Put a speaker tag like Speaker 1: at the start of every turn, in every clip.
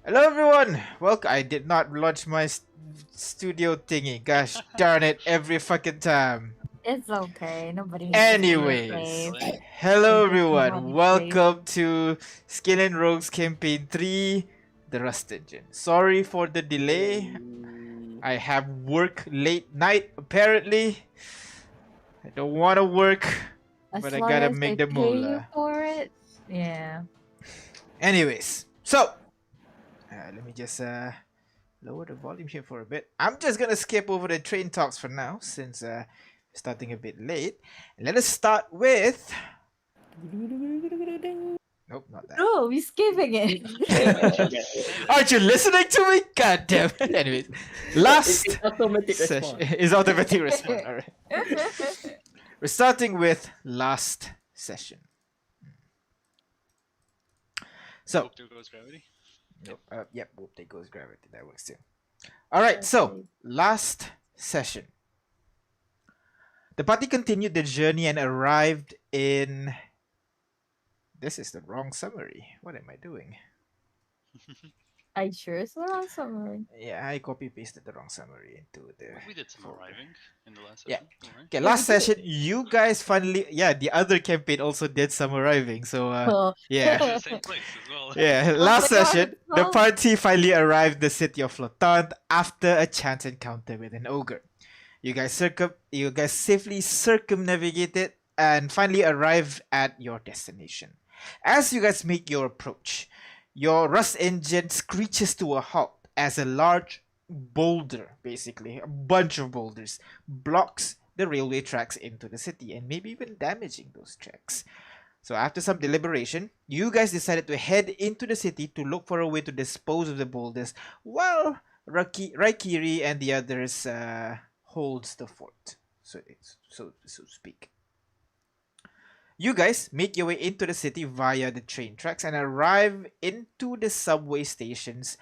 Speaker 1: Hello everyone! Welcome. I did not launch my studio thingy. Gosh darn it, every fucking time.
Speaker 2: It's okay. Nobody needs to see your
Speaker 1: Anyways,
Speaker 2: face.
Speaker 3: Really?
Speaker 1: hello
Speaker 2: They just
Speaker 1: everyone.
Speaker 2: want to play.
Speaker 1: Welcome to Skyllian Rogues Campaign 3, The Rust Engine. Sorry for the delay. I have work late night apparently. I don't want to work,
Speaker 2: As
Speaker 1: but I
Speaker 2: long
Speaker 1: gotta
Speaker 2: as they
Speaker 1: make the
Speaker 2: pay you
Speaker 1: moolah.
Speaker 2: for it. Yeah.
Speaker 1: Anyways, so let me just lower the volume here for a bit. I'm just gonna skip over the train talks for now since we're starting a bit late. And let us start with. Nope, not that.
Speaker 2: No, we're skipping it.
Speaker 1: Aren't you listening to me? God damn it. Anyways, last
Speaker 3: It's automatic
Speaker 1: session
Speaker 3: response.
Speaker 1: is automatic response. All right. We're starting with last session. So,
Speaker 4: Hope there goes gravity.
Speaker 1: nope, yep, whoop, there goes gravity. That works too. All right, so last session. The party continued their journey and arrived in. This is the wrong summary. What am I doing?
Speaker 2: I sure it's the wrong summary.
Speaker 1: Yeah, I copy pasted the wrong summary into the.
Speaker 4: We did some
Speaker 1: folder.
Speaker 4: arriving in the last
Speaker 1: Yeah.
Speaker 4: session. Alright.
Speaker 1: Okay, last session, you guys finally. Yeah, the other campaign also did some arriving. So,
Speaker 2: Oh.
Speaker 1: yeah.
Speaker 4: In the same place as well.
Speaker 1: Yeah,
Speaker 2: Oh
Speaker 1: last
Speaker 2: my God,
Speaker 1: session,
Speaker 2: it's
Speaker 1: the
Speaker 2: wrong.
Speaker 1: party finally arrived the city of Flotant after a chance encounter with an ogre. You guys safely circumnavigated and finally arrive at your destination. As you guys make your approach, your rust engine screeches to a halt as a large boulder, basically a bunch of boulders, blocks the railway tracks into the city and maybe even damaging those tracks. So after some deliberation, you guys decided to head into the city to look for a way to dispose of the boulders while Raikiri and the others holds the fort, so to speak. You guys make your way into the city via the train tracks and arrive into the subway stations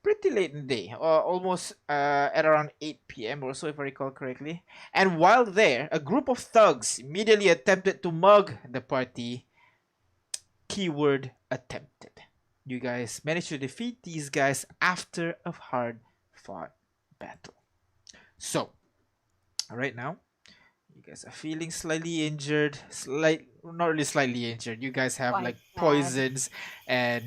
Speaker 1: pretty late in the day, almost at around 8 p.m. or so, if I recall correctly. And while there, a group of thugs immediately attempted to mug the party. Keyword attempted. You guys managed to defeat these guys after a hard fought battle. So, right now, you guys are feeling slightly injured. Not really slightly injured. You guys have
Speaker 2: Quite
Speaker 1: like
Speaker 2: bad.
Speaker 1: poisons and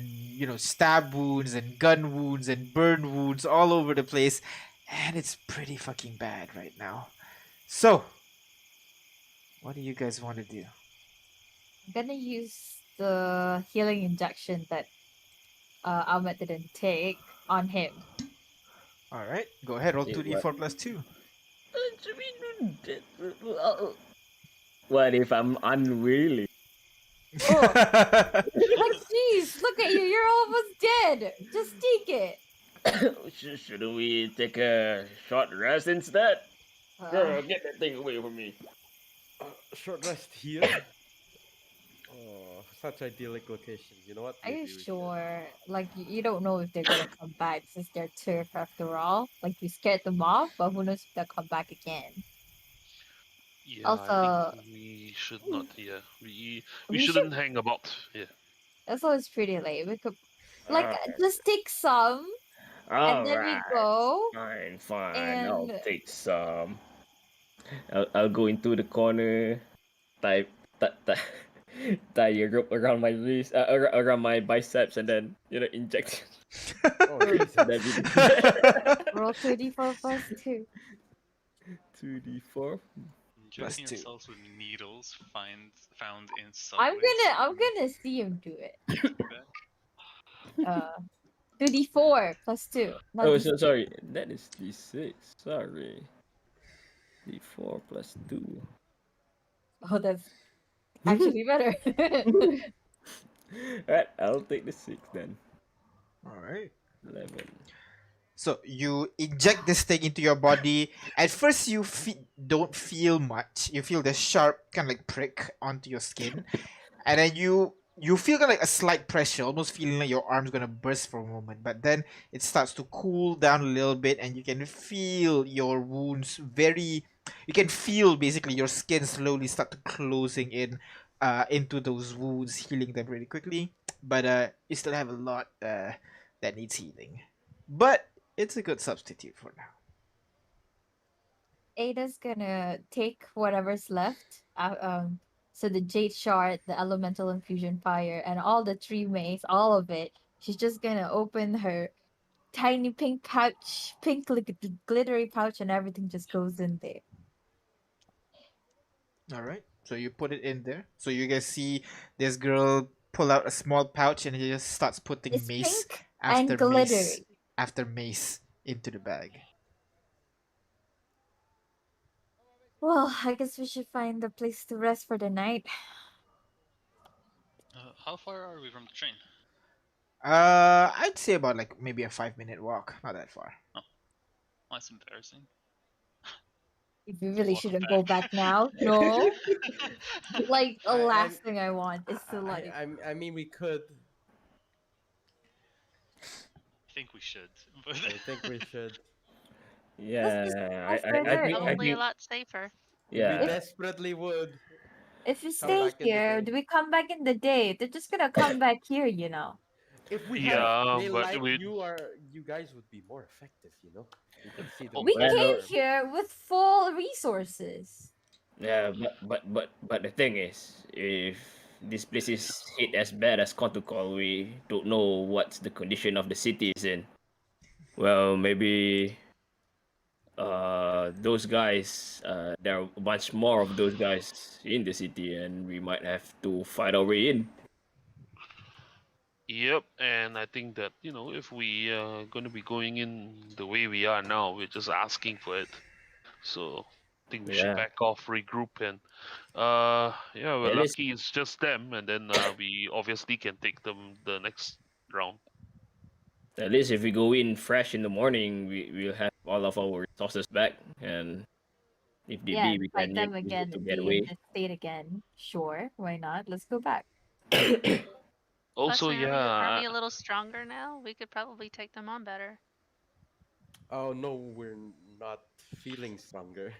Speaker 1: stab wounds and gun wounds and burn wounds all over the place, and it's pretty fucking bad right now. So, what do you guys want to do?
Speaker 2: I'm gonna use the healing injection that Ahmed didn't take on him.
Speaker 1: All right, go ahead. Roll
Speaker 3: Yeah,
Speaker 1: 2d4 plus 2.
Speaker 3: What if I'm unwilling?
Speaker 2: Oh. Like, jeez, look at you. You're almost dead. Just take it.
Speaker 3: Shouldn't we take a short rest instead?
Speaker 2: Uh,
Speaker 3: Get that thing away from me.
Speaker 5: Short rest here. Oh, such idyllic location. You know what?
Speaker 2: Are you
Speaker 5: Maybe we should-
Speaker 2: sure? Like, you don't know if they're gonna come back since they're turf after all. Like, you scared them off, but who knows if they'll come back again.
Speaker 4: Yeah,
Speaker 2: Also-
Speaker 4: I think we should not. Yeah, we
Speaker 2: We
Speaker 4: shouldn't hang about. Yeah.
Speaker 2: Also, it's pretty late. We could, like,
Speaker 3: Alright.
Speaker 2: just take some, and then we
Speaker 3: Alright.
Speaker 2: go.
Speaker 3: Fine. I'll
Speaker 2: and-
Speaker 3: take some. I'll go into the corner, tie a rope around my wrist, around my biceps, and then inject.
Speaker 5: Oh, Jesus.
Speaker 3: That'd be
Speaker 2: Roll 2d4 plus 2.
Speaker 3: 2d4.
Speaker 1: Plus
Speaker 4: Injecting
Speaker 1: 2.
Speaker 4: yourselves with needles found in
Speaker 2: I'm
Speaker 4: subways.
Speaker 2: gonna see him do it.
Speaker 4: Feedback.
Speaker 2: 2d4 plus 2. Not
Speaker 3: Oh,
Speaker 2: D6.
Speaker 3: so sorry. That is d6. Sorry. d4 plus 2.
Speaker 2: Oh, that's actually better.
Speaker 3: Alright, I'll take the 6 then.
Speaker 1: All right.
Speaker 3: 11.
Speaker 1: So you inject this thing into your body. At first, you don't feel much. You feel the sharp kind of like prick onto your skin, and then you feel kind of like a slight pressure, almost feeling like your arm's gonna burst for a moment. But then it starts to cool down a little bit, and you can feel your wounds very. You can feel basically your skin slowly start to closing in, into those wounds, healing them really quickly. But you still have a lot that needs healing. But it's a good substitute for now.
Speaker 2: Ada's gonna take whatever's left. So the jade shard, the elemental infusion fire, and all the tree maze, all of it. She's just gonna open her tiny pink pouch, glittery pouch, and everything just goes in there.
Speaker 1: All right. So you put it in there. So you guys see this girl pull out a small pouch and he just starts putting
Speaker 2: It's
Speaker 1: mace
Speaker 2: pink
Speaker 1: after
Speaker 2: and
Speaker 1: mace
Speaker 2: glittery.
Speaker 1: after mace into the bag.
Speaker 2: Well, I guess we should find a place to rest for the night.
Speaker 4: How far are we from the train?
Speaker 1: I'd say about like maybe a 5 minute walk. Not that far.
Speaker 4: That's embarrassing.
Speaker 2: We really
Speaker 4: Walk
Speaker 2: shouldn't
Speaker 4: back.
Speaker 2: go back now. No. Like the
Speaker 5: I-
Speaker 2: last thing I want is to like
Speaker 5: I mean, we could.
Speaker 4: I think we should. But
Speaker 5: I think we should.
Speaker 3: Yeah,
Speaker 2: just go
Speaker 3: I
Speaker 2: further
Speaker 3: think I
Speaker 2: and-
Speaker 6: Probably a
Speaker 3: think
Speaker 6: lot safer.
Speaker 5: We
Speaker 3: yeah.
Speaker 5: desperately would.
Speaker 2: if we
Speaker 5: Come
Speaker 2: stay
Speaker 5: back in the
Speaker 2: here,
Speaker 5: day.
Speaker 2: do we come back in the day? They're just gonna come back here, you know.
Speaker 5: If we
Speaker 4: Yeah,
Speaker 5: had
Speaker 4: but
Speaker 5: daylight,
Speaker 4: we-
Speaker 5: you guys would be more effective. You know, you can see the.
Speaker 4: Oh,
Speaker 2: We
Speaker 3: Well,
Speaker 2: came here with full resources.
Speaker 3: Yeah, but the thing is, if this place is hit as bad as Kotukol, we don't know what's the condition of the city is in. Well, maybe those guys, there are much more of those guys in the city, and we might have to fight our way in.
Speaker 7: Yep, and I think that if we gonna be going in the way we are now, we're just asking for it. So I think we should
Speaker 3: Yeah.
Speaker 7: back off, regroup, and yeah, we're
Speaker 3: At least-
Speaker 7: lucky it's just them, and then we obviously can take them the next round.
Speaker 3: At least if we go in fresh in the morning, we'll have all of our resources back, and if need
Speaker 2: Yeah,
Speaker 3: be, we
Speaker 2: fight
Speaker 3: can
Speaker 2: them
Speaker 3: use
Speaker 2: again
Speaker 3: it to
Speaker 2: and
Speaker 3: get
Speaker 2: be
Speaker 3: away.
Speaker 2: in this state again. Sure, why not? Let's go back.
Speaker 7: Also,
Speaker 6: Plus, remember,
Speaker 7: yeah,
Speaker 6: aren't we a little stronger now? We could probably take them on better.
Speaker 5: Oh no, we're not feeling stronger.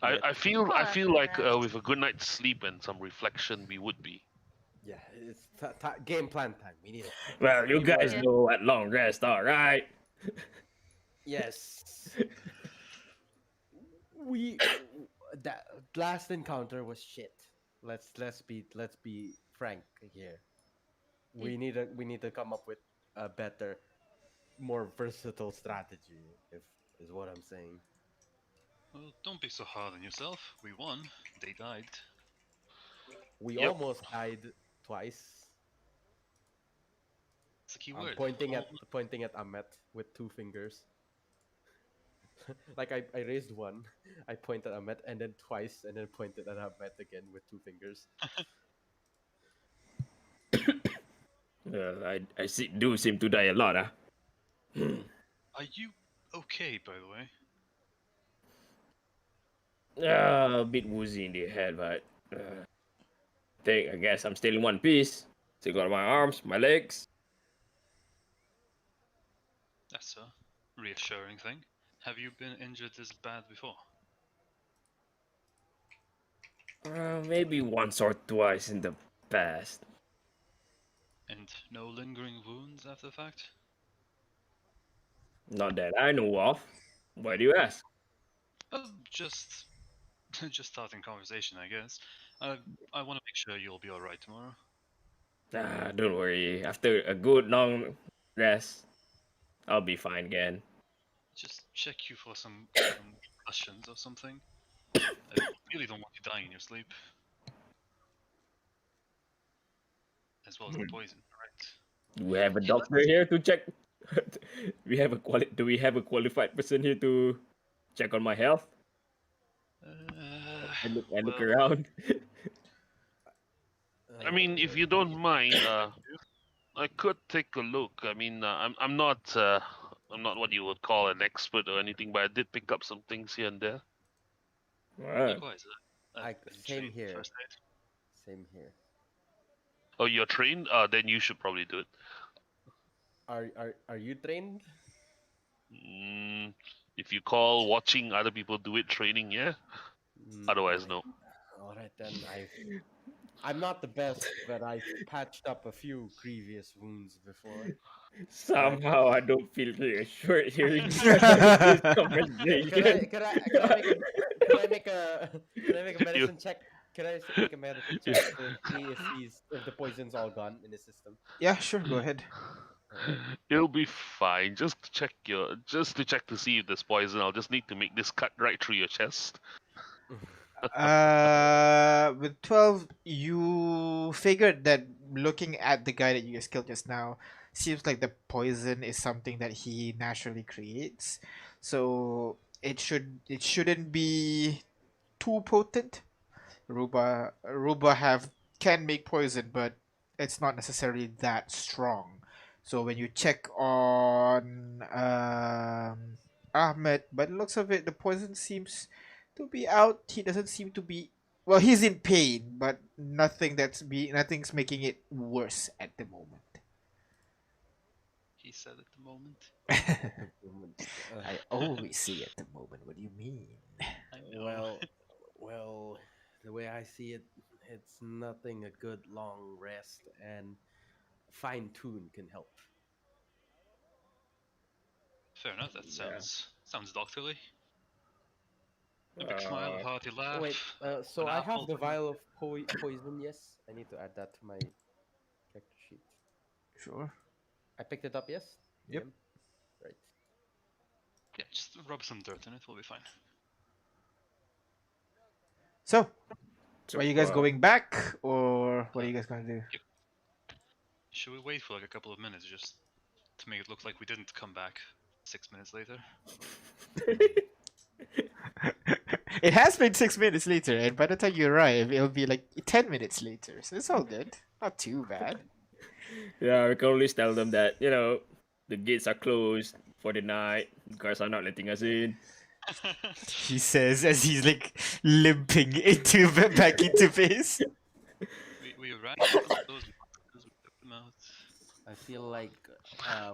Speaker 7: I,
Speaker 5: yet.
Speaker 7: I feel
Speaker 6: Well,
Speaker 7: I
Speaker 6: that's
Speaker 7: feel like
Speaker 6: rest.
Speaker 7: with a good night's sleep and some reflection, we would be.
Speaker 5: Yeah, it's game plan time. We need it.
Speaker 3: Well, you
Speaker 5: We
Speaker 3: guys
Speaker 6: were-
Speaker 3: know at long rest, all right?
Speaker 5: Yes. we that last encounter was shit. Let's be frank here. We need to come up with a better, more versatile strategy. If is what I'm saying.
Speaker 4: well, don't be so hard on yourself. We won. They died.
Speaker 5: We
Speaker 7: Yep.
Speaker 5: almost died twice.
Speaker 4: It's a key
Speaker 5: I'm
Speaker 4: word.
Speaker 5: pointing at Ahmet with two fingers. Like I raised one, I pointed at Ahmet, and then twice, and then pointed at Ahmet again with two fingers.
Speaker 3: Well, I do seem to die a lot, huh?
Speaker 4: Are you okay, by the way?
Speaker 3: A bit woozy in the head, but I guess I'm still in one piece. Still got my arms, my legs.
Speaker 4: That's a reassuring thing. Have you been injured this bad before?
Speaker 3: Maybe once or twice in the past.
Speaker 4: And no lingering wounds after the fact?
Speaker 3: Not that I know of. Why do you ask?
Speaker 4: Just just starting conversation, I guess. I want to make sure you'll be alright tomorrow.
Speaker 3: Don't worry. After a good long rest, I'll be fine again.
Speaker 4: Just check you for some concussions or something. I really don't want you dying in your sleep. As well as the poison, right?
Speaker 3: Do we have a
Speaker 4: Yeah,
Speaker 3: doctor here to check? Do we have a qualified person here to check on my health? I look
Speaker 4: well,
Speaker 3: around.
Speaker 7: I mean, if you don't mind, I could take a look. I mean, I'm not what you would call an expert or anything, but I did pick up some things here and there.
Speaker 3: Alright.
Speaker 4: likewise. I've been
Speaker 5: same
Speaker 4: trained in
Speaker 5: here.
Speaker 4: first aid.
Speaker 5: Same here.
Speaker 7: Oh, you're trained? Then you should probably do it.
Speaker 5: Are you trained?
Speaker 7: If you call watching other people do it training, yeah.
Speaker 5: Mm,
Speaker 7: Otherwise, no.
Speaker 5: All right then. I'm not the best, but I patched up a few grievous wounds before.
Speaker 3: Somehow I don't feel reassured hearing this
Speaker 5: Could
Speaker 3: conversation.
Speaker 5: could I make a could I make a could I make a
Speaker 7: You-
Speaker 5: medicine check? Could I make a medicine check to see if the poison's all gone in his system?
Speaker 1: Yeah, sure. Go ahead.
Speaker 5: Alright.
Speaker 7: It'll be fine. Just to check to see if there's poison. I'll just need to make this cut right through your chest.
Speaker 1: With 12, you figured that looking at the guy that you guys killed just now, seems like the poison is something that he naturally creates. So it shouldn't be too potent. Ruba have can make poison, but it's not necessarily that strong. So when you check on Ahmed, by the looks of it, the poison seems to be out. He doesn't seem to be well. He's in pain, but nothing's making it worse at the moment.
Speaker 4: He said at the moment.
Speaker 1: I always say at the moment. What do you mean?
Speaker 4: I know.
Speaker 5: Well, the way I see it, it's nothing a good long rest and fine tune can help.
Speaker 4: Fair enough. That
Speaker 3: Yeah.
Speaker 4: sounds doctorly. A big smile, a hearty laugh.
Speaker 5: Wait, so
Speaker 4: an
Speaker 5: I have
Speaker 4: apple
Speaker 5: the
Speaker 4: from-
Speaker 5: vial of poison. Yes, I need to add that to my character sheet.
Speaker 1: Sure.
Speaker 5: I picked it up. Yes.
Speaker 1: Yep.
Speaker 5: DM? Right.
Speaker 4: Yeah, just rub some dirt in it. We'll be fine.
Speaker 1: So,
Speaker 3: So,
Speaker 1: are you guys going back, or what are you guys gonna do?
Speaker 4: Should we wait for like a couple of minutes just to make it look like we didn't come back 6 minutes later?
Speaker 1: It has been 6 minutes later, and by the time you arrive, it'll be like 10 minutes later. So it's all good. Not too bad.
Speaker 3: Yeah, we can always tell them that, the gates are closed for the night. Guards are not letting us in.
Speaker 1: He says as he's like limping back into base.
Speaker 4: we ran those because we took them out.
Speaker 5: I feel like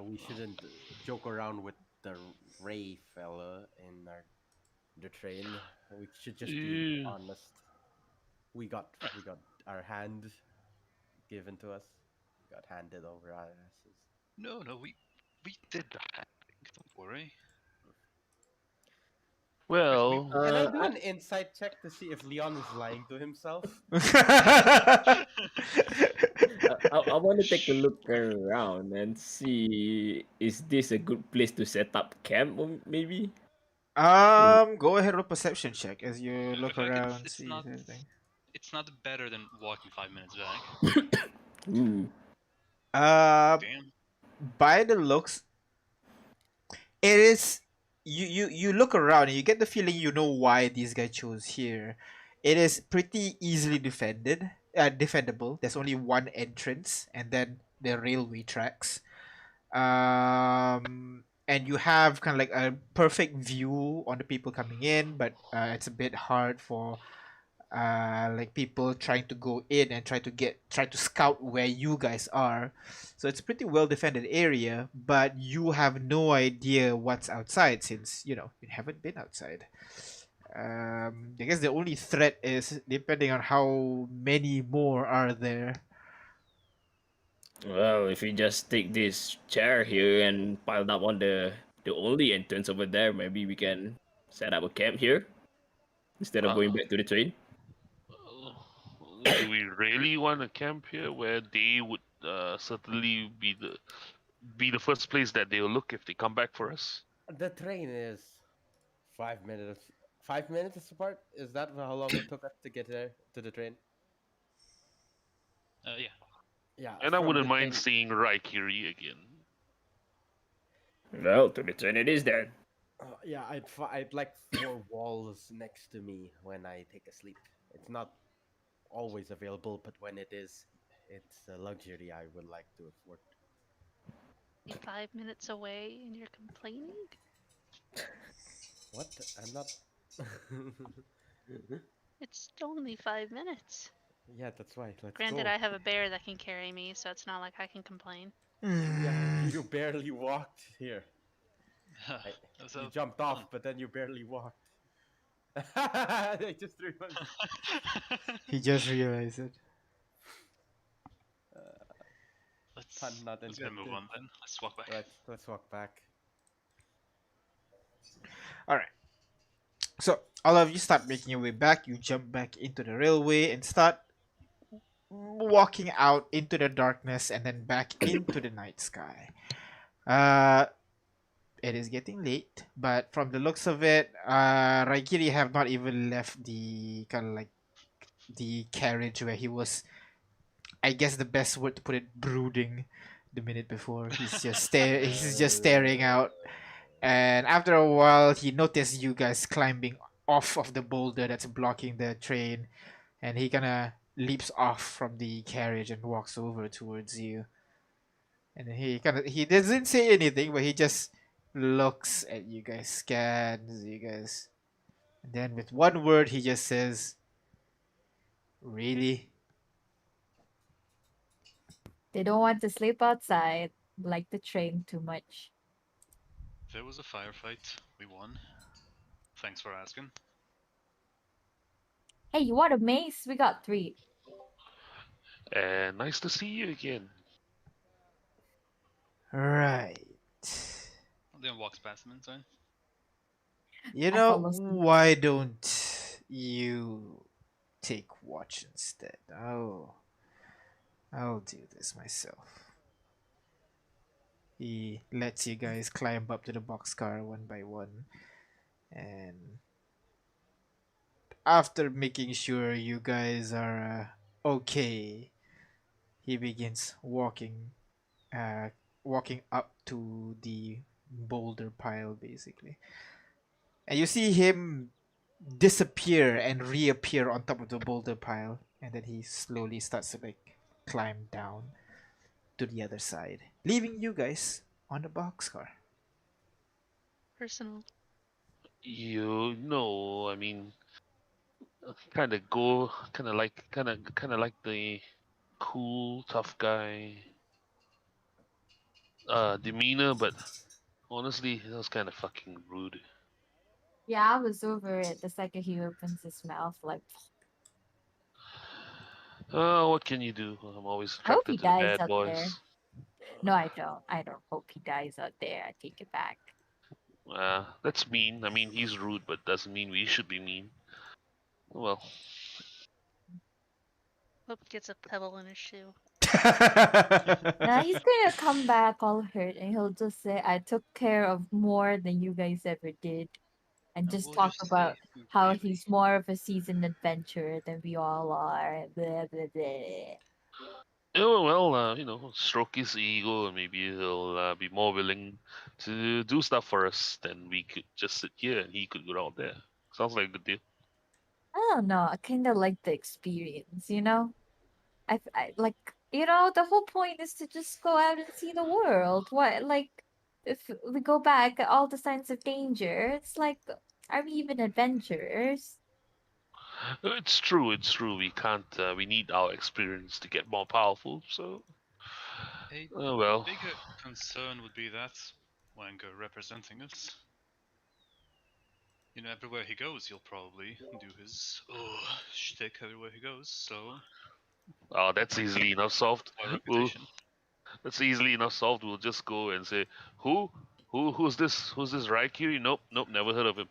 Speaker 5: we shouldn't joke around with the Ray fella in the train. We should just be
Speaker 7: Yeah.
Speaker 5: honest. We got our hand given to us. Got handed over our asses.
Speaker 4: No, we did that. Don't worry.
Speaker 7: Well,
Speaker 5: Can I do an insight check to see if Leon is lying to himself?
Speaker 3: I want to take a look around and see, is this a good place to set up camp, or maybe?
Speaker 1: Go ahead with perception check as you look
Speaker 4: Okay,
Speaker 1: around,
Speaker 4: it's
Speaker 1: see
Speaker 4: not-
Speaker 1: everything.
Speaker 4: It's not better than walking 5 minutes back.
Speaker 3: Ooh.
Speaker 4: Damn.
Speaker 1: By the looks, it is. You look around and you get the feeling you know why these guys chose here. It is pretty easily defendable. There's only one entrance, and then the railway tracks. And you have kind of like a perfect view on the people coming in, but it's a bit hard for like people trying to go in and try to scout where you guys are. So it's a pretty well defended area, but you have no idea what's outside since you haven't been outside. I guess the only threat is depending on how many more are there.
Speaker 3: Well, if we just take this chair here and pile up on the only entrance over there, maybe we can set up a camp here instead of going back to the train.
Speaker 7: do we really want to camp here where they would certainly be the first place that they'll look if they come back for us?
Speaker 5: The train is 5 minutes. 5 minutes apart? Is that how long it took us to get there to the train?
Speaker 4: Yeah.
Speaker 5: Yeah.
Speaker 7: And I
Speaker 5: from
Speaker 7: wouldn't
Speaker 5: the
Speaker 7: mind
Speaker 5: train-
Speaker 7: seeing Raikiri again.
Speaker 3: Well, to the train it is then.
Speaker 5: Yeah, I'd like 4 walls next to me when I take a sleep. It's not always available, but when it is, it's a luxury I would like to afford.
Speaker 6: You're 5 minutes away and you're complaining?
Speaker 5: What? I'm not.
Speaker 6: It's only 5 minutes.
Speaker 5: Yeah, that's right. Let's
Speaker 6: Granted,
Speaker 5: go.
Speaker 6: I have a bear that can carry me, so it's not like I can complain.
Speaker 5: Yeah, you barely walked here.
Speaker 4: So,
Speaker 5: You jumped off, but then you barely walked. I just realized.
Speaker 1: He just realized it.
Speaker 5: Pun not
Speaker 4: Let's get a move
Speaker 5: intended.
Speaker 4: on then. Let's walk back.
Speaker 5: Let's walk back.
Speaker 1: All right. So all of you start making your way back. You jump back into the railway and start walking out into the darkness and then back into the night sky. Uh, it is getting late, but from the looks of it, Raigiri have not even left the kind of like the carriage where he was. I guess the best word to put it, brooding, the minute before. He's just staring out. And after a while, he noticed you guys climbing off of the boulder that's blocking the train, and he kind of leaps off from the carriage and walks over towards you. And he doesn't say anything, but he just looks at you guys, scans you guys, and then with one word, he just says, "Really?"
Speaker 2: They don't want to sleep outside, like the train too much.
Speaker 4: There was a firefight. We won. Thanks for asking.
Speaker 2: Hey, you want a mace? We got 3.
Speaker 7: And nice to see you again.
Speaker 1: Right.
Speaker 4: Then walks past him inside.
Speaker 1: You
Speaker 2: I
Speaker 1: know,
Speaker 2: follow suit.
Speaker 1: why don't you take watch instead? I'll do this myself. He lets you guys climb up to the boxcar one by one, and after making sure you guys are okay, he begins uh, walking up to the boulder pile, basically, and you see him disappear and reappear on top of the boulder pile, and then he slowly starts to like climb down to the other side, leaving you guys on the boxcar.
Speaker 6: Personal.
Speaker 7: You know, I mean, kind of like the cool, tough guy demeanor, but honestly, that was kind of fucking rude.
Speaker 2: Yeah, I was over it the second he opens his mouth. Like,
Speaker 7: What can you do? I'm always
Speaker 2: I hope he
Speaker 7: attracted to the
Speaker 2: dies
Speaker 7: bad
Speaker 2: out there.
Speaker 7: boys.
Speaker 2: No, I don't. I don't hope he dies out there. I take it back.
Speaker 7: That's mean. I mean, he's rude, but doesn't mean we should be mean. Well,
Speaker 6: Hope he gets a pebble in his shoe.
Speaker 2: Now he's gonna come back all hurt and he'll just say, I took care of more than you guys ever did. And just
Speaker 4: We'll
Speaker 2: talk
Speaker 4: just
Speaker 2: about
Speaker 4: say,
Speaker 2: how
Speaker 4: really.
Speaker 2: he's more of a seasoned adventurer than we all are. Blah, blah, blah.
Speaker 7: you know, stroke his ego, and maybe he'll be more willing to do stuff for us than we could just sit here and he could go out there. Sounds like a good deal.
Speaker 2: I don't know. I kind of like the experience, you know? I like, you know, the whole point is to just go out and see the world. What, like, if we go back, all the signs of danger, it's like, are we even adventurers?
Speaker 7: It's true. It's true. We can't. We need our experience to get more powerful. So,
Speaker 4: A
Speaker 7: well.
Speaker 4: bigger concern would be that Wanga representing us. You know, everywhere he goes, he'll probably do his shtick everywhere he goes. So
Speaker 7: Oh, that's easily enough solved.
Speaker 4: our
Speaker 7: We'll,
Speaker 4: reputation.
Speaker 7: that's easily enough solved. We'll just go and say, who, who's this? Who's this Raikiri? Nope, nope, never heard of him.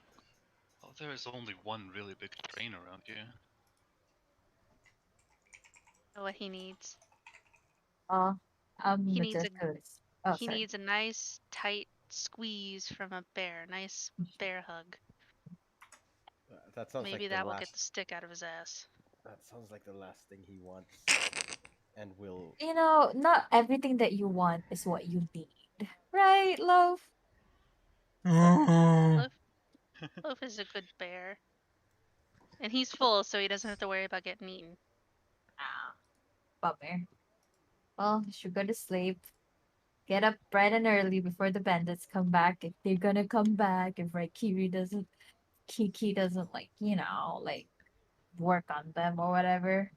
Speaker 4: Oh, there is only one really big train around here.
Speaker 6: Know what he needs.
Speaker 2: Oh,
Speaker 6: He needs a
Speaker 2: Majestus. Oh,
Speaker 6: he
Speaker 2: sorry.
Speaker 6: needs a nice tight squeeze from a bear. Nice bear hug.
Speaker 5: That sounds
Speaker 6: Maybe
Speaker 5: like
Speaker 6: that
Speaker 5: the
Speaker 6: will
Speaker 5: last.
Speaker 6: get the stick out of his ass.
Speaker 5: That sounds like the last thing he wants, and will.
Speaker 2: You know, not everything that you want is what you need. Right, love?
Speaker 6: Loaf, Loaf is a good bear. And he's full, so he doesn't have to worry about getting eaten.
Speaker 2: Ah, bummer. Well, you should go to sleep. Get up bright and early before the bandits come back. If they're gonna come back, if Raikiri doesn't, Kiki doesn't, like, you know, like, work on them or whatever.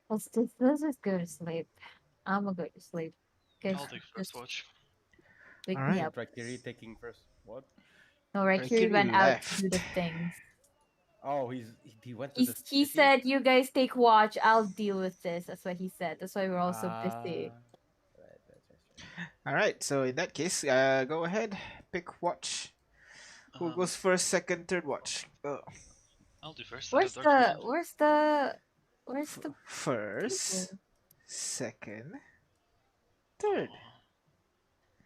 Speaker 2: Let's just go to sleep. I'm gonna go to sleep. Okay,
Speaker 4: I'll take first
Speaker 2: just
Speaker 4: watch.
Speaker 2: wake
Speaker 1: All
Speaker 2: me
Speaker 1: right.
Speaker 2: up.
Speaker 5: Rakiri taking first. What?
Speaker 2: No, Raikiri
Speaker 1: Valkyrie
Speaker 2: went out to do the
Speaker 1: left.
Speaker 2: things.
Speaker 5: Oh, he went to the
Speaker 2: He
Speaker 5: city.
Speaker 2: said, "You guys take watch. I'll deal with this." That's what he said. That's why we're all so busy.
Speaker 5: Right.
Speaker 1: All right. So in that case, go ahead, pick watch. Who
Speaker 4: Um,
Speaker 1: goes first, second, third watch?
Speaker 4: I'll do first. I have
Speaker 2: Where's
Speaker 4: dark
Speaker 2: the
Speaker 4: vision.
Speaker 2: where's the where's the
Speaker 1: First,
Speaker 2: people?
Speaker 1: second, third.
Speaker 4: Oh,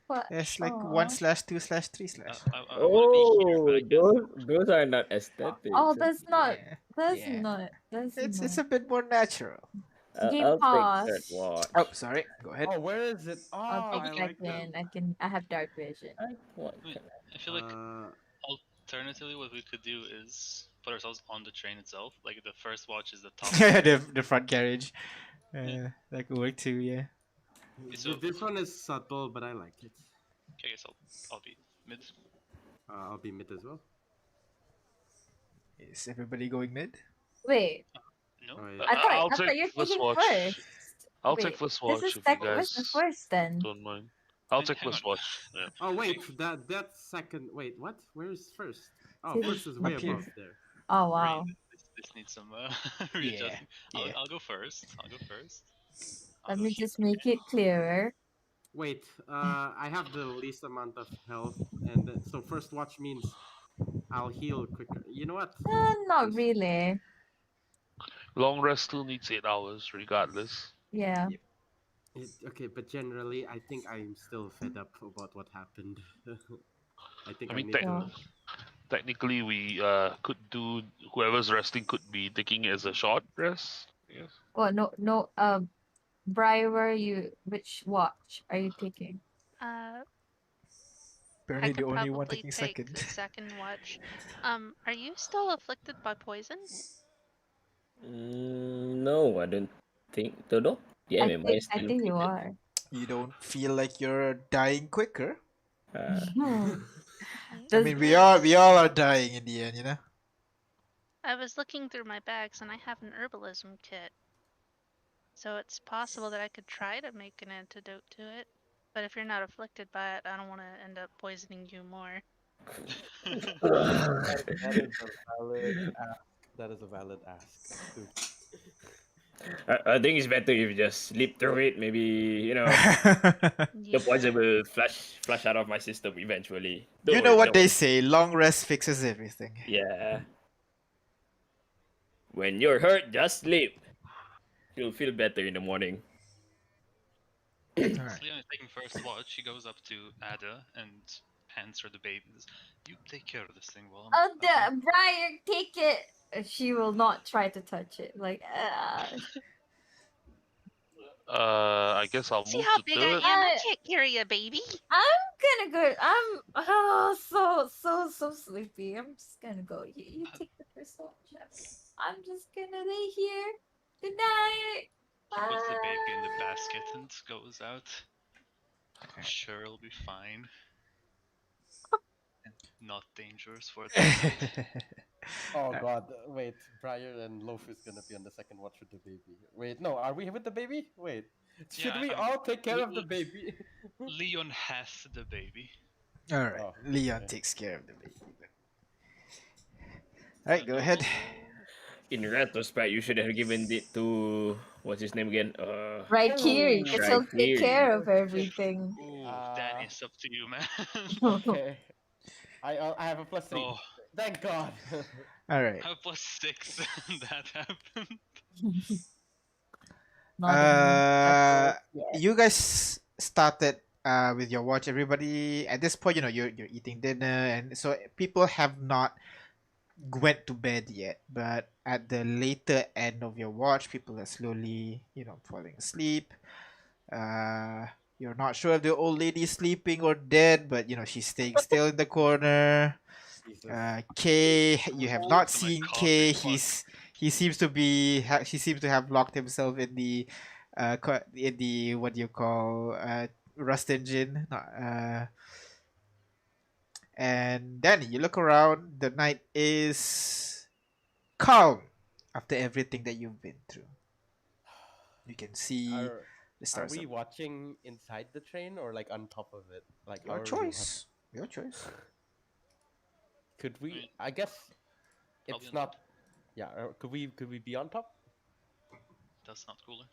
Speaker 2: What?
Speaker 1: It's like
Speaker 2: Aw.
Speaker 1: 1/2/3/.
Speaker 4: I want to be here, but
Speaker 3: Oh,
Speaker 4: I guess.
Speaker 3: those are not aesthetics.
Speaker 2: Oh,
Speaker 3: Okay.
Speaker 2: that's not.
Speaker 1: Yeah,
Speaker 2: That's
Speaker 1: yeah.
Speaker 2: not. That's
Speaker 1: It's
Speaker 2: not.
Speaker 1: a bit more natural.
Speaker 2: Game
Speaker 3: I'll take third
Speaker 2: pass.
Speaker 3: watch.
Speaker 1: Oh, sorry. Go ahead.
Speaker 5: Oh, where is it? Oh,
Speaker 2: I'll
Speaker 4: Oh,
Speaker 2: take
Speaker 4: we
Speaker 5: I
Speaker 4: can.
Speaker 5: like that.
Speaker 2: I have dark vision.
Speaker 3: What?
Speaker 4: Wait, I feel like
Speaker 5: Uh,
Speaker 4: alternatively, what we could do is put ourselves on the train itself. Like the first watch is the top.
Speaker 1: The front carriage.
Speaker 4: Yeah.
Speaker 1: That could work too. Yeah.
Speaker 4: So
Speaker 5: this one is subtle, but I like it.
Speaker 4: okay, so I'll be mid.
Speaker 5: I'll be mid as well.
Speaker 1: Is everybody going mid?
Speaker 2: Wait,
Speaker 4: No,
Speaker 5: Oh, yeah.
Speaker 7: I'll
Speaker 2: I thought
Speaker 7: take
Speaker 2: you're
Speaker 7: first
Speaker 2: taking
Speaker 7: watch.
Speaker 2: first.
Speaker 7: I'll
Speaker 2: Wait,
Speaker 7: take first
Speaker 2: this
Speaker 7: watch
Speaker 2: is
Speaker 7: if you
Speaker 2: second. Where's the
Speaker 7: guys
Speaker 2: first then?
Speaker 7: don't mind. I'll take
Speaker 4: hang
Speaker 7: first
Speaker 4: on.
Speaker 7: watch. Yeah.
Speaker 5: Oh wait, that's second. Wait, what? Where's first? Oh,
Speaker 2: See,
Speaker 5: first is way
Speaker 1: Up here.
Speaker 5: above there.
Speaker 2: Oh
Speaker 4: Right,
Speaker 2: wow.
Speaker 4: this needs some readjusting.
Speaker 1: yeah.
Speaker 4: I'll go first. I'll go first. I'll
Speaker 2: Let
Speaker 4: go
Speaker 2: me
Speaker 4: here.
Speaker 2: just make it clearer.
Speaker 5: Wait, I have the least amount of health, and so first watch means I'll heal quicker. You know what?
Speaker 2: Not
Speaker 5: Just-
Speaker 2: really.
Speaker 7: Long rest still needs 8 hours, regardless.
Speaker 2: Yeah.
Speaker 5: Okay, but generally, I think I'm still fed up about what happened. I think
Speaker 7: I
Speaker 5: I
Speaker 7: mean,
Speaker 5: need to.
Speaker 2: Well,
Speaker 7: technically, we could do whoever's resting could be taking it as a short rest. Yes.
Speaker 2: well, no. Briar, which watch are you taking?
Speaker 6: I
Speaker 1: Apparently, the
Speaker 6: could
Speaker 1: only one
Speaker 6: probably
Speaker 1: taking
Speaker 6: take
Speaker 1: second.
Speaker 6: the second watch. Are you still afflicted by poison?
Speaker 3: No, I don't think. Todo? Yeah, my mind
Speaker 2: I
Speaker 3: still
Speaker 2: think you
Speaker 3: afflicted.
Speaker 2: are.
Speaker 1: You don't feel like you're dying quicker.
Speaker 2: Hmm.
Speaker 1: I
Speaker 2: Does
Speaker 1: mean, we all are dying in the end, you know.
Speaker 6: I was looking through my bags and I have an herbalism kit. So it's possible that I could try to make an antidote to it. But if you're not afflicted by it, I don't want to end up poisoning you more.
Speaker 5: That is a valid ask. That is a valid ask. Dude.
Speaker 3: I think it's better if you just sleep through it. Maybe the
Speaker 6: Yeah.
Speaker 3: poison will flush out of my system eventually.
Speaker 1: You
Speaker 3: Don't
Speaker 1: know
Speaker 3: worry,
Speaker 1: what
Speaker 3: don't
Speaker 1: they
Speaker 3: worry.
Speaker 1: say: long rest fixes everything.
Speaker 3: Yeah. When you're hurt, just sleep. You'll feel better in the morning.
Speaker 1: All right.
Speaker 4: Skyllian is taking first watch. He goes up to Ada and hands her the baby. You take care of this thing while I'm.
Speaker 2: Briar, take it. She will not try to touch it. Like,
Speaker 7: I guess I'll
Speaker 6: See
Speaker 7: move
Speaker 6: how
Speaker 7: to
Speaker 6: big I
Speaker 7: third.
Speaker 6: am? I can't carry a baby.
Speaker 2: I'm gonna go. I'm so sleepy. I'm just gonna go. You take the first watch. I'm just gonna lay here. Good night.
Speaker 4: He puts the baby in the
Speaker 2: Bye.
Speaker 4: basket and goes out. Sure, it'll be fine. And not dangerous for it.
Speaker 5: Oh god, wait. Briar and Loaf is gonna be on the second watch with the baby. Wait, no, are we with the baby? Wait. Should
Speaker 4: Yeah,
Speaker 5: we
Speaker 4: I'm-
Speaker 5: all take care of the baby?
Speaker 4: Leon has the baby.
Speaker 1: All right.
Speaker 5: Oh,
Speaker 1: Leon
Speaker 5: okay.
Speaker 1: takes care of the baby. All right, go ahead.
Speaker 3: In retrospect, you should have given it to what's his name again?
Speaker 2: Right here, because he'll
Speaker 3: Right
Speaker 2: take
Speaker 3: here.
Speaker 2: care of everything.
Speaker 4: Ooh, that is up to you, man.
Speaker 5: Okay. I have a +3.
Speaker 4: Oh,
Speaker 5: Thank God.
Speaker 1: All right.
Speaker 4: I have +6 and that happened.
Speaker 2: Not enough.
Speaker 1: You guys started with your watch. Everybody at this point, you're eating dinner, and so people have not went to bed yet. But at the later end of your watch, people are slowly, falling asleep. You're not sure if the old lady is sleeping or dead, but she's staying still in the corner.
Speaker 5: Jesus.
Speaker 1: Kay, you have not
Speaker 4: To my
Speaker 1: seen
Speaker 4: coffee
Speaker 1: Kay.
Speaker 4: pot.
Speaker 1: He seems to have locked himself in the what do you call rust engine. And then you look around. The night is calm after everything that you've been through. You can see
Speaker 5: Are,
Speaker 1: the
Speaker 5: are
Speaker 1: stars.
Speaker 5: we watching inside the train or like on top of it? Like
Speaker 1: Your
Speaker 5: how are we
Speaker 1: choice. Your choice.
Speaker 5: Could we? I guess
Speaker 4: I'll
Speaker 5: it's
Speaker 4: be on
Speaker 5: not Yeah, could we be on top?
Speaker 4: That's not cooler.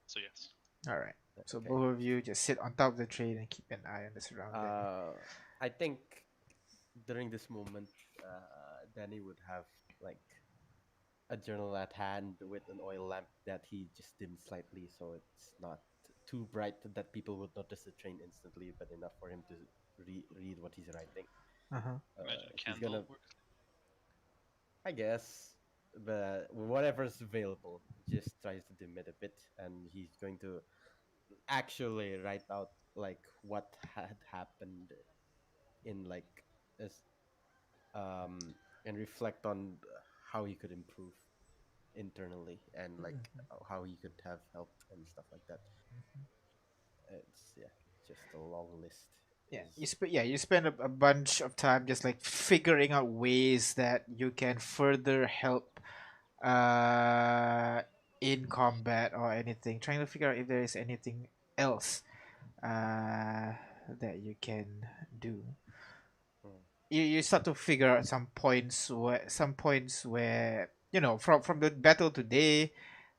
Speaker 4: So yes.
Speaker 1: All right. So
Speaker 5: Okay.
Speaker 1: both of you just sit on top of the train and keep an eye on the surrounding.
Speaker 5: Uh, I think during this moment, Danny would have like a journal at hand with an oil lamp that he just dimmed slightly, so it's not too bright that people would notice the train instantly, but enough for him to read what he's writing.
Speaker 1: Uh-huh.
Speaker 4: Imagine a
Speaker 5: He's gonna,
Speaker 4: candle works.
Speaker 5: I guess, but whatever's available, just tries to dim it a bit, and he's going to actually write out like what had happened in like as um and reflect on how he could improve internally and like how he could have helped and stuff like that. It's yeah, just a long list.
Speaker 1: Yeah,
Speaker 5: Is
Speaker 1: you spend a bunch of time just like figuring out ways that you can further help uh in combat or anything, trying to figure out if there is anything else that you can do.
Speaker 5: mm,
Speaker 1: You start to figure out some points where from the battle today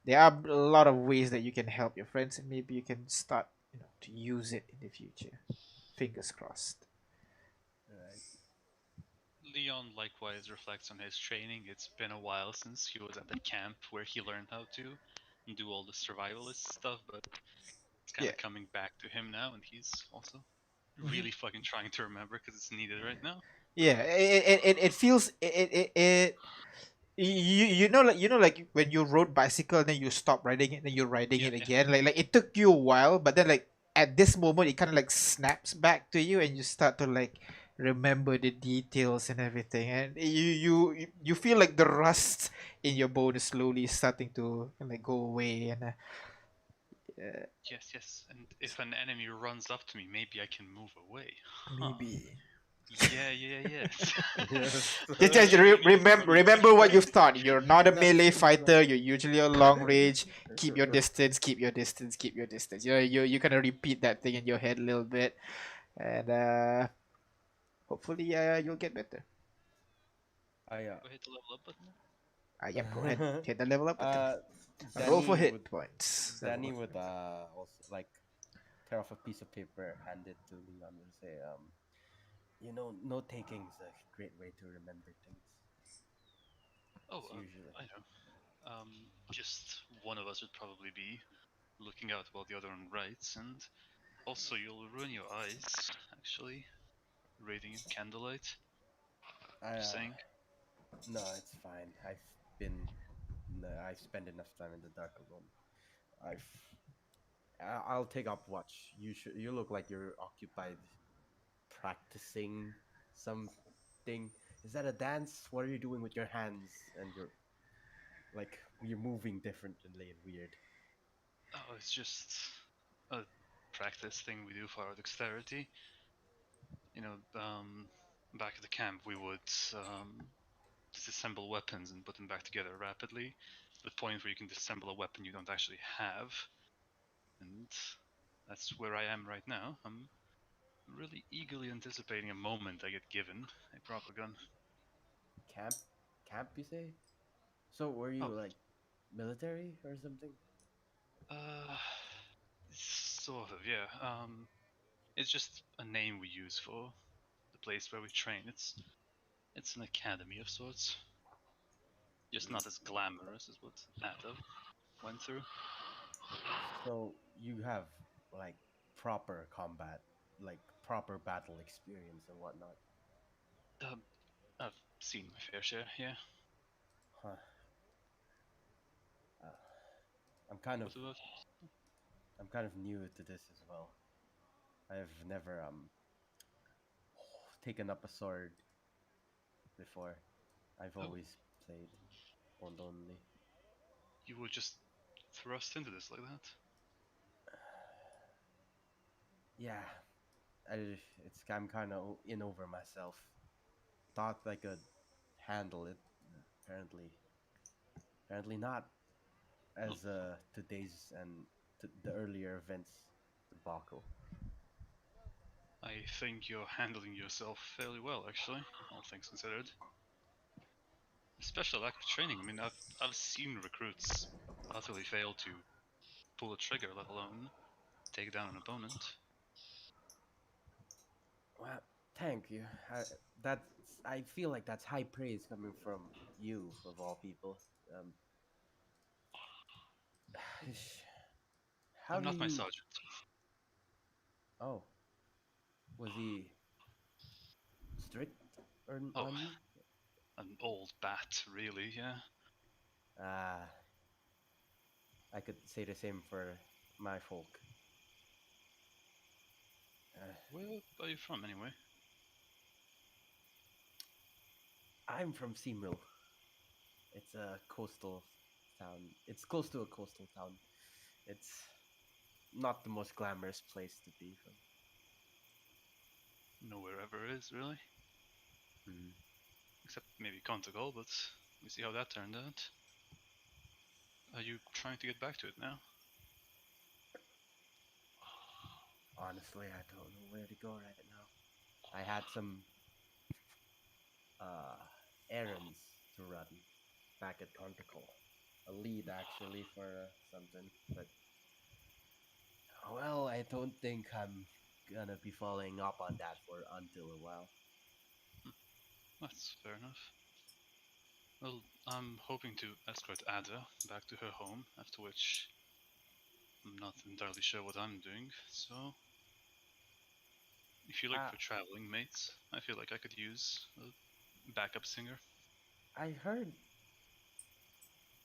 Speaker 1: there are a lot of ways that you can help your friends, and maybe you can start to use it in the future. Fingers crossed.
Speaker 5: right.
Speaker 4: Leon likewise reflects on his training. It's been a while since he was at the camp where he learned how to do all the survivalist stuff, but it's kind
Speaker 1: Yeah.
Speaker 4: of coming back to him now, and he's also
Speaker 1: Mhm.
Speaker 4: really fucking trying to remember because it's needed right now.
Speaker 1: Yeah, it feels it like when you rode bicycle and then you stop riding it, then you're riding
Speaker 4: Yeah,
Speaker 1: it
Speaker 4: yeah.
Speaker 1: again, like it took you a while, but then like at this moment it kind of like snaps back to you and you start to like remember the details and everything, and you feel like the rust in your bone is slowly starting to like go away, and uh,
Speaker 4: Yes, yes. And if an enemy runs up to me, maybe I can move away. Huh.
Speaker 1: maybe
Speaker 4: Yes.
Speaker 5: Yes.
Speaker 1: just
Speaker 4: Genius from you,
Speaker 1: remember what
Speaker 4: Frank.
Speaker 1: you've thought. You're not a
Speaker 5: That's
Speaker 1: melee fighter.
Speaker 5: right.
Speaker 1: You're usually a long range. Keep your distance. Keep your distance. Keep your distance. You kind of repeat that thing in your head a little bit, and hopefully you'll get better.
Speaker 5: I
Speaker 4: Go hit the level up button.
Speaker 1: Yep. Go ahead. Hit the level up button.
Speaker 5: uh
Speaker 1: Roll for
Speaker 5: Danny
Speaker 1: hit
Speaker 5: would
Speaker 1: points. Level
Speaker 5: Danny
Speaker 1: up.
Speaker 5: would also like tear off a piece of paper, hand it to Leon, and say, note taking is a great way to remember things.
Speaker 4: Oh,
Speaker 5: It's usually
Speaker 4: I know. Just one of us would probably be looking out while the other one writes, and also you'll ruin your eyes, actually, reading in candlelight. Just saying.
Speaker 5: no, it's fine. Been I've spent enough time in the dark alone. I've I'll take up watch. You look like you're occupied practicing something. Is that a dance? What are you doing with your hands and your like you're moving differently and weird?
Speaker 4: Oh, it's just a practice thing we do for our dexterity. You know, back at the camp, we would disassemble weapons and put them back together rapidly. To the point where you can disassemble a weapon you don't actually have, and that's where I am right now. I'm really eagerly anticipating a moment I get given a proper gun.
Speaker 5: Camp, camp, you say? So were you
Speaker 4: Oh,
Speaker 5: like military or something?
Speaker 4: uh, sort of, yeah. It's just a name we use for the place where we train. It's an academy of sorts, just not as glamorous as what Ada went through.
Speaker 5: So you have like proper combat, like proper battle experience and whatnot.
Speaker 4: Um, I've seen my fair share, yeah.
Speaker 5: Huh. Uh, I'm kind of
Speaker 4: What about?
Speaker 5: I'm kind of new to this as well. I've never taken up a sword before. I've
Speaker 4: Oh,
Speaker 5: always played one only.
Speaker 4: you were just thrust into this like that?
Speaker 5: Yeah, I I'm kind of in over myself. Thought I could handle it. Apparently, apparently not.
Speaker 4: Oh,
Speaker 5: As today's and the earlier events debacle.
Speaker 4: I think you're handling yourself fairly well, actually, all things considered. Special lack of training. I mean, I've seen recruits utterly fail to pull a trigger, let alone take down an opponent.
Speaker 5: Well, thank you. That's I feel like that's high praise coming from you, of all people. Um, how
Speaker 4: I'm
Speaker 5: do
Speaker 4: not my
Speaker 5: you?
Speaker 4: sergeant.
Speaker 5: Oh, was he strict
Speaker 4: Oh,
Speaker 5: on you?
Speaker 4: an old bat, really, yeah.
Speaker 5: Ah, I could say the same for my folk.
Speaker 4: Where are you from, anyway?
Speaker 5: I'm from Simril. It's a coastal town. It's close to a coastal town. It's not the most glamorous place to be from.
Speaker 4: Nowhere ever is, really.
Speaker 5: Mhm.
Speaker 4: Except maybe Contegol, but we see how that turned out. Are you trying to get back to it now?
Speaker 5: Honestly, I don't know where to go right now. I had some uh, errands to run back at Conticol. A lead actually for something, but well, I don't think I'm gonna be following up on that for until a while.
Speaker 4: That's fair enough. Well, I'm hoping to escort Ada back to her home, after which I'm not entirely sure what I'm doing, so if you look
Speaker 5: Uh,
Speaker 4: for traveling mates, I feel like I could use a backup singer.
Speaker 5: I heard.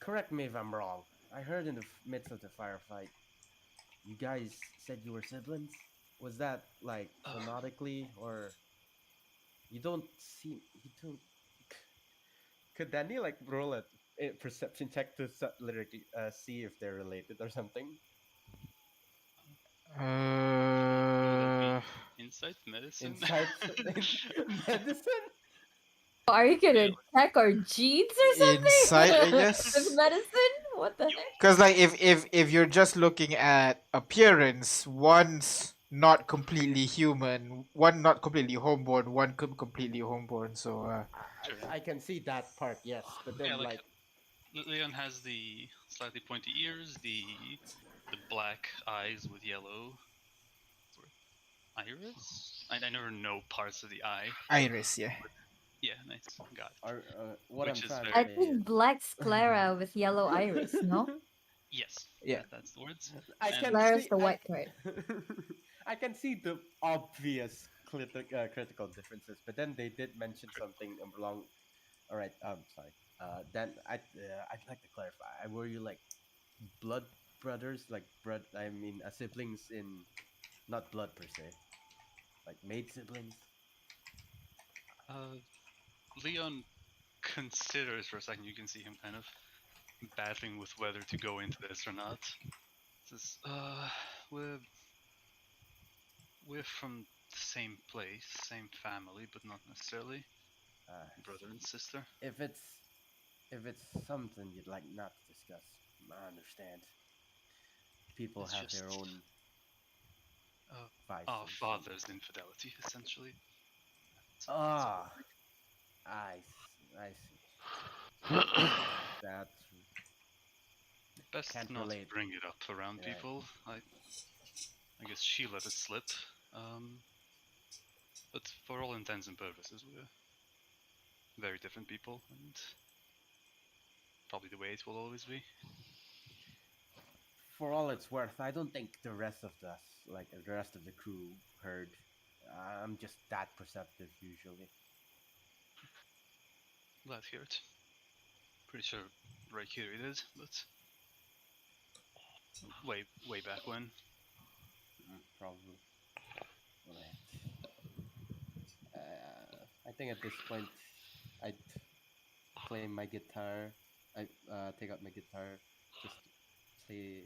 Speaker 5: Correct me if I'm wrong. I heard in the midst of the firefight, you guys said you were siblings. Was that like phonetically, or you don't seem you don't? Could Danny like roll a perception check to literally see if they're related or something?
Speaker 4: Would that
Speaker 1: Uh,
Speaker 4: be insight, medicine?
Speaker 5: Insight medicine.
Speaker 2: Are you gonna
Speaker 4: Yeah,
Speaker 2: check our genes or
Speaker 1: insight, I
Speaker 2: something? With
Speaker 1: guess.
Speaker 2: medicine? What the heck?
Speaker 1: Because like if you're just looking at appearance, one's not completely human, one not completely homeborn, one completely homeborn. So
Speaker 4: sure.
Speaker 5: I can see that part, yes, but
Speaker 4: Yeah,
Speaker 5: then
Speaker 4: like
Speaker 5: like
Speaker 4: Leon has the slightly pointy ears, the black eyes with yellow sort of iris. I never know parts of the eye.
Speaker 1: iris, yeah.
Speaker 4: Yeah, nice, got it.
Speaker 5: what I'm
Speaker 4: Which is
Speaker 5: trying to
Speaker 2: I
Speaker 4: very
Speaker 5: say is
Speaker 2: think black sclera with yellow iris, no?
Speaker 4: yes,
Speaker 1: Yeah.
Speaker 4: that's the words.
Speaker 5: I
Speaker 4: And
Speaker 5: can
Speaker 2: Sclera's
Speaker 5: see
Speaker 2: the white part.
Speaker 5: I can see the obvious critical differences, but then they did mention something along. All right, sorry. Then I'd like to clarify. Were you like blood brothers, like blood? I mean, siblings in not blood per se, like maid siblings.
Speaker 4: uh, Leon considers for a second. You can see him kind of battling with whether to go into this or not. Says, we're from the same place, same family, but not necessarily
Speaker 5: Uh,
Speaker 4: brother and sister.
Speaker 5: if it's something you'd like not to discuss, I understand. People
Speaker 4: It's
Speaker 5: have
Speaker 4: just
Speaker 5: their own
Speaker 4: our
Speaker 5: vices.
Speaker 4: father's infidelity, essentially. That's all.
Speaker 5: Ah, I see. That's
Speaker 4: Best
Speaker 5: can't
Speaker 4: not to
Speaker 5: relate.
Speaker 4: bring it up around
Speaker 5: Right.
Speaker 4: people. I guess she let it slip. But for all intents and purposes, we're very different people, and probably the way it will always be.
Speaker 5: For all it's worth, I don't think the rest of us, like the rest of the crew, heard. I'm just that perceptive usually.
Speaker 4: Glad to hear it. Pretty sure Raikiri did, but way back when.
Speaker 5: Probably. Right. I think at this point, I'd play my guitar. I take out my guitar, just to play.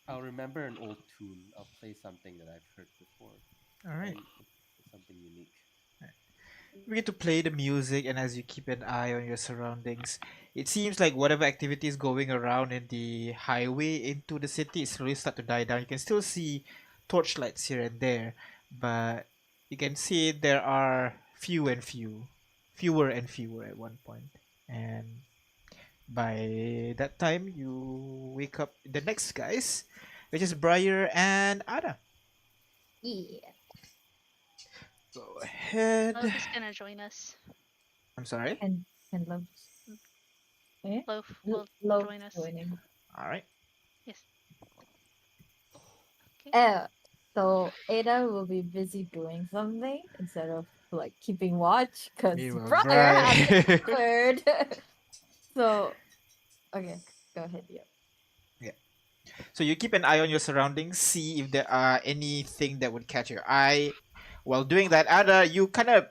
Speaker 5: I'll remember an old tune. I'll play something that I've heard before,
Speaker 1: All right.
Speaker 5: and something unique.
Speaker 1: We get to play the music, and as you keep an eye on your surroundings, it seems like whatever activity is going around in the highway into the city is slowly start to die down. You can still see torchlights here and there, but you can see there are few and few fewer and fewer at one point. And by that time, you wake up the next guys, which is Briar and Ada.
Speaker 2: Yeah.
Speaker 1: Go ahead.
Speaker 6: Loaf is gonna join us.
Speaker 1: I'm sorry.
Speaker 2: And love. Eh?
Speaker 6: Loaf will
Speaker 2: Love
Speaker 6: join us.
Speaker 2: joining.
Speaker 1: All right.
Speaker 6: Yes. Okay.
Speaker 2: So Ada will be busy doing something instead of like keeping watch because
Speaker 1: Meanwhile,
Speaker 2: Briar has it
Speaker 1: Briar.
Speaker 2: covered. So okay, go ahead. Yeah.
Speaker 1: Yeah. So you keep an eye on your surroundings, see if there are anything that would catch your eye. While doing that, Ada, you kind of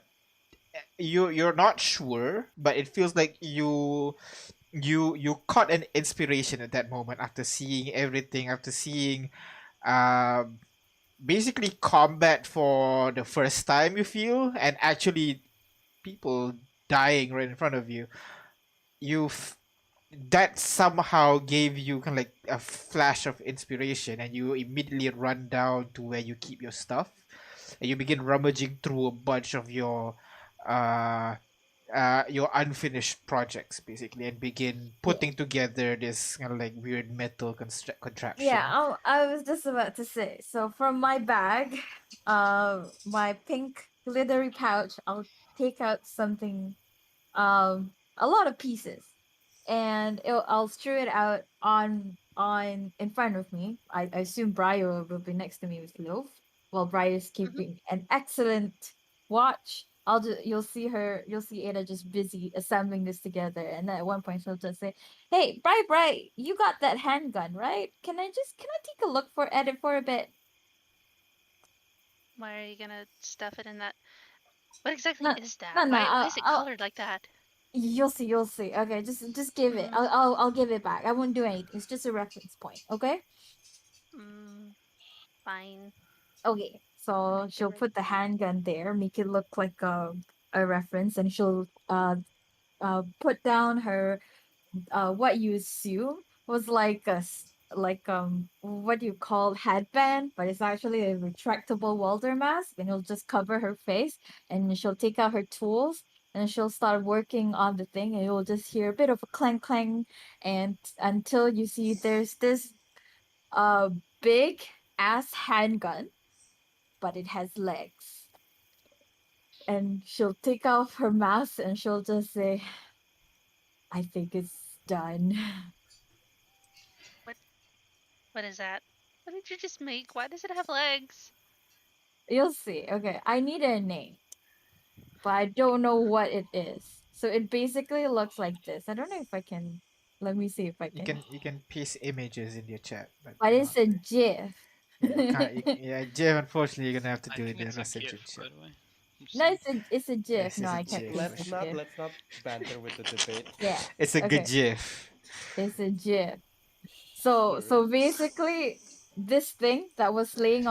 Speaker 1: you're not sure, but it feels like you caught an inspiration at that moment after seeing everything, after seeing um basically combat for the first time, you feel, and actually people dying right in front of you. You that somehow gave you kind of like a flash of inspiration, and you immediately run down to where you keep your stuff, and you begin rummaging through a bunch of uh your unfinished projects basically, and begin
Speaker 2: Yeah.
Speaker 1: putting together this kind of like weird metal
Speaker 2: Yeah,
Speaker 1: contraption.
Speaker 2: I was just about to say. So from my bag, my pink glittery pouch, I'll take out something, a lot of pieces, and I'll strew it out on in front of me. I assume Briar will be next to me with Loaf, while Briar's
Speaker 6: Mm-hmm.
Speaker 2: keeping an excellent watch. You'll see Ada just busy assembling this together, and at one point she'll just say, "Hey, Bright, you got that handgun, right? Can I take a look at it for a bit?"
Speaker 6: Why are you gonna stuff it in that? What exactly
Speaker 2: No,
Speaker 6: is that?
Speaker 2: no,
Speaker 6: Why is it colored like that?
Speaker 2: you'll see. Okay, just give it.
Speaker 6: Mm,
Speaker 2: I'll give it back. I won't do anything. It's just a reference point. Okay.
Speaker 6: mm, fine.
Speaker 2: Okay. So
Speaker 6: Give
Speaker 2: she'll
Speaker 6: it.
Speaker 2: put the handgun there, make it look like a reference, and she'll put down her what you assume was like what you call headband, but it's actually a retractable welder mask, and it'll just cover her face, and she'll take out her tools, and she'll start working on the thing, and you'll just hear a bit of a clang clang, and until you see there's this uh big ass handgun, but it has legs. And she'll take off her mask and she'll just say, "I think it's done."
Speaker 6: What? What is that? What did you just make? Why does it have legs?
Speaker 2: You'll see. Okay, I need a name, but I don't know what it is. So it basically looks like this. I don't know if I can. Let me see if I
Speaker 1: You
Speaker 2: can.
Speaker 1: can paste images in your chat, but
Speaker 2: But it's
Speaker 1: not.
Speaker 2: a GIF.
Speaker 1: Yeah, you can't. Yeah, Jeff. Unfortunately, you're gonna have to
Speaker 4: I
Speaker 1: do it
Speaker 4: think
Speaker 1: in
Speaker 4: it's a
Speaker 1: Rust Engine
Speaker 4: GIF, by
Speaker 1: chat.
Speaker 4: the way. I'm just
Speaker 2: No,
Speaker 4: saying.
Speaker 2: it's a GIF.
Speaker 1: Yes,
Speaker 2: No,
Speaker 1: it's a
Speaker 2: I can't
Speaker 1: GIF
Speaker 2: paste
Speaker 1: for
Speaker 2: a
Speaker 1: sure.
Speaker 2: GIF.
Speaker 5: Let's not banter with the debate.
Speaker 2: Yeah.
Speaker 1: It's a good
Speaker 2: Okay.
Speaker 1: GIF.
Speaker 2: It's a GIF. So
Speaker 5: Sure.
Speaker 2: basically, this thing that was laying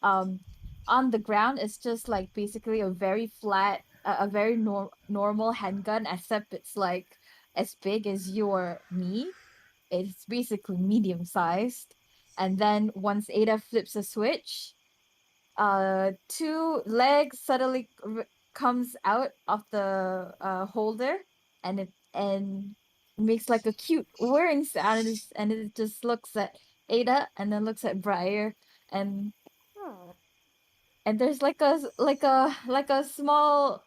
Speaker 2: um on the ground is just like basically a very flat, a very normal handgun, except it's like as big as your knee. It's basically medium sized, and then once Ada flips a switch, two legs suddenly comes out of the holder, and it makes like a cute whirring sound, and it just looks at Ada and then looks at Briar, and and there's like a small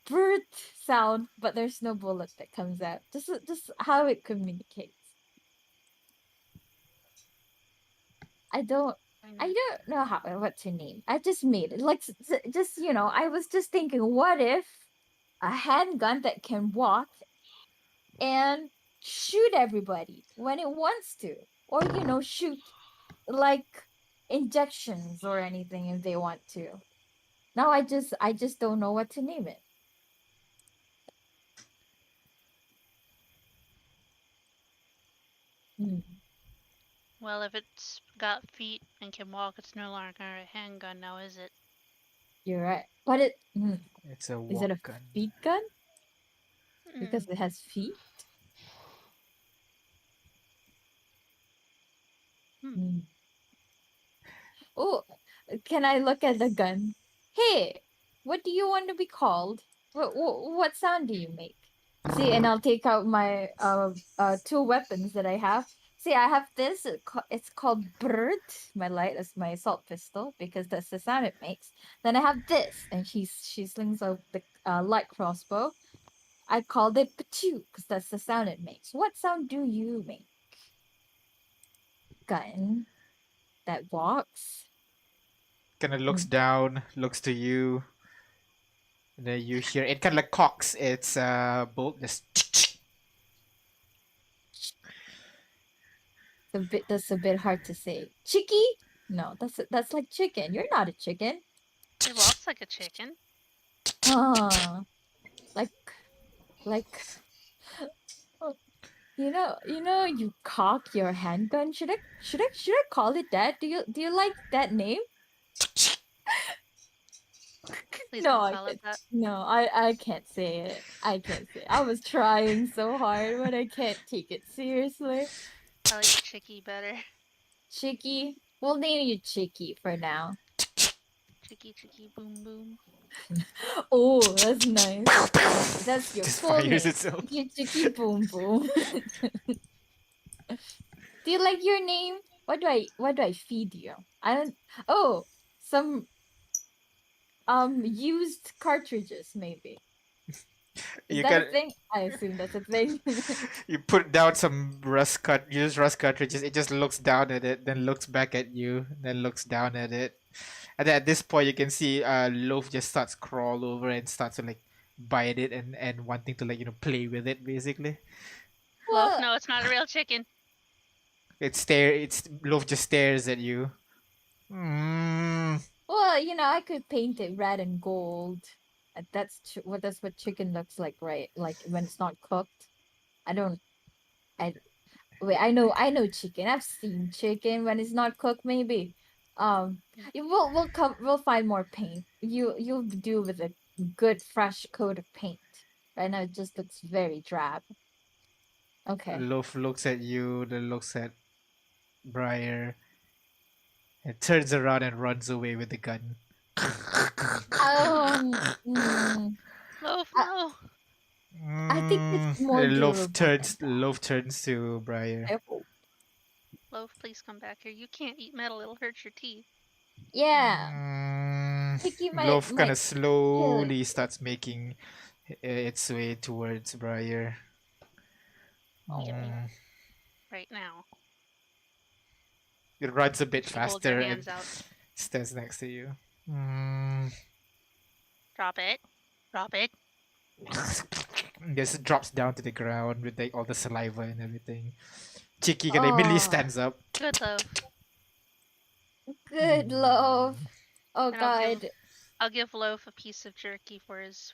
Speaker 2: bird sound, but there's no bullet that comes out. Just how it communicates. I don't
Speaker 6: Why
Speaker 2: I
Speaker 6: not?
Speaker 2: don't know how what to name. I just made it. Like just I was just thinking, what if a handgun that can walk and shoot everybody when it wants to, or shoot like injections or anything if they want to. Now I just don't know what to name it. Hmm,
Speaker 6: Well, if it's got feet and can walk, it's no longer a handgun now, is it?
Speaker 2: you're right. But
Speaker 1: It's a
Speaker 2: is
Speaker 1: walk
Speaker 2: it a
Speaker 1: gun.
Speaker 2: feet gun because
Speaker 6: Mm,
Speaker 2: it has feet?
Speaker 6: hmm.
Speaker 2: Hmm. Oh, can I look at the gun? Hey, What do you want to be called? What sound do you make? See, and I'll take out my two weapons that I have. See, I have this. It's called bird. My light is my assault pistol because that's the sound it makes. Then I have this, and she slings out the light crossbow. I called it pachu because that's the sound it makes. What sound do you make? Gun that walks.
Speaker 1: Kind of looks down, looks to you. And then you hear it kind of like cocks its bolt. Just
Speaker 2: That's a bit hard to say. Chicky? No, that's like chicken. You're not a chicken.
Speaker 6: It walks like a chicken.
Speaker 2: Ah, like like you cock your handgun. Should I call it that? Do you like that name?
Speaker 6: Please
Speaker 2: No,
Speaker 6: don't call it that.
Speaker 2: I can't say it. I can't say it. I was trying so hard, but I can't take it seriously.
Speaker 6: I like Chicky better.
Speaker 2: Chicky, we'll name you Chicky for now.
Speaker 6: Chicky, Chicky, boom, boom.
Speaker 2: Oh, that's nice. That's your
Speaker 1: just
Speaker 2: full
Speaker 1: fires
Speaker 2: name.
Speaker 1: itself.
Speaker 2: Chicky Boom Boom. Do you like your name? What do I feed you? I don't. Oh, some used cartridges maybe. Is
Speaker 1: You
Speaker 2: that
Speaker 1: can
Speaker 2: a thing? I assume that's a thing.
Speaker 1: you put down some used rust cartridges. It just looks down at it, then looks back at you, then looks down at it. And then at this point, you can see Loaf just starts crawl over and starts to like bite it and wanting to like play with it basically.
Speaker 6: Loaf,
Speaker 2: Well,
Speaker 6: no, it's not a real chicken.
Speaker 1: It's Loaf just stares at you. Mm.
Speaker 2: I could paint it red and gold. That's what chicken looks like, right? Like when it's not cooked. I don't. I Wait, I know chicken. I've seen chicken when it's not cooked. Maybe, we'll find more paint. You'll do with a good fresh coat of paint. Right now, it just looks very drab. Okay.
Speaker 1: Loaf looks at you, then looks at Briar, and turns around and runs away with the gun.
Speaker 2: Mm,
Speaker 6: Loaf,
Speaker 2: I,
Speaker 6: no.
Speaker 2: I think it's more
Speaker 1: Loaf
Speaker 2: durable than
Speaker 1: turns
Speaker 2: that.
Speaker 1: Loaf turns to Briar.
Speaker 2: I hope.
Speaker 6: Loaf, please come back here. You can't eat metal, it'll hurt your teeth.
Speaker 2: Yeah, Vicky might
Speaker 1: Loaf kind
Speaker 2: might
Speaker 1: of
Speaker 2: kill it.
Speaker 1: slowly starts making its way towards Briar.
Speaker 6: Eat me
Speaker 1: Mm.
Speaker 6: right now.
Speaker 1: It runs a bit
Speaker 6: You hold your
Speaker 1: faster and
Speaker 6: hands out.
Speaker 1: stands next to you. Mm.
Speaker 6: Drop it. Drop it.
Speaker 1: Just drops down to the ground with like all the saliva and everything. Chicky gonna immediately
Speaker 2: Oh,
Speaker 1: stands up.
Speaker 6: Good Loaf.
Speaker 2: good love. Oh
Speaker 6: And
Speaker 2: God.
Speaker 6: I'll give Loaf a piece of jerky for his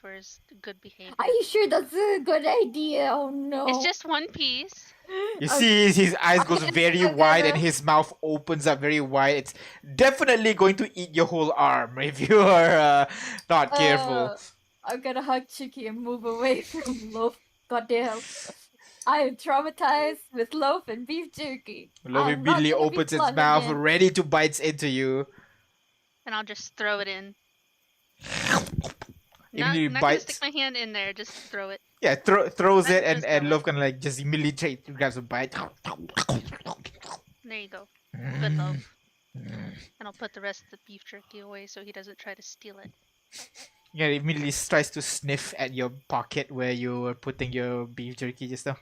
Speaker 6: good behavior.
Speaker 2: Are you sure that's a good idea? Oh no.
Speaker 6: It's just one piece.
Speaker 1: You
Speaker 2: Okay.
Speaker 1: see his eyes
Speaker 2: I'm
Speaker 1: goes
Speaker 2: gonna-
Speaker 1: very
Speaker 2: I'm
Speaker 1: wide and
Speaker 2: gonna-
Speaker 1: his mouth opens up very wide. It's definitely going to eat your whole arm if you are not careful.
Speaker 2: I'm gonna hug Chicky and move away from Loaf. Goddamn. I am traumatized with loaf and beef jerky.
Speaker 1: Loaf
Speaker 2: I'm not
Speaker 1: immediately
Speaker 2: gonna be
Speaker 1: opens its
Speaker 2: blunt
Speaker 1: mouth,
Speaker 2: again.
Speaker 1: ready to bite into you.
Speaker 6: And I'll just throw it in.
Speaker 1: Immediately
Speaker 6: Not gonna
Speaker 1: bites.
Speaker 6: stick my hand in there, just throw it.
Speaker 1: Yeah, throws
Speaker 6: I
Speaker 1: it,
Speaker 6: just
Speaker 1: and
Speaker 6: throw
Speaker 1: Loaf kind of like just immediately grabs a bite.
Speaker 6: There you go. Good Loaf. And I'll put the rest of the beef jerky away so he doesn't try to steal it.
Speaker 1: Yeah, it immediately tries to sniff at your pocket where you were putting your beef jerky just now.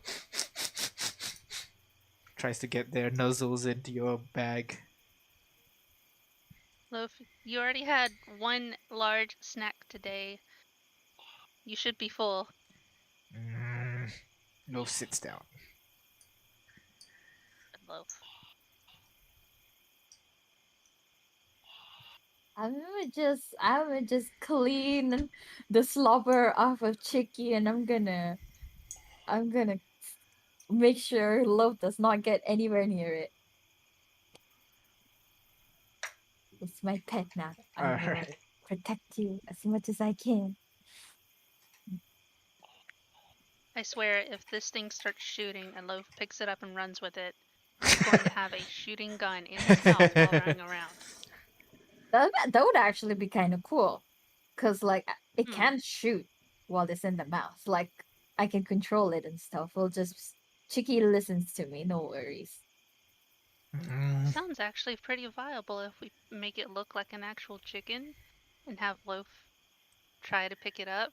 Speaker 1: Tries to get their nuzzles into your bag.
Speaker 6: Loaf, you already had one large snack today. You should be full.
Speaker 1: Loaf sits down.
Speaker 6: Good Loaf.
Speaker 2: I'm gonna just clean the slobber off of Chicky, and I'm gonna make sure Loaf does not get anywhere near it. It's my pet now. I'm gonna
Speaker 1: Alright.
Speaker 2: protect you as much as I can.
Speaker 6: I swear, if this thing starts shooting and Loaf picks it up and runs with it, he's going to have a shooting gun in his mouth while running around.
Speaker 2: That would actually be kind of cool. because like it
Speaker 6: Hmm.
Speaker 2: can't shoot while it's in the mouth. Like I can control it and stuff. We'll just Chicky listens to me. No worries.
Speaker 1: Mm,
Speaker 6: Sounds actually pretty viable if we make it look like an actual chicken and have Loaf try to pick it up.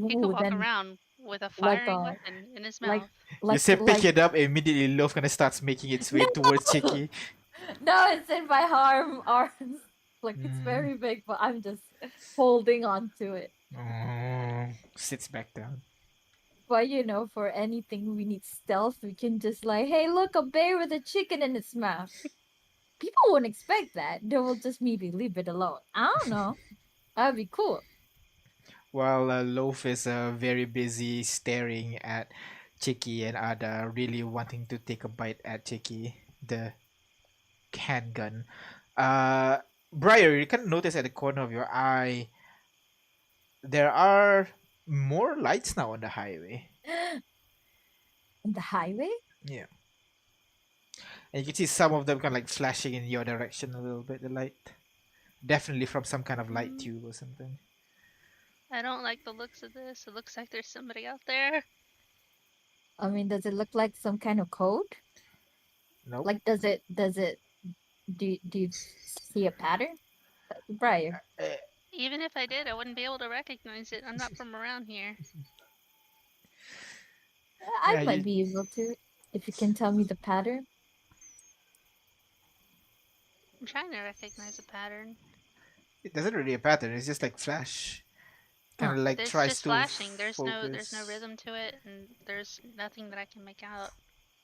Speaker 6: He could
Speaker 2: Ooh,
Speaker 6: walk
Speaker 2: then
Speaker 6: around with a
Speaker 2: like
Speaker 6: firing weapon in his
Speaker 2: like
Speaker 6: mouth.
Speaker 1: you
Speaker 2: like
Speaker 1: say pick
Speaker 2: like
Speaker 1: it up, immediately Loaf kind of starts making its way
Speaker 2: no,
Speaker 1: towards Chicky.
Speaker 2: no, it's in my arms. Like it's
Speaker 1: Mm,
Speaker 2: very big, but I'm just holding on to it.
Speaker 1: sits back down.
Speaker 2: But for anything we need stealth, we can just like, hey, look, a bear with a chicken in its mouth. People won't expect that. They will just maybe leave it alone. I don't know. That'd be cool.
Speaker 1: While Loaf is very busy staring at Chicky and Ada, really wanting to take a bite at Chicky, the handgun. Uh, Briar, you can notice at the corner of your eye there are more lights now on the highway.
Speaker 2: On the highway?
Speaker 1: Yeah, and you can see some of them kind of like flashing in your direction a little bit. The light, definitely from some kind of light
Speaker 6: Mm,
Speaker 1: tube or something.
Speaker 6: I don't like the looks of this. It looks like there's somebody out there.
Speaker 2: I mean, does it look like some kind of code?
Speaker 1: Nope.
Speaker 2: Like, does it, do you see a pattern? Briar,
Speaker 1: Uh,
Speaker 6: Even if I did, I wouldn't be able to recognize it. I'm not from around here.
Speaker 2: I
Speaker 1: yeah,
Speaker 2: might be able to if you can tell me the pattern.
Speaker 6: I'm trying to recognize a pattern.
Speaker 1: it doesn't really a pattern. It's just like flash. Kind
Speaker 2: Huh.
Speaker 1: of like
Speaker 6: There's
Speaker 1: tries
Speaker 6: just
Speaker 1: to
Speaker 6: flashing. There's no
Speaker 1: focus.
Speaker 6: rhythm to it, and there's nothing that I can make out.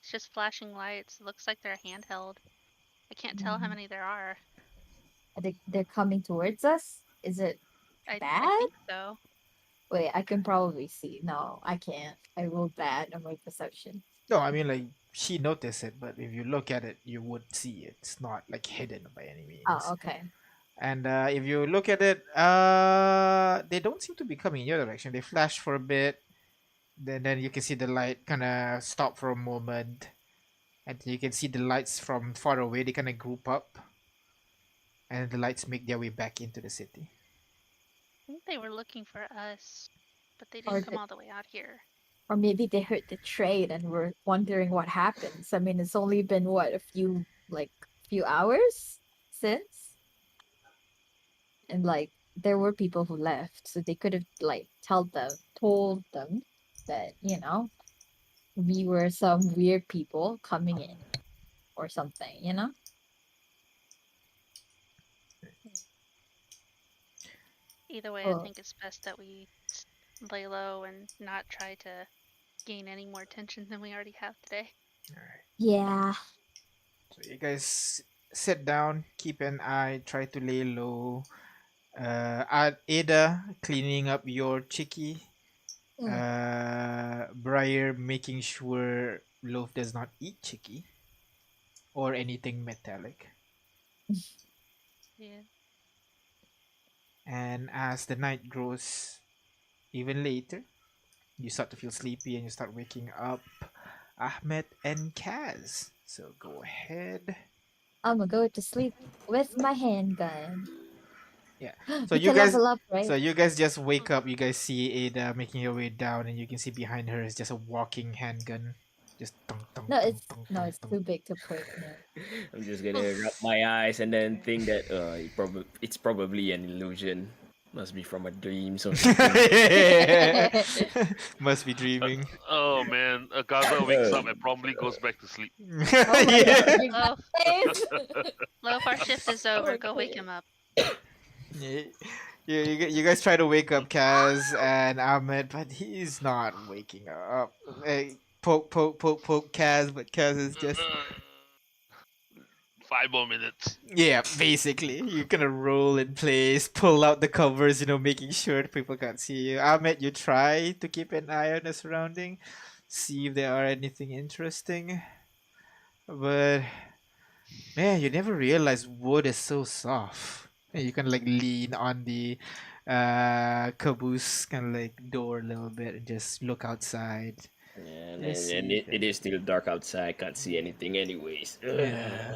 Speaker 6: It's just flashing lights. It looks like they're handheld. I can't tell how many there are.
Speaker 2: They're coming towards us. Is it
Speaker 6: I
Speaker 2: bad?
Speaker 6: think so.
Speaker 2: Wait, I can probably see. No, I can't. I rolled bad on my perception.
Speaker 1: No, I mean like she noticed it, but if you look at it, you would see it. It's not like hidden by any
Speaker 2: Oh,
Speaker 1: means.
Speaker 2: okay.
Speaker 1: And if you look at it, they don't seem to be coming in your direction. They flash for a bit, then you can see the light kind of stop for a moment, and you can see the lights from far away. They kind of group up, and the lights make their way back into the city.
Speaker 6: I think they were looking for us, but they
Speaker 2: Or
Speaker 6: didn't come
Speaker 2: the,
Speaker 6: all the way out here.
Speaker 2: or maybe they heard the trade and were wondering what happens. I mean, it's only been what, a few hours since, and like there were people who left, so they could have like told them that we were some weird people coming in or something.
Speaker 6: Either way, I
Speaker 2: Oh,
Speaker 6: think it's best that we lay low and not try to gain any more attention than we already have today.
Speaker 1: All right.
Speaker 2: yeah.
Speaker 1: So you guys sit down, keep an eye, try to lay low. Ada cleaning up your chicky.
Speaker 2: Mm.
Speaker 1: Briar making sure Loaf does not eat chicky or anything metallic.
Speaker 6: Yeah.
Speaker 1: And as the night grows even later, you start to feel sleepy and you start waking up Ahmed and Kaz. So go ahead.
Speaker 2: I'm gonna go to sleep with my handgun.
Speaker 1: Yeah. So
Speaker 2: We
Speaker 1: you
Speaker 2: can
Speaker 1: guys
Speaker 2: level up,
Speaker 1: so
Speaker 2: right?
Speaker 1: you guys just wake up, you guys see Ada making your way down and you can see behind her is just a walking handgun. Just tung tung
Speaker 2: No,
Speaker 1: tung
Speaker 2: it's
Speaker 1: tung
Speaker 2: no,
Speaker 1: tung
Speaker 2: it's
Speaker 1: tung.
Speaker 2: too big to put. No.
Speaker 3: I'm just gonna rub my eyes and then think that it's probably an illusion. Must be from a dreams or something.
Speaker 1: Must be dreaming.
Speaker 7: Oh man, Gaza wakes up and promptly goes back to sleep.
Speaker 2: Oh my god,
Speaker 1: Yeah.
Speaker 2: you
Speaker 6: Oh,
Speaker 2: guys!
Speaker 6: Loaf, our shift is over. Go wake
Speaker 2: Okay.
Speaker 6: him up.
Speaker 1: Yeah, you guys try to wake up Kaz and Ahmed, but he's not waking up. Hey, poke, poke, poke, poke Kaz, but Kaz is just
Speaker 7: 5 more minutes.
Speaker 1: yeah, basically. You're gonna roll in place, pull out the covers, making sure people can't see you. Ahmed, you try to keep an eye on the surrounding, see if there are anything interesting. But man, you never realize wood is so soft. And you can like lean on the caboose kind of like door a little bit and just look outside.
Speaker 3: And,
Speaker 1: Just
Speaker 3: and, and
Speaker 1: see
Speaker 3: it,
Speaker 1: if
Speaker 3: it is still dark outside. Can't see anything anyways.
Speaker 1: yeah.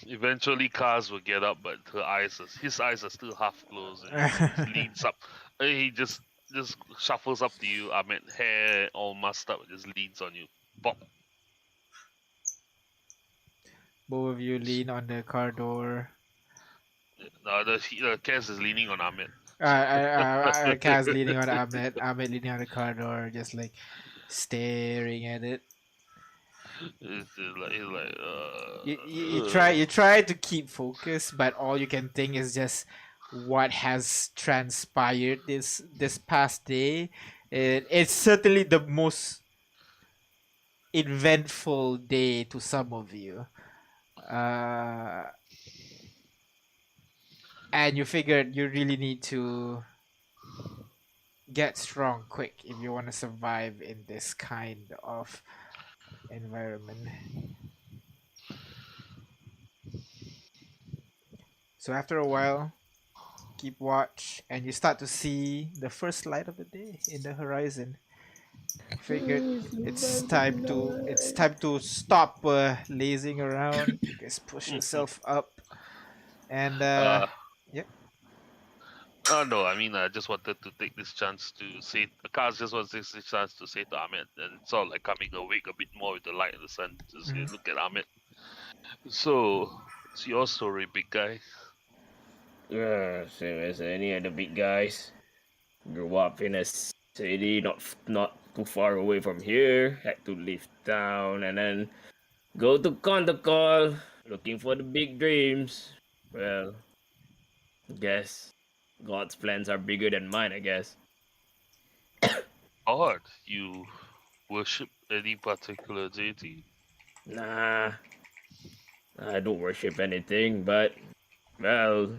Speaker 7: Eventually, Kaz will get up, but his eyes are still half closed, and he just leans up. He just shuffles up to you. Ahmed, hair all mussed up, just leans on you. Pop.
Speaker 1: Both of you lean on the car door.
Speaker 7: The Kaz is leaning on Ahmed.
Speaker 1: Kaz leaning on Ahmed. Ahmed leaning on the car door, just like staring at it.
Speaker 7: He's like,
Speaker 1: You try to keep focus, but all you can think is just what has transpired this past day. It's certainly the most eventful day to some of you. Uh, and you figured you really need to get strong quick if you want to survive in this kind of environment. So after a while, keep watch, and you start to see the first light of the day in the horizon. Figured it's time to stop lazing around. You guys push yourself up, and
Speaker 7: uh,
Speaker 1: yep.
Speaker 7: no, I mean, I just wanted to take this chance to say, Kaz just wants to take this chance to say to Ahmed, and it's all like coming awake a bit more with the light of the sun. Just say,
Speaker 1: Mhm.
Speaker 7: look at Ahmed. So, it's your story, big guy.
Speaker 3: Same as any other big guys. Grew up in a city not too far away from here. Had to leave town and then go to Condacol looking for the big dreams. Well, guess God's plans are bigger than mine, I guess.
Speaker 7: Odd, you worship any particular deity?
Speaker 3: Nah, I don't worship anything, but well,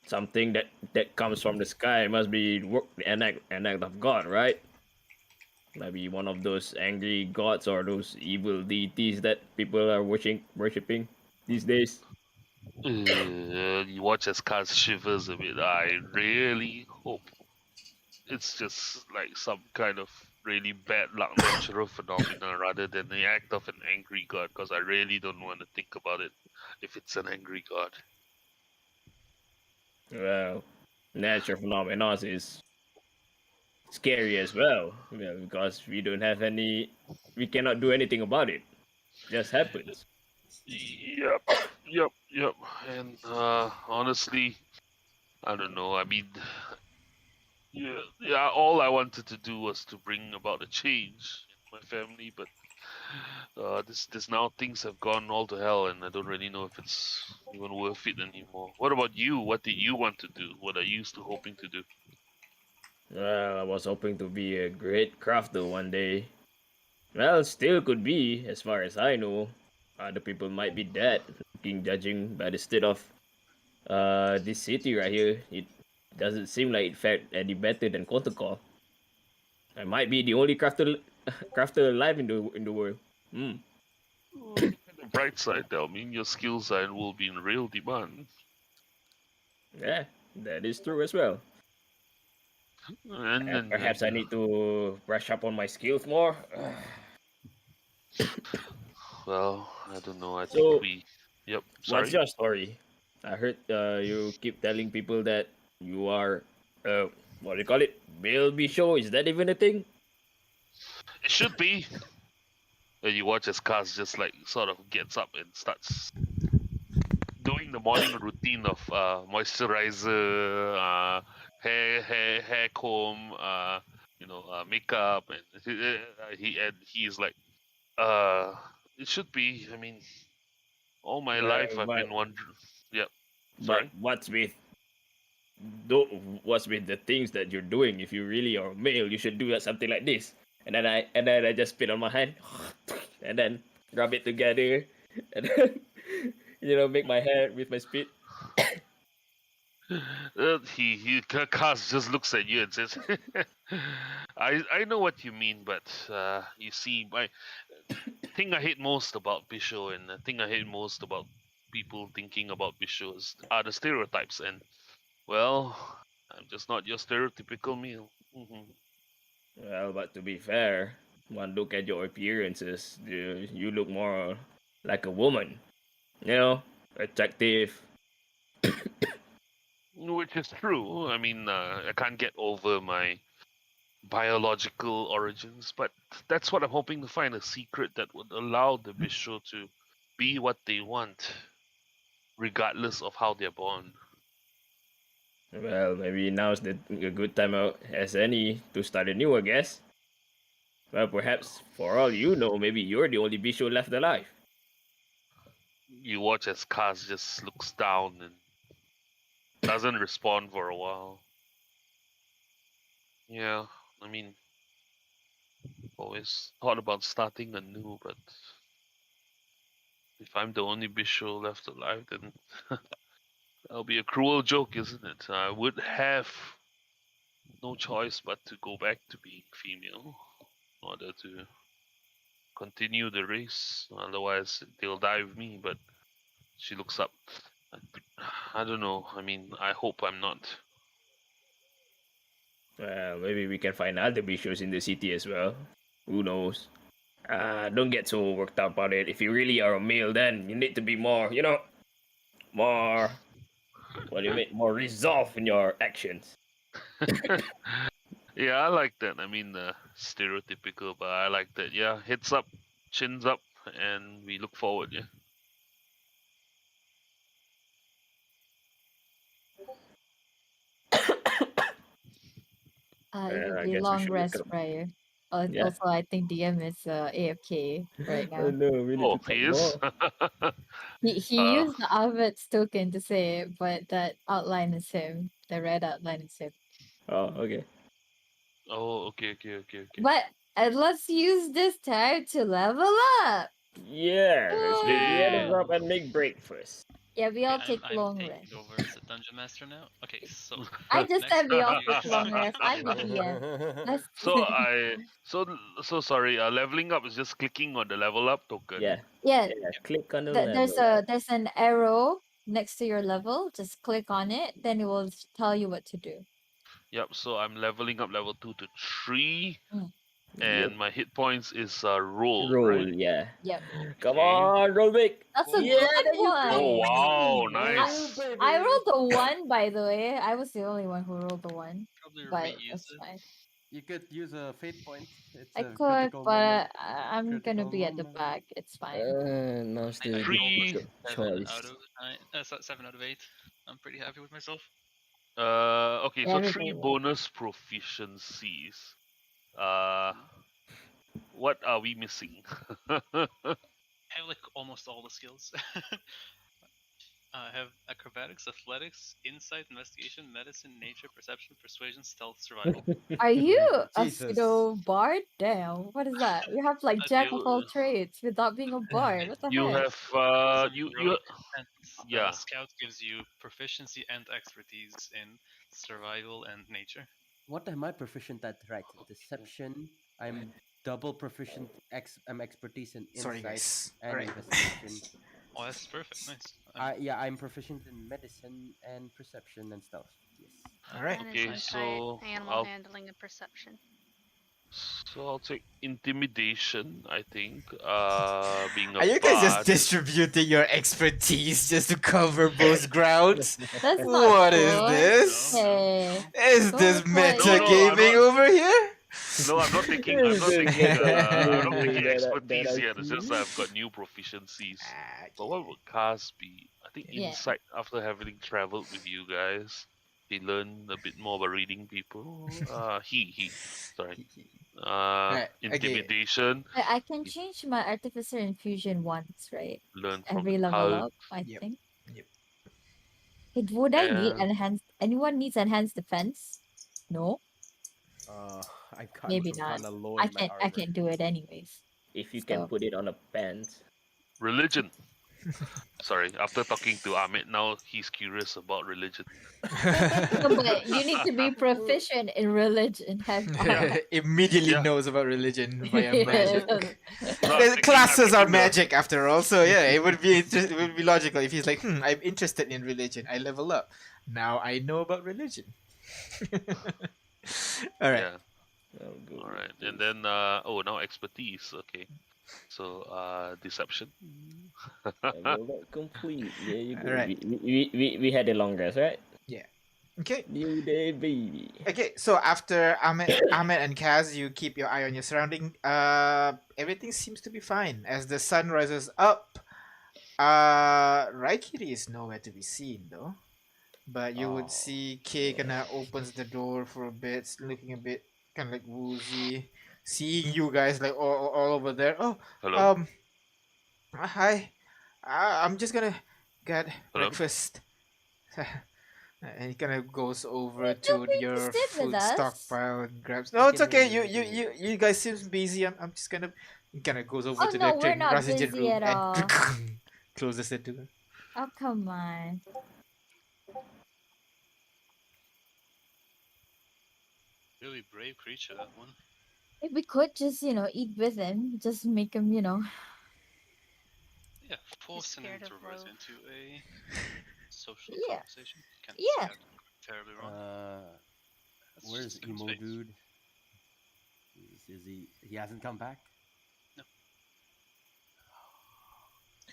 Speaker 3: something that comes from the sky must be an act of God, right? Maybe one of those angry gods or those evil deities that people are worshipping these days.
Speaker 7: You watch as Kaz shivers a bit. I really hope it's just like some kind of really bad luck natural phenomenon rather than the act of an angry god, because I really don't want to think about it if it's an angry god.
Speaker 3: Well, natural phenomena is scary as well. Well, because we cannot do anything about it. Just happens.
Speaker 7: Yep, yep. And honestly, I don't know. I mean, yeah. All I wanted to do was to bring about a change in my family, but this now things have gone all to hell, and I don't really know if it's even worth it anymore. What about you? What did you want to do? What are you still hoping to do?
Speaker 3: Well, I was hoping to be a great crafter one day. Well, still could be, as far as I know. Other people might be dead, judging by the state of this city right here. It doesn't seem like it fared any better than Kotoko. I might be the only crafter alive in the world. Hmm.
Speaker 7: Look at the bright side, though. I mean, your skills will be in real demand.
Speaker 3: Yeah, that is true as well.
Speaker 7: And then,
Speaker 3: Perhaps I need to brush up on my skills more.
Speaker 7: well, I don't know. I think
Speaker 3: So,
Speaker 7: we. Yep.
Speaker 3: what's
Speaker 7: Sorry.
Speaker 3: your story? I heard you keep telling people that you are, what do you call it? Bilby show. Is that even a thing?
Speaker 7: It should be. And you watch as Kaz just like sort of gets up and starts doing the morning routine of moisturizer, hair comb, makeup, and he is like, uh, it should be. I mean, all my life I've
Speaker 3: But
Speaker 7: been wondering. Yep.
Speaker 3: but
Speaker 7: Sorry.
Speaker 3: what's with the things that you're doing? If you really are male, you should do something like this. And then I just spit on my hand, and then rub it together, and then make my hair with my spit.
Speaker 7: Kaz just looks at you and says, I know what you mean, but you see, my thing I hate most about Bisho, and the thing I hate most about people thinking about Bisho are the stereotypes, and well, I'm just not your stereotypical male.
Speaker 3: Well, but to be fair, one look at your appearances, you look more like a woman, you know, attractive.
Speaker 7: Which is true. I mean, I can't get over my biological origins, but that's what I'm hoping to find, a secret that would allow the Bishop to be what they want, regardless of how they're born.
Speaker 3: Well, maybe now's a good time out as any to start anew, I guess. Well, perhaps for all you know, maybe you're the only Bisho left alive.
Speaker 7: You watch as Kaz just looks down and doesn't respond for a while. Yeah, I mean, always thought about starting anew, but if I'm the only Bishop left alive, then that'll be a cruel joke, isn't it? I would have no choice but to go back to being female in order to continue the race. Otherwise, they'll die with me. But she looks up. I don't know. I mean, I hope I'm not.
Speaker 3: Well, maybe we can find other Bishos in the city as well. Who knows? Don't get so worked up about it. If you really are a male, then you need to be more, more. What do you mean? More resolve in your actions.
Speaker 7: Yeah, I like that. I mean, stereotypical, but I like that. Yeah, heads up, chins up, and we look forward. Yeah.
Speaker 2: It would
Speaker 3: I
Speaker 2: be
Speaker 3: guess we
Speaker 2: long
Speaker 3: should look
Speaker 2: rest
Speaker 3: up.
Speaker 2: prior.
Speaker 3: Yeah.
Speaker 2: Also, I think DM is AFK right
Speaker 3: Oh
Speaker 2: now.
Speaker 3: no, we need
Speaker 7: Oh,
Speaker 3: to talk
Speaker 7: he is.
Speaker 3: more.
Speaker 2: He
Speaker 7: Uh,
Speaker 2: used the Alvet's token to say it, but that outline is him. The red outline is him.
Speaker 3: Oh, okay.
Speaker 7: oh, okay.
Speaker 2: But let's use this time to level up.
Speaker 3: Yeah, let's make the others
Speaker 2: Woo!
Speaker 3: up and make breakfast.
Speaker 2: Yeah, we all
Speaker 4: Okay,
Speaker 2: take
Speaker 4: I'm
Speaker 2: long
Speaker 4: taking
Speaker 2: rest.
Speaker 4: over as a dungeon master now. Okay, so
Speaker 2: I just
Speaker 4: next
Speaker 2: said we all
Speaker 4: you
Speaker 2: take long rest. I'm the DM. Let's
Speaker 7: so sorry. Leveling up is just clicking on the level up token.
Speaker 3: Yeah.
Speaker 2: yeah.
Speaker 3: Yeah. Click on the
Speaker 2: There's
Speaker 3: level.
Speaker 2: there's an arrow next to your level. Just click on it, then it will tell you what to do.
Speaker 7: Yep. So I'm leveling up level 2 to 3,
Speaker 2: Mm.
Speaker 7: and
Speaker 3: Yep.
Speaker 7: my hit points is roll,
Speaker 3: Roll,
Speaker 7: right?
Speaker 3: yeah.
Speaker 2: Yep.
Speaker 3: Come
Speaker 7: Okay.
Speaker 3: on, roll big.
Speaker 2: That's a
Speaker 3: Yeah,
Speaker 2: good
Speaker 3: there you
Speaker 2: one.
Speaker 7: Oh wow,
Speaker 5: Oh,
Speaker 7: nice.
Speaker 5: baby.
Speaker 2: I rolled the one, by the way. I was the only one who rolled the one,
Speaker 4: probably
Speaker 2: but
Speaker 4: reuse
Speaker 2: that's
Speaker 4: it.
Speaker 2: fine.
Speaker 5: You could use a fate point. It's
Speaker 2: I
Speaker 5: a
Speaker 2: could,
Speaker 5: critical
Speaker 2: but
Speaker 5: moment.
Speaker 2: I'm gonna
Speaker 5: Critical
Speaker 2: be at the
Speaker 5: moment.
Speaker 2: back. It's fine.
Speaker 3: Now's
Speaker 4: I
Speaker 3: the
Speaker 4: rolled
Speaker 7: Three.
Speaker 4: seven
Speaker 3: choice.
Speaker 4: out of 7 out of 8. I'm pretty happy with myself.
Speaker 7: Okay, so 3
Speaker 2: Everybody.
Speaker 7: bonus proficiencies. Uh, what are we missing?
Speaker 4: I have like almost all the skills. I have acrobatics, athletics, insight, investigation, medicine, nature, perception, persuasion, stealth, survival.
Speaker 2: Are you a
Speaker 5: Jesus.
Speaker 2: pseudo bard? Damn, what is that? You have like jack of all trades without being a bard. What the
Speaker 7: You
Speaker 2: heck?
Speaker 7: have
Speaker 4: Because I'm
Speaker 7: you
Speaker 4: rogue, and
Speaker 7: yeah.
Speaker 4: scout gives you proficiency and expertise in survival and nature.
Speaker 5: What am I proficient at? Right. Deception. I'm double proficient. I'm expertise in
Speaker 1: Sorry,
Speaker 5: insight
Speaker 1: guys.
Speaker 5: and
Speaker 1: Alright.
Speaker 5: investigation.
Speaker 4: Oh, that's perfect. Nice.
Speaker 5: I'm proficient in medicine and perception and stealth. Yes.
Speaker 1: Alright.
Speaker 6: Mine is
Speaker 7: Okay,
Speaker 6: insight,
Speaker 7: so
Speaker 6: animal handling, and perception.
Speaker 7: I'll take intimidation. I think. Being a
Speaker 1: Are you guys just
Speaker 7: bard.
Speaker 1: distributing your expertise just to cover both grounds?
Speaker 2: That's not
Speaker 1: What is
Speaker 2: cool.
Speaker 1: this?
Speaker 2: Hey.
Speaker 1: Is
Speaker 2: Go
Speaker 1: this
Speaker 2: with what
Speaker 1: meta
Speaker 7: No, no, I'm
Speaker 1: gaming
Speaker 7: not-
Speaker 1: over here?
Speaker 7: No, I'm not taking. I'm not taking. I'm not taking expertise yet. It's just that I've got new proficiencies. But what would cast be? I think
Speaker 2: Yeah.
Speaker 7: insight. After having traveled with you guys, he learned a bit more about reading people. He. Sorry.
Speaker 1: Right, okay.
Speaker 7: Intimidation.
Speaker 2: I can change my artificer infusion once, right?
Speaker 7: Learn from
Speaker 2: Every
Speaker 7: the
Speaker 2: level
Speaker 7: cult.
Speaker 2: up, I
Speaker 1: Yep.
Speaker 2: think.
Speaker 1: Yep.
Speaker 2: Would I need
Speaker 7: And
Speaker 2: enhanced? Anyone needs enhanced defense? No,
Speaker 5: I'm
Speaker 2: maybe not.
Speaker 5: kind of low
Speaker 2: I
Speaker 5: in my
Speaker 2: can't. I
Speaker 5: armor.
Speaker 2: can't do it anyways.
Speaker 3: If you can
Speaker 2: So
Speaker 3: put it on a pants.
Speaker 7: religion. Sorry, after talking to Amit, now he's curious about religion.
Speaker 2: no, but you need to be proficient in religion. Have
Speaker 1: Immediately
Speaker 7: Yeah.
Speaker 1: knows about religion via magic.
Speaker 7: No, I'm
Speaker 1: The
Speaker 7: thinking-
Speaker 1: classes
Speaker 7: I'm
Speaker 1: are
Speaker 7: thinking
Speaker 1: magic after all, so yeah, it would be it would be logical if he's like, I'm interested in religion. I level up. Now I know about religion. All right.
Speaker 7: Yeah.
Speaker 3: Oh, good.
Speaker 7: All right, and then now expertise. Okay. So deception.
Speaker 3: Level not complete. There you go.
Speaker 1: Alright.
Speaker 3: We had the long rest, right?
Speaker 1: Yeah. Okay.
Speaker 3: New day, baby.
Speaker 1: Okay, so after Ahmed and Kaz, you keep your eye on your surrounding. Everything seems to be fine. As the sun rises up, Raikiri is nowhere to be seen though. But you would
Speaker 5: Oh,
Speaker 1: see Kay kinda opens the door for a bit, looking a bit kind of like woozy, seeing you guys like all over there. Oh,
Speaker 7: Hello.
Speaker 1: um, hi. I'm just gonna get
Speaker 7: Hello.
Speaker 1: breakfast. And he kind of goes over
Speaker 2: Feel
Speaker 1: to
Speaker 2: free to
Speaker 1: your
Speaker 2: sit with
Speaker 1: food
Speaker 2: us.
Speaker 1: stockpile and grabs. No, it's
Speaker 5: can hear
Speaker 1: okay.
Speaker 5: you,
Speaker 1: You
Speaker 5: we
Speaker 1: you
Speaker 5: can
Speaker 1: you
Speaker 5: hear you.
Speaker 1: you guys seems busy. I'm just gonna. He kind of goes over
Speaker 2: Oh
Speaker 1: to the
Speaker 2: no, we're not
Speaker 1: oxygen
Speaker 2: busy
Speaker 1: room
Speaker 2: at
Speaker 1: and
Speaker 2: all.
Speaker 1: closes the door.
Speaker 2: Oh come on.
Speaker 4: Really brave creature, that one.
Speaker 2: If we could just, eat with him, just make him,
Speaker 4: Yeah, force an
Speaker 6: scared of
Speaker 4: introvert
Speaker 6: low.
Speaker 4: into a social
Speaker 2: Yeah.
Speaker 4: conversation. Can't
Speaker 2: Yeah.
Speaker 4: see that terribly wrong. That's
Speaker 5: Where's
Speaker 4: just a gun's
Speaker 5: emo
Speaker 4: face.
Speaker 5: dude? Is he? He hasn't come back.
Speaker 4: No.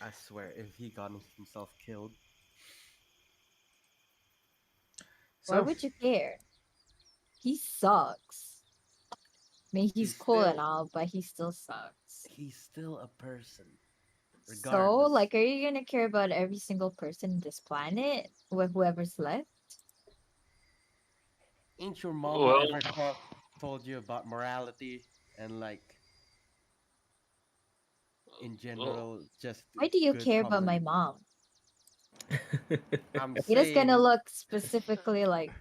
Speaker 5: I swear, if he got himself killed,
Speaker 2: Why
Speaker 1: So
Speaker 2: would you care? He sucks. I mean, he's
Speaker 5: he's
Speaker 2: cool and
Speaker 5: still
Speaker 2: all, but he still sucks.
Speaker 5: he's still a person,
Speaker 2: So,
Speaker 5: regardless.
Speaker 2: like, are you gonna care about every single person in this planet with whoever's left?
Speaker 5: Ain't your mama
Speaker 7: Well,
Speaker 5: ever told you about morality and like in
Speaker 7: well,
Speaker 5: general just
Speaker 2: Why do you
Speaker 5: good
Speaker 2: care about
Speaker 5: common?
Speaker 2: my mom?
Speaker 5: I'm
Speaker 2: He just gonna
Speaker 5: saying
Speaker 2: look specifically like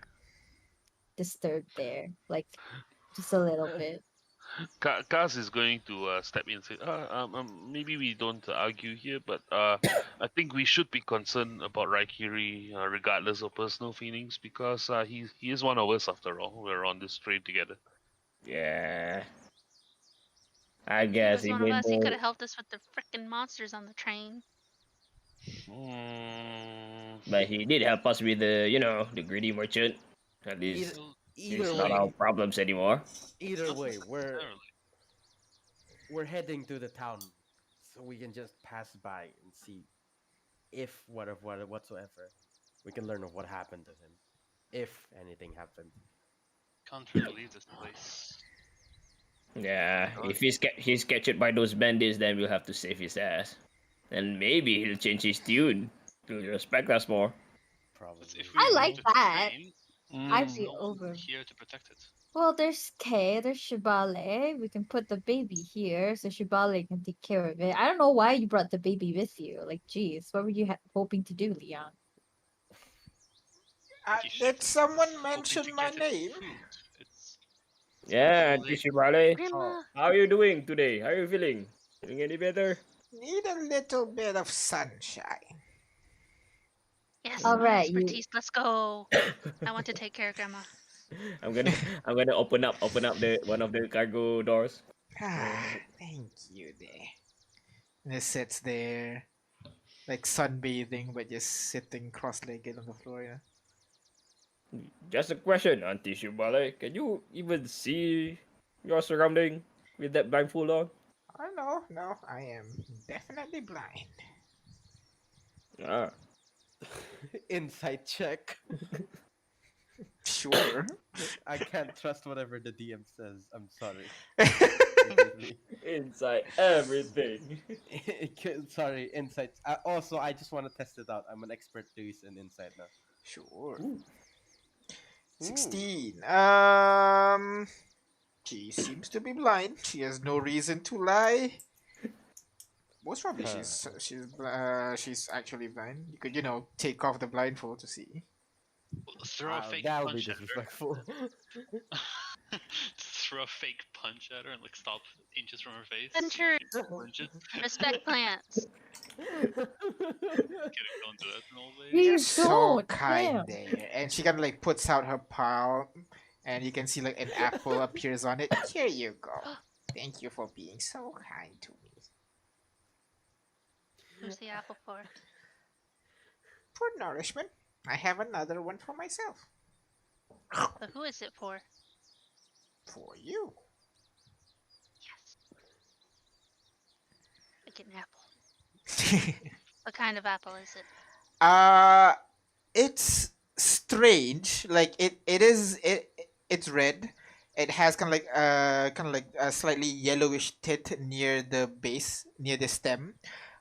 Speaker 2: disturbed there, like just a little bit.
Speaker 7: Kaz is going to step in and say, maybe we don't argue here, but I think we should be concerned about Raikiri, regardless of personal feelings, because he is one of us after all. We're on this train together.
Speaker 3: Yeah. I
Speaker 6: If he
Speaker 3: guess
Speaker 6: was one of
Speaker 3: even
Speaker 6: us, he could
Speaker 3: though
Speaker 6: have helped us with the frickin' monsters on the train.
Speaker 7: Mm,
Speaker 3: but he did help us with the greedy merchant. At least
Speaker 4: Well,
Speaker 5: either
Speaker 3: it's
Speaker 4: not
Speaker 3: not our
Speaker 5: way,
Speaker 3: problems anymore.
Speaker 5: either
Speaker 4: not
Speaker 5: way,
Speaker 4: necessarily.
Speaker 5: we're heading to the town, so we can just pass by and see if whatsoever we can learn of what happened to him, if anything happened.
Speaker 4: Can't really leave this place.
Speaker 3: Yeah,
Speaker 4: God.
Speaker 3: if he's captured by those bandits, then we'll have to save his ass. And maybe he'll change his tune to respect us more.
Speaker 4: But
Speaker 5: Probably.
Speaker 4: if we
Speaker 2: I
Speaker 4: leave
Speaker 2: like
Speaker 4: the
Speaker 2: that.
Speaker 4: train,
Speaker 2: I'd
Speaker 4: there's
Speaker 2: be
Speaker 4: no
Speaker 7: mm,
Speaker 4: one
Speaker 2: over.
Speaker 4: here to protect it.
Speaker 2: Well, there's Kay, there's Shibale. We can put the baby here so Shibale can take care of it. I don't know why you brought the baby with you. Like, geez, what were you hoping to do, Leon?
Speaker 4: He should
Speaker 1: did someone
Speaker 4: hoping to
Speaker 1: mention my
Speaker 4: get its
Speaker 1: name?
Speaker 4: food. It's
Speaker 3: Yeah,
Speaker 4: late.
Speaker 3: Tishibale,
Speaker 5: Oh,
Speaker 6: Grandma,
Speaker 3: how are you doing today? How are you feeling? Feeling any better?
Speaker 1: Need a little bit of sunshine.
Speaker 6: yes,
Speaker 2: All
Speaker 6: my
Speaker 2: right, you.
Speaker 6: expertise. Let's go. I want to take care of Grandma.
Speaker 3: I'm gonna open up the one of the cargo doors.
Speaker 1: Thank you there. And he sits there, like sunbathing, but just sitting cross-legged on the floor. Yeah.
Speaker 3: Just a question, Auntie Shibale. Can you even see your surrounding with that blindfold on?
Speaker 1: Oh no, I am definitely blind.
Speaker 3: Ah.
Speaker 5: insight check.
Speaker 1: Sure.
Speaker 5: I can't trust whatever the DM says. I'm sorry. Forgive me.
Speaker 3: Inside everything.
Speaker 5: Sorry, insights. Also, I just want to test it out. I'm an expert to use an insight now.
Speaker 1: Sure.
Speaker 5: Ooh.
Speaker 1: 16. She seems to be blind. She has no reason to lie. Most probably
Speaker 5: Huh.
Speaker 1: she's actually blind. You could take off the blindfold to see.
Speaker 4: Throw a fake
Speaker 5: That would be
Speaker 4: punch at her.
Speaker 5: disrespectful.
Speaker 4: Throw a fake punch at her and like stop inches from her face.
Speaker 6: Enter.
Speaker 4: Punch it.
Speaker 6: Respect plants.
Speaker 4: Kidding, don't do that to an old lady.
Speaker 2: You
Speaker 1: You're so
Speaker 2: don't.
Speaker 1: kind
Speaker 2: Damn.
Speaker 1: there. And she kind of like puts out her palm, and you can see like an apple appears on it. Here you go. Thank you for being so kind to me.
Speaker 6: Who's the apple for?
Speaker 1: For nourishment, I have another one for myself.
Speaker 6: But who is it for?
Speaker 1: For you.
Speaker 6: Yes. like an apple. What kind of apple is it?
Speaker 1: It's strange. Like it's red. It has kind of like a slightly yellowish tint near the base, near the stem,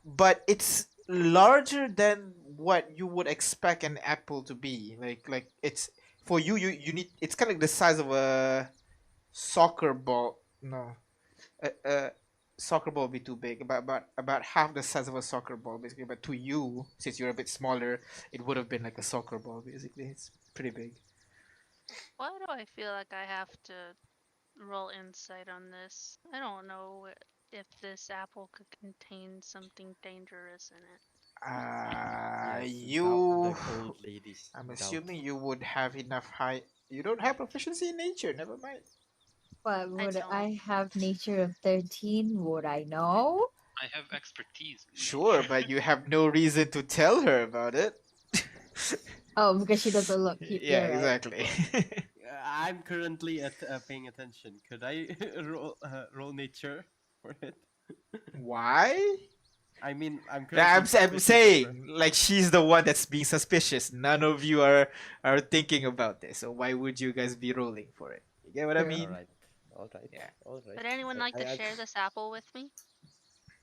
Speaker 1: but it's larger than what you would expect an apple to be. Like it's for you need it's kind of like the size of a soccer ball. No, a soccer ball would be too big. About half the size of a soccer ball, basically. But to you, since you're a bit smaller, it would have been like a soccer ball. Basically, it's pretty big.
Speaker 6: Why do I feel like I have to roll insight on this? I don't know if this apple could contain something dangerous in it.
Speaker 5: Yes,
Speaker 1: You.
Speaker 5: the old lady.
Speaker 1: I'm
Speaker 5: Doubt.
Speaker 1: assuming you would have enough high. You don't have proficiency in nature. Never mind.
Speaker 2: But would
Speaker 6: don't.
Speaker 2: I have nature of 13? Would I know?
Speaker 4: I have expertise. In
Speaker 1: Sure,
Speaker 4: nature.
Speaker 1: but you have no reason to tell her about it.
Speaker 2: Oh, because she doesn't look.
Speaker 1: Yeah,
Speaker 2: You're right.
Speaker 1: exactly.
Speaker 5: I'm currently paying attention. Could I roll nature for it?
Speaker 1: Why?
Speaker 5: I mean, I'm currently.
Speaker 1: I'm
Speaker 5: suspicious of her.
Speaker 1: saying, like, she's the one that's being suspicious. None of you are thinking about this. So why would you guys be rolling for it? You get what I
Speaker 2: Sure.
Speaker 1: mean?
Speaker 5: All right.
Speaker 1: Yeah.
Speaker 5: All right.
Speaker 6: Would anyone like to
Speaker 5: I-
Speaker 6: share this apple with me?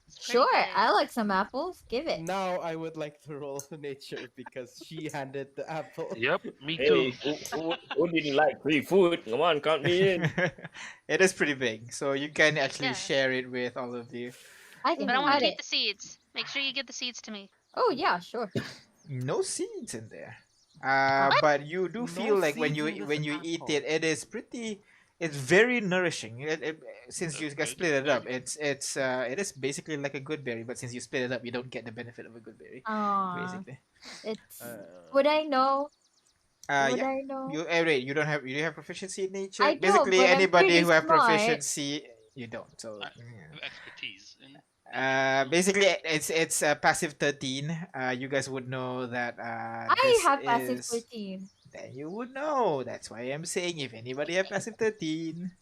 Speaker 6: It's pretty
Speaker 2: Sure,
Speaker 6: big.
Speaker 2: I like some apples. Give it.
Speaker 5: Now I would like to roll nature because she handed the apple.
Speaker 7: Yep, me too.
Speaker 3: Hey, who didn't like free food? Come on, count me in.
Speaker 1: It is pretty big, so you can actually
Speaker 6: Yeah.
Speaker 1: share it with all of you.
Speaker 2: I can
Speaker 6: But I want
Speaker 2: cut
Speaker 6: to
Speaker 2: it.
Speaker 6: keep the seeds. Make sure you give the seeds to me.
Speaker 2: Oh yeah, sure.
Speaker 1: No seeds in there.
Speaker 2: What?
Speaker 1: But you do
Speaker 5: No
Speaker 1: feel like when
Speaker 5: seeds in this
Speaker 1: eat
Speaker 5: apple.
Speaker 1: it, it's very nourishing. Since you
Speaker 4: That's
Speaker 1: guys
Speaker 4: good.
Speaker 1: split it up,
Speaker 4: Very
Speaker 1: it is basically like a good berry. But since you split it up, you don't get the benefit of a good berry, basically.
Speaker 2: It's.
Speaker 5: Uh,
Speaker 2: Would I know? Would
Speaker 1: Yeah.
Speaker 2: I know?
Speaker 1: Wait, you have proficiency in nature.
Speaker 2: I don't,
Speaker 1: Basically,
Speaker 2: but I'm
Speaker 1: anybody
Speaker 2: pretty
Speaker 1: who have
Speaker 2: smart.
Speaker 1: proficiency, you don't. So.
Speaker 4: I
Speaker 1: yeah.
Speaker 4: have expertise in.
Speaker 1: Basically, it's passive 13. You guys would know that.
Speaker 2: I
Speaker 1: This
Speaker 2: have passive
Speaker 1: is
Speaker 2: 13.
Speaker 1: then you would know. That's why I'm saying if anybody have passive 13,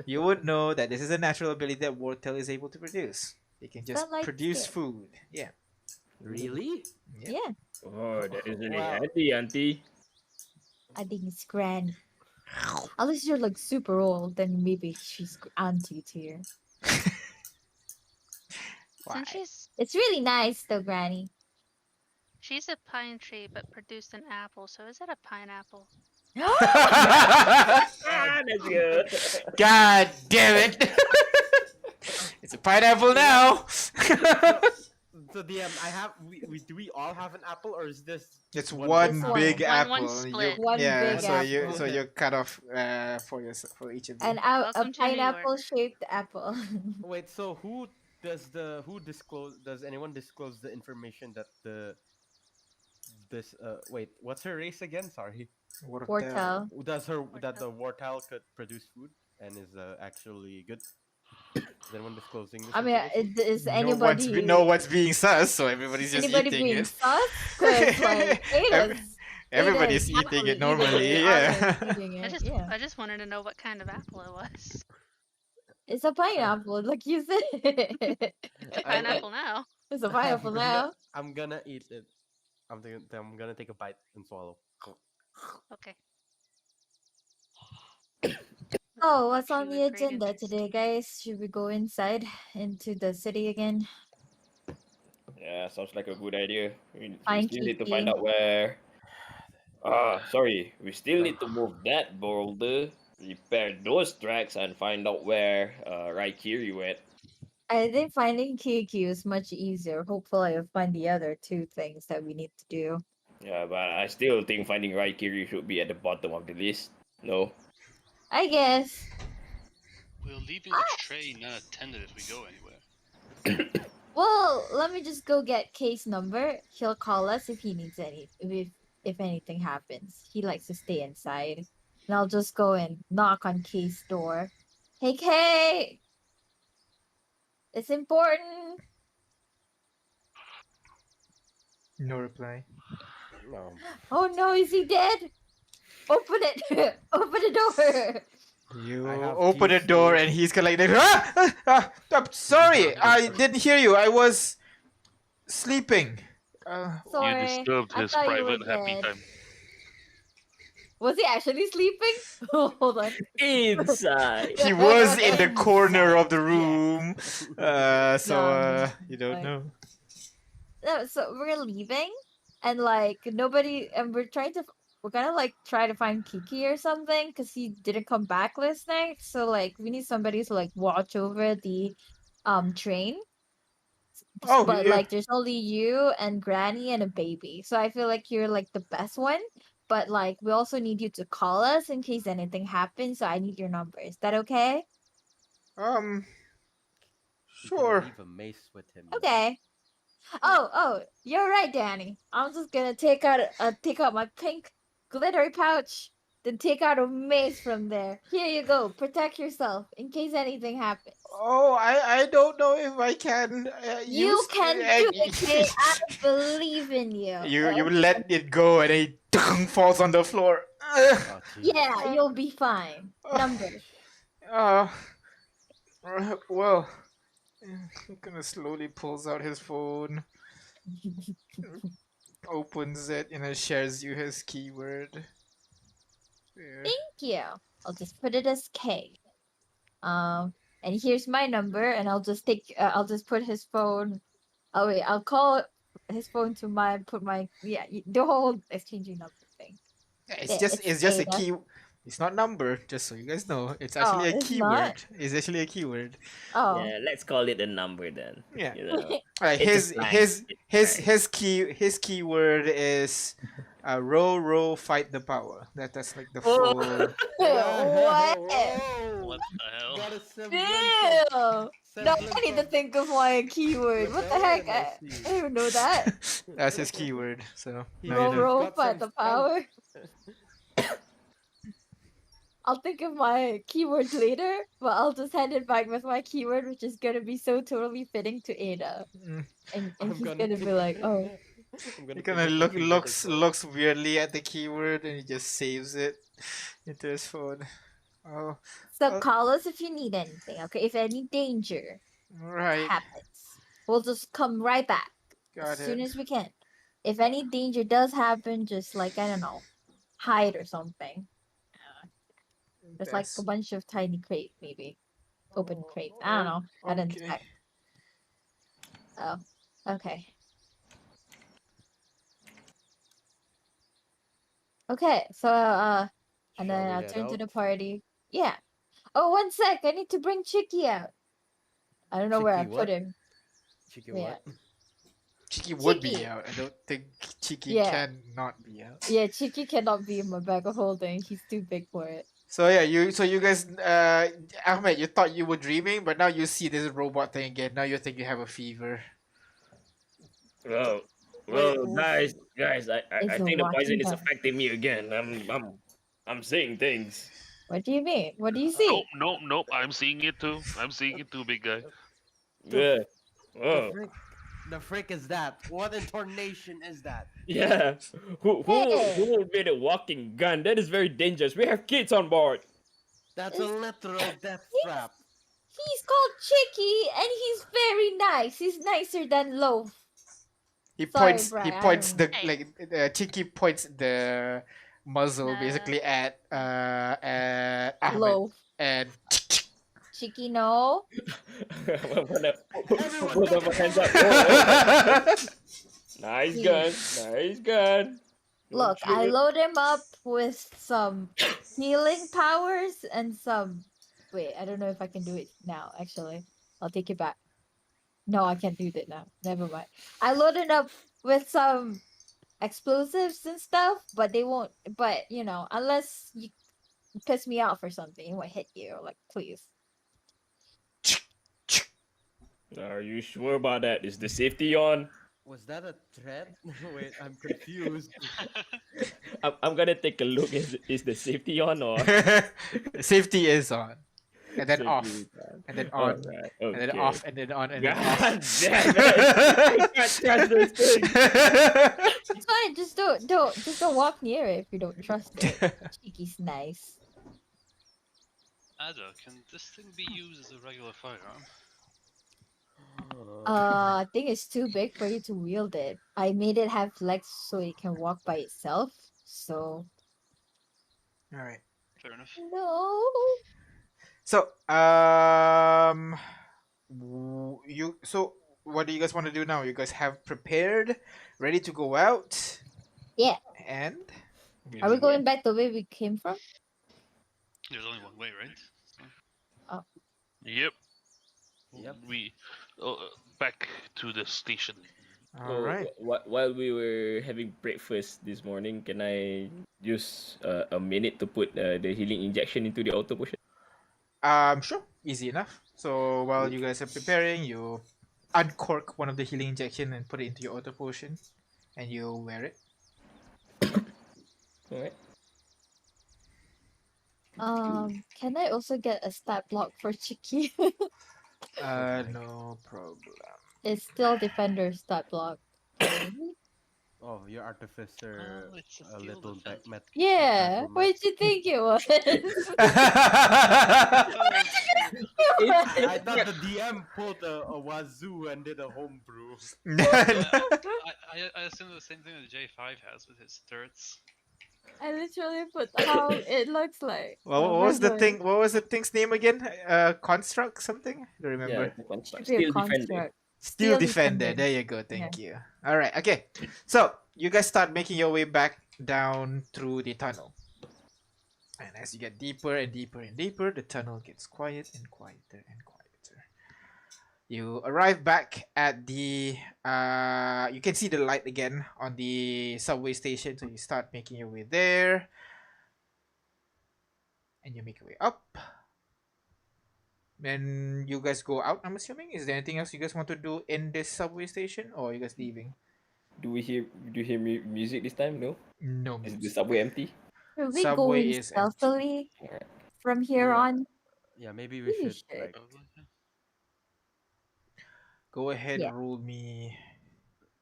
Speaker 1: you would know that this is a natural ability that Wartel is able to produce. They can just
Speaker 2: That like
Speaker 1: produce
Speaker 2: it.
Speaker 1: food. Yeah.
Speaker 5: really?
Speaker 1: Yep.
Speaker 2: Yeah,
Speaker 3: Oh, that is really
Speaker 5: Wow.
Speaker 3: handy, auntie.
Speaker 2: I think it's grand. Unless you're like super old, then maybe she's auntie tier.
Speaker 1: Why?
Speaker 6: Since
Speaker 2: It's really nice though, Granny.
Speaker 6: she's a pine tree but produced an apple, so is it a pineapple?
Speaker 3: Ah, that's good.
Speaker 1: God damn it! It's a pineapple now.
Speaker 5: So DM, do we all have an apple or is this
Speaker 1: It's
Speaker 5: one
Speaker 1: one
Speaker 2: This one.
Speaker 1: big
Speaker 6: One
Speaker 1: apple.
Speaker 6: split.
Speaker 2: One
Speaker 1: yeah,
Speaker 2: big
Speaker 1: so you
Speaker 2: apple.
Speaker 1: so you're cut off for each of you.
Speaker 2: A
Speaker 6: Welcome to New York.
Speaker 2: pineapple shaped apple.
Speaker 5: Wait, so who does anyone disclose the information that wait, what's her race again? Sorry.
Speaker 2: Portal.
Speaker 5: Does that the
Speaker 6: Wartile.
Speaker 5: Wartile could produce food and is actually good? Is anyone disclosing this?
Speaker 2: I mean,
Speaker 5: information?
Speaker 2: is anybody
Speaker 1: know what's being sus, so everybody's just
Speaker 2: anybody
Speaker 1: eating
Speaker 2: being
Speaker 1: it.
Speaker 2: sus? Because like
Speaker 1: Every-
Speaker 2: Ada's
Speaker 1: Everybody's
Speaker 2: Ada's
Speaker 1: eating it
Speaker 2: happily
Speaker 1: normally,
Speaker 2: eating it,
Speaker 1: yeah.
Speaker 2: Ada's eating it, yeah.
Speaker 6: I just wanted to know what kind of apple it was.
Speaker 2: It's a pineapple, like you said.
Speaker 6: It's a pineapple now.
Speaker 2: It's a pineapple now.
Speaker 5: I'm gonna eat it. I'm gonna take a bite and swallow.
Speaker 6: Okay.
Speaker 2: Oh, what's on
Speaker 6: Actually
Speaker 2: the
Speaker 6: look great
Speaker 2: agenda
Speaker 6: interesting.
Speaker 2: today, guys? Should we go inside into the city again?
Speaker 3: Yeah, sounds like a good idea. We
Speaker 2: Find
Speaker 3: still need to
Speaker 2: Kiki.
Speaker 3: find out where. Sorry. We still need to move that boulder, repair those tracks, and find out where Raikiri went.
Speaker 2: I think finding Kiki is much easier. Hopefully, I'll find the other two things that we need to do.
Speaker 3: Yeah, but I still think finding Raikiri should be at the bottom of the list. No.
Speaker 2: I guess.
Speaker 4: We're leaving the train unattended if we go anywhere.
Speaker 2: Well, let me just go get K's number. He'll call us if he needs if anything happens. He likes to stay inside. And I'll just go and knock on K's door. Hey K! It's important.
Speaker 1: No reply.
Speaker 5: No.
Speaker 2: Oh no, is he dead? Open it! Open the door!
Speaker 1: You
Speaker 5: I have
Speaker 1: open a
Speaker 5: keys
Speaker 1: door
Speaker 5: here.
Speaker 1: and he's kind of like, I'm sorry, I didn't hear you. I was sleeping.
Speaker 7: You
Speaker 2: Sorry,
Speaker 7: disturbed
Speaker 2: I
Speaker 7: his
Speaker 2: thought you were
Speaker 7: private happy
Speaker 2: dead.
Speaker 7: time.
Speaker 2: Was he actually sleeping? Hold on.
Speaker 8: Inside.
Speaker 1: He was in the corner of the
Speaker 5: Inside, yeah.
Speaker 1: room. You don't
Speaker 2: Like-
Speaker 1: know.
Speaker 2: No, so we're leaving, and like nobody, and we're gonna like try to find Kiki or something because he didn't come back last night. So like we need somebody to like watch over the train.
Speaker 1: Oh,
Speaker 2: But
Speaker 1: yeah.
Speaker 2: like there's only you and Granny and a baby. So I feel like you're like the best one. But like we also need you to call us in case anything happens. So I need your number. Is that okay?
Speaker 1: Um,
Speaker 5: You can
Speaker 1: sure.
Speaker 5: leave a mace with him. you know.
Speaker 2: Okay. Oh, you're right, Danny. I'm just gonna take out my pink glittery pouch, then take out a mace from there. Here you go. Protect yourself in case anything happens.
Speaker 1: Oh, I don't know if I can
Speaker 2: You
Speaker 1: use.
Speaker 2: can do it, Kate. I believe in you.
Speaker 1: You let it go and it falls on the floor.
Speaker 5: Oh, Jesus.
Speaker 2: Yeah, you'll be fine. Number.
Speaker 1: Uh, well, he kind of slowly pulls out his phone, opens it, and shares you his keyword. There.
Speaker 2: Thank you. I'll just put it as K. And here's my number, and I'll just put his phone. Oh wait, I'll call his phone to the whole exchanging number thing.
Speaker 1: It's
Speaker 2: Yeah,
Speaker 1: just
Speaker 2: it's
Speaker 1: it's just a
Speaker 2: Ada.
Speaker 1: key. It's not number, just so you guys know. It's
Speaker 2: Oh,
Speaker 1: actually a
Speaker 2: it's
Speaker 1: keyword.
Speaker 2: not?
Speaker 1: It's actually a keyword.
Speaker 2: Oh,
Speaker 8: Yeah, let's call it a number then.
Speaker 1: Yeah.
Speaker 8: You know.
Speaker 1: Alright,
Speaker 8: It's a slang. It's
Speaker 1: his keyword is row fight the power. That's like the full.
Speaker 2: what?
Speaker 5: Whoa.
Speaker 4: What the hell?
Speaker 5: Got a
Speaker 2: Ew. No,
Speaker 5: semblance
Speaker 2: I need to
Speaker 5: of
Speaker 2: think of my keyword. What the heck?
Speaker 5: rebellion,
Speaker 2: I
Speaker 5: see.
Speaker 2: didn't even know that.
Speaker 1: That's his keyword. So
Speaker 5: He
Speaker 1: now you know.
Speaker 2: Roll
Speaker 5: got
Speaker 2: by
Speaker 5: some
Speaker 2: the
Speaker 5: spunk.
Speaker 2: power. I'll think of my keyword later, but I'll just hand it back with my keyword, which is gonna be so totally fitting to Ada.
Speaker 1: Mm.
Speaker 2: And
Speaker 5: I'm
Speaker 2: he's gonna be like, oh.
Speaker 5: I'm gonna
Speaker 1: He
Speaker 5: think
Speaker 1: kind of
Speaker 5: of the keyword as well.
Speaker 1: looks weirdly at the keyword and he just saves it into his phone. Oh,
Speaker 2: So call us if you need anything, okay? If any danger
Speaker 1: right.
Speaker 2: happens, we'll just come right back
Speaker 1: Got
Speaker 2: as soon
Speaker 1: it.
Speaker 2: as we can. If any danger does happen, just like, I don't know, hide or something. There's like
Speaker 1: That's
Speaker 2: a bunch of tiny crates, maybe. Open crates. I don't know. I didn't
Speaker 1: okay.
Speaker 2: check. Oh, okay. Okay, so and
Speaker 5: Shall
Speaker 2: then
Speaker 5: we
Speaker 2: I'll
Speaker 5: head
Speaker 2: turn to
Speaker 5: out?
Speaker 2: the party. Yeah. Oh, one sec. I need to bring Chicky out. I don't know where I
Speaker 5: Chicky
Speaker 2: put
Speaker 5: what?
Speaker 2: him.
Speaker 5: Cheeky
Speaker 2: Yeah.
Speaker 5: what?
Speaker 1: Cheeky would be
Speaker 2: Cheeky.
Speaker 1: out. I don't think Cheeky
Speaker 2: Yeah.
Speaker 1: can not be out.
Speaker 2: Yeah, Chicky cannot be in my bag of holding. He's too big for it.
Speaker 1: So yeah, you guys, Ahmed, you thought you were dreaming, but now you see this robot thing again. Now you think you have a fever.
Speaker 3: Well,
Speaker 5: Wait,
Speaker 3: guys, I
Speaker 2: It's a
Speaker 3: think the poison
Speaker 2: walking
Speaker 3: is
Speaker 2: dog.
Speaker 3: affecting me again. I'm seeing things.
Speaker 2: What do you mean? What do you see?
Speaker 7: Nope. I'm seeing it too. I'm seeing it too, big guy.
Speaker 3: Yeah.
Speaker 5: The
Speaker 3: Oh,
Speaker 5: frick, the frick is that? What intonation is that?
Speaker 3: yeah. Who
Speaker 2: Hey.
Speaker 3: will be the walking gun? That is very dangerous. We have kids on board.
Speaker 5: That's a literal death trap.
Speaker 2: He's called Chicky, and he's very nice. He's nicer than Loaf.
Speaker 1: He
Speaker 2: Sorry,
Speaker 1: points.
Speaker 2: Brian,
Speaker 1: He
Speaker 2: I
Speaker 1: points
Speaker 2: don't
Speaker 1: the
Speaker 6: know.
Speaker 1: like. Cheeky points the muzzle
Speaker 6: No.
Speaker 1: basically at Ahmed
Speaker 2: Loaf.
Speaker 1: and.
Speaker 2: Chicky, no.
Speaker 3: I'm gonna
Speaker 5: Everyone
Speaker 3: put
Speaker 5: get
Speaker 3: my
Speaker 5: the
Speaker 3: hands
Speaker 5: hell
Speaker 3: up. Oh, nice
Speaker 2: Please.
Speaker 3: gun. Nice gun. Don't
Speaker 2: Look, I
Speaker 3: shoot.
Speaker 2: load him up with some healing powers and some. Wait, I don't know if I can do it now. Actually, I'll take it back. No, I can't do that now. Never mind. I loaded up with some explosives and stuff, but they won't. But unless you piss me off or something, it won't hit you. Like, please.
Speaker 3: Are you sure about that? Is the safety on?
Speaker 5: Was that a threat? Wait, I'm confused.
Speaker 3: I'm gonna take a look. Is the safety on or?
Speaker 1: Safety is on, and then
Speaker 3: Safety
Speaker 1: off,
Speaker 3: is on.
Speaker 1: and then on,
Speaker 3: Alright,
Speaker 1: and then
Speaker 3: okay.
Speaker 1: off, and then on, and then off.
Speaker 3: God damn it! I can't trust this thing.
Speaker 2: It's fine. Just don't walk near it if you don't trust it. Cheeky's nice.
Speaker 4: Ada, can this thing be used as a regular firearm?
Speaker 2: I think it's too big for you to wield it. I made it have legs so it can walk by itself. So
Speaker 1: All right.
Speaker 4: Fair enough.
Speaker 2: no.
Speaker 1: So, so what do you guys want to do now? You guys have prepared, ready to go out,
Speaker 2: Yeah.
Speaker 1: and
Speaker 2: Are we
Speaker 8: Yeah.
Speaker 2: going back the way we came from?
Speaker 4: There's only one way, right? So,
Speaker 7: Yep.
Speaker 5: Yep.
Speaker 7: We back to the station.
Speaker 1: all right.
Speaker 8: While we were having breakfast this morning, can I use a minute to put the healing injection into the auto potion?
Speaker 1: Sure, easy enough. So while you guys are preparing, you uncork one of the healing injection and put it into your auto potion, and you wear it.
Speaker 8: Alright.
Speaker 2: Can I also get a stat block for Chicky?
Speaker 1: No problem.
Speaker 2: It's still defender stat block.
Speaker 5: Oh, your artificer,
Speaker 4: it's a
Speaker 5: a
Speaker 4: skill
Speaker 5: little
Speaker 4: defense.
Speaker 2: Yeah,
Speaker 5: battle
Speaker 2: what
Speaker 5: mat.
Speaker 2: did you think it was?
Speaker 5: I thought the DM pulled a wazoo and did a homebrew.
Speaker 4: I assume the same thing that J5 has with his turrets.
Speaker 2: I literally put how it looks like.
Speaker 1: What was the thing? What was the thing's name again? Construct something? I don't
Speaker 8: Yeah,
Speaker 1: remember.
Speaker 8: the construct.
Speaker 2: Should be a
Speaker 8: Still defender.
Speaker 2: construct.
Speaker 1: Steel
Speaker 2: Steel
Speaker 1: Defender.
Speaker 2: Defender.
Speaker 1: There you go. Thank you. All right. Okay. So you guys start making your way back down through the tunnel, and as you get deeper and deeper and deeper, the tunnel gets quiet and quieter and quieter. You arrive back at the. You can see the light again on the subway station, so you start making your way there, and you make your way up. Then you guys go out, I'm assuming. Is there anything else you guys want to do in this subway station, or are you guys leaving?
Speaker 8: Do we hear music this time? No.
Speaker 1: No
Speaker 8: Is the
Speaker 1: music.
Speaker 8: subway empty?
Speaker 2: Should we
Speaker 1: Subway
Speaker 2: go in
Speaker 1: is empty.
Speaker 2: stealthily from here
Speaker 5: Yeah.
Speaker 2: on?
Speaker 5: Yeah, maybe we
Speaker 2: We
Speaker 5: should
Speaker 2: should.
Speaker 5: like
Speaker 4: Probably. Yeah.
Speaker 1: Go ahead,
Speaker 2: Yeah.
Speaker 1: rule me.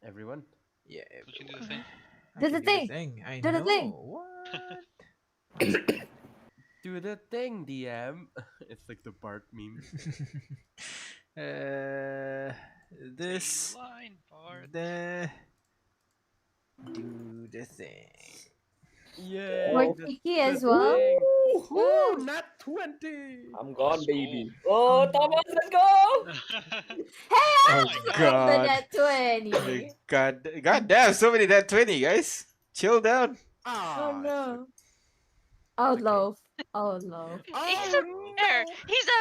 Speaker 5: everyone.
Speaker 1: Yeah,
Speaker 4: We can do the
Speaker 1: everyone.
Speaker 4: thing.
Speaker 1: I
Speaker 2: Do the
Speaker 1: can
Speaker 2: thing.
Speaker 1: thing. I
Speaker 2: Do the
Speaker 1: know.
Speaker 2: thing.
Speaker 1: What?
Speaker 5: Do the thing, DM. It's like the Bart meme.
Speaker 1: This
Speaker 4: Stay in line, Bart.
Speaker 1: the do the thing.
Speaker 5: Yeah.
Speaker 2: More Chicky as well.
Speaker 5: Woo! Not 20.
Speaker 8: I'm gone,
Speaker 4: Let's
Speaker 8: baby.
Speaker 4: go.
Speaker 8: Oh, Thomas, let's go!
Speaker 1: Oh
Speaker 4: my
Speaker 2: The
Speaker 1: god.
Speaker 2: net 20.
Speaker 1: God damn, so many that 20, guys. Chill down.
Speaker 2: Oh
Speaker 5: Ah,
Speaker 2: no. Oh low. Oh low.
Speaker 6: He's a bear. He's a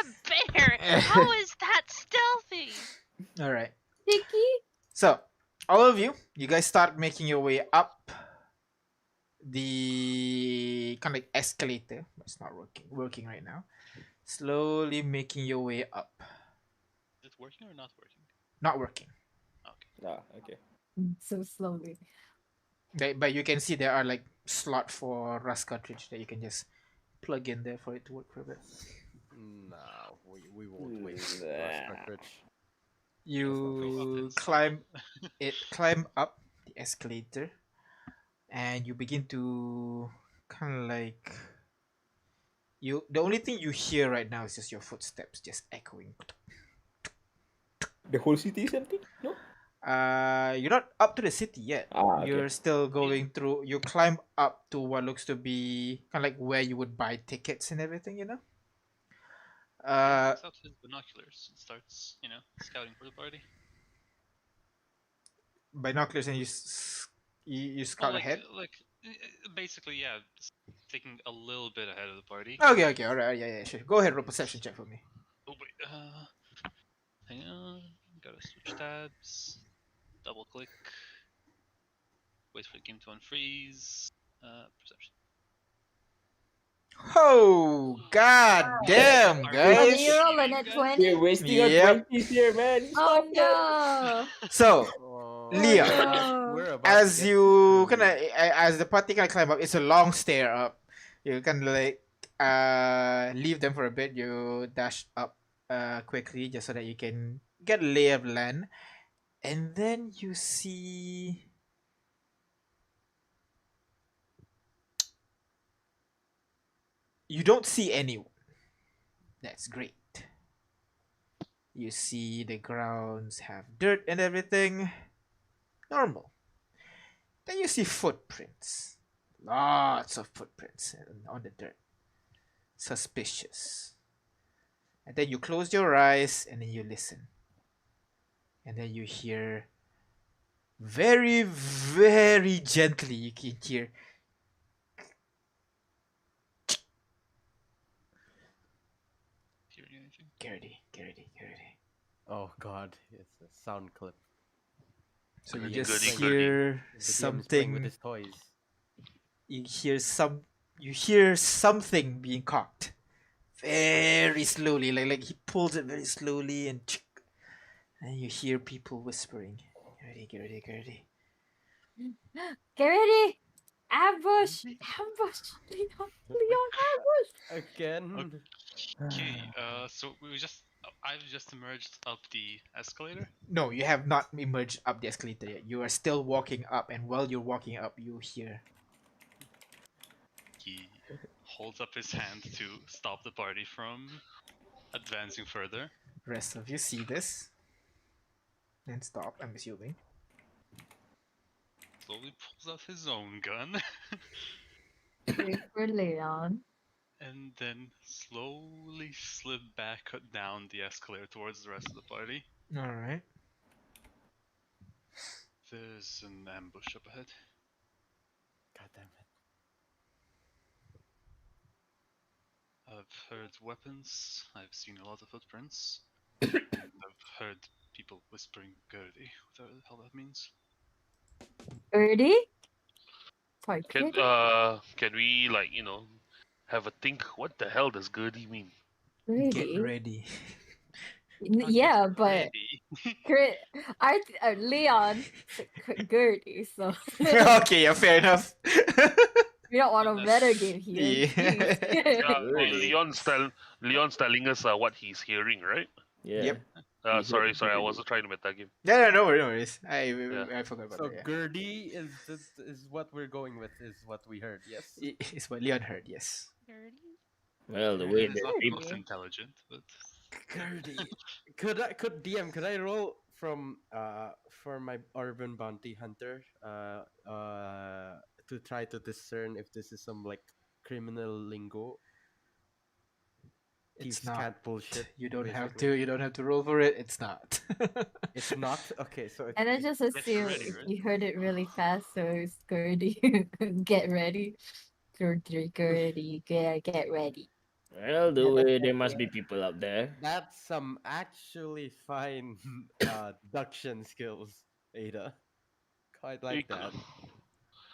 Speaker 6: bear. How is that stealthy?
Speaker 1: Alright.
Speaker 2: Chicky?
Speaker 1: So, all of you guys start making your way up the kind of like escalator. It's not working right now. Slowly making your way up.
Speaker 4: Is it working or not working?
Speaker 1: Not working.
Speaker 4: Okay.
Speaker 8: Ah, okay.
Speaker 2: So slowly.
Speaker 1: But you can see there are like slot for rust cartridge that you can just plug in there for it to work for a bit.
Speaker 5: No, we won't waste
Speaker 8: Nah.
Speaker 5: Rust cartridge.
Speaker 1: You
Speaker 4: That's
Speaker 1: climb up the escalator, and you begin to kind of like the only thing you hear right now is just your footsteps just echoing.
Speaker 8: The whole city is empty? No?
Speaker 1: You're not up to the city yet.
Speaker 8: Ah, okay.
Speaker 1: You're still going through. You climb up to what looks to be kind of like where you would buy tickets and everything, you know.
Speaker 4: Takes out his binoculars and starts, scouting for the party.
Speaker 1: Binoculars, and you
Speaker 4: Well,
Speaker 1: scout ahead.
Speaker 4: Basically, yeah, just taking a little bit ahead of the party.
Speaker 1: Okay, all right, yeah, sure. Go ahead, roll perception check for me.
Speaker 4: Oh wait, hang on, gotta switch tabs, double click, wait for the game to unfreeze, perception.
Speaker 1: Oh, god damn,
Speaker 4: Are we
Speaker 2: How do
Speaker 1: guys!
Speaker 2: you roll a
Speaker 4: cheating,
Speaker 2: net
Speaker 4: guys?
Speaker 2: 20?
Speaker 8: We're wasting
Speaker 1: Yep.
Speaker 8: our 20s here, man.
Speaker 2: Oh
Speaker 8: Stop that.
Speaker 2: no.
Speaker 1: So,
Speaker 5: Oh,
Speaker 1: Leah,
Speaker 2: no.
Speaker 5: we're about
Speaker 1: as
Speaker 5: to get
Speaker 1: you
Speaker 5: screwed.
Speaker 1: kind of as the party kind of climb up, it's a long stair up. You kind of like leave them for a bit. You dash up quickly just so that you can get a lay of land, and then you see. You don't see anyone. That's great. You see the grounds have dirt and everything. Normal. Then you see footprints. Lots of footprints on the dirt. Suspicious. And then you close your eyes and then you listen. And then you hear very, very gently, you can hear
Speaker 4: Hearing anything?
Speaker 1: Gertie.
Speaker 5: Oh god, it's a sound clip.
Speaker 1: So you
Speaker 7: Gertie,
Speaker 1: just
Speaker 7: Gertie,
Speaker 5: Gertie.
Speaker 1: hear
Speaker 5: The DM is playing with
Speaker 1: something.
Speaker 5: his toys.
Speaker 1: You hear something being cocked very slowly, like he pulls it very slowly, and you hear people whispering, Gertie.
Speaker 2: Get ready! Ambush! Ambush! Leon, ambush!
Speaker 5: Again.
Speaker 4: Okay. So I've just emerged up the escalator.
Speaker 1: No, you have not emerged up the escalator yet. You are still walking up, and while you're walking up, you hear.
Speaker 4: He holds up his hand to stop the party from advancing further.
Speaker 1: Rest of you see this. And stop, I'm assuming.
Speaker 4: Slowly pulls out his own gun.
Speaker 2: Wait for Leon.
Speaker 4: And then slowly slip back down the escalator towards the rest of the party.
Speaker 1: Alright.
Speaker 4: There's an ambush up ahead.
Speaker 5: God damn it.
Speaker 4: I've heard weapons. I've seen a lot of footprints. And I've heard people whispering Gertie, whatever the hell that means.
Speaker 2: Birdie? Sorry,
Speaker 7: Can
Speaker 2: Birdie?
Speaker 7: can we have a think? What the hell does Gertie mean?
Speaker 1: Get
Speaker 2: Birdie?
Speaker 1: ready.
Speaker 2: Yeah, but
Speaker 4: Ready.
Speaker 2: Leon said Gertie, so
Speaker 1: Okay, yeah, fair enough.
Speaker 2: we don't want to
Speaker 4: Unless-
Speaker 2: metagame here.
Speaker 1: Yeah.
Speaker 2: Jeez.
Speaker 7: Well,
Speaker 8: Really?
Speaker 7: Leon's telling us what he's hearing, right?
Speaker 8: Yeah.
Speaker 1: Yep.
Speaker 8: We
Speaker 7: Sorry,
Speaker 8: heard
Speaker 7: I
Speaker 8: Gertie.
Speaker 7: wasn't trying to metagame.
Speaker 1: Yeah, no worries.
Speaker 7: Yeah.
Speaker 1: I forgot about
Speaker 5: So
Speaker 1: that.
Speaker 5: Gertie is what we're going with, is what we heard, yes?
Speaker 1: Yeah. It's what Leon heard, yes.
Speaker 6: Gertie?
Speaker 8: Well, the way
Speaker 4: It's
Speaker 8: that
Speaker 4: not the
Speaker 8: people.
Speaker 4: most intelligent, but
Speaker 5: Gertie. Could I roll from for my urban bounty hunter to try to discern if this is some like criminal lingo?
Speaker 1: It's
Speaker 5: Thieves
Speaker 1: not.
Speaker 5: can't bullshit.
Speaker 1: You don't have
Speaker 5: basically.
Speaker 1: to. You don't have to roll for it. It's not.
Speaker 5: It's not okay. So
Speaker 2: And I just assume
Speaker 4: ready,
Speaker 2: if
Speaker 4: right?
Speaker 2: you heard it really fast, so it's Gertie. Get ready. Gertie, get ready.
Speaker 8: Well, the
Speaker 2: Yeah, that's
Speaker 8: way there
Speaker 2: it,
Speaker 8: must be
Speaker 2: yeah.
Speaker 8: people up there.
Speaker 5: that's some actually fine deduction skills, Ada. Quite like
Speaker 7: You
Speaker 5: that.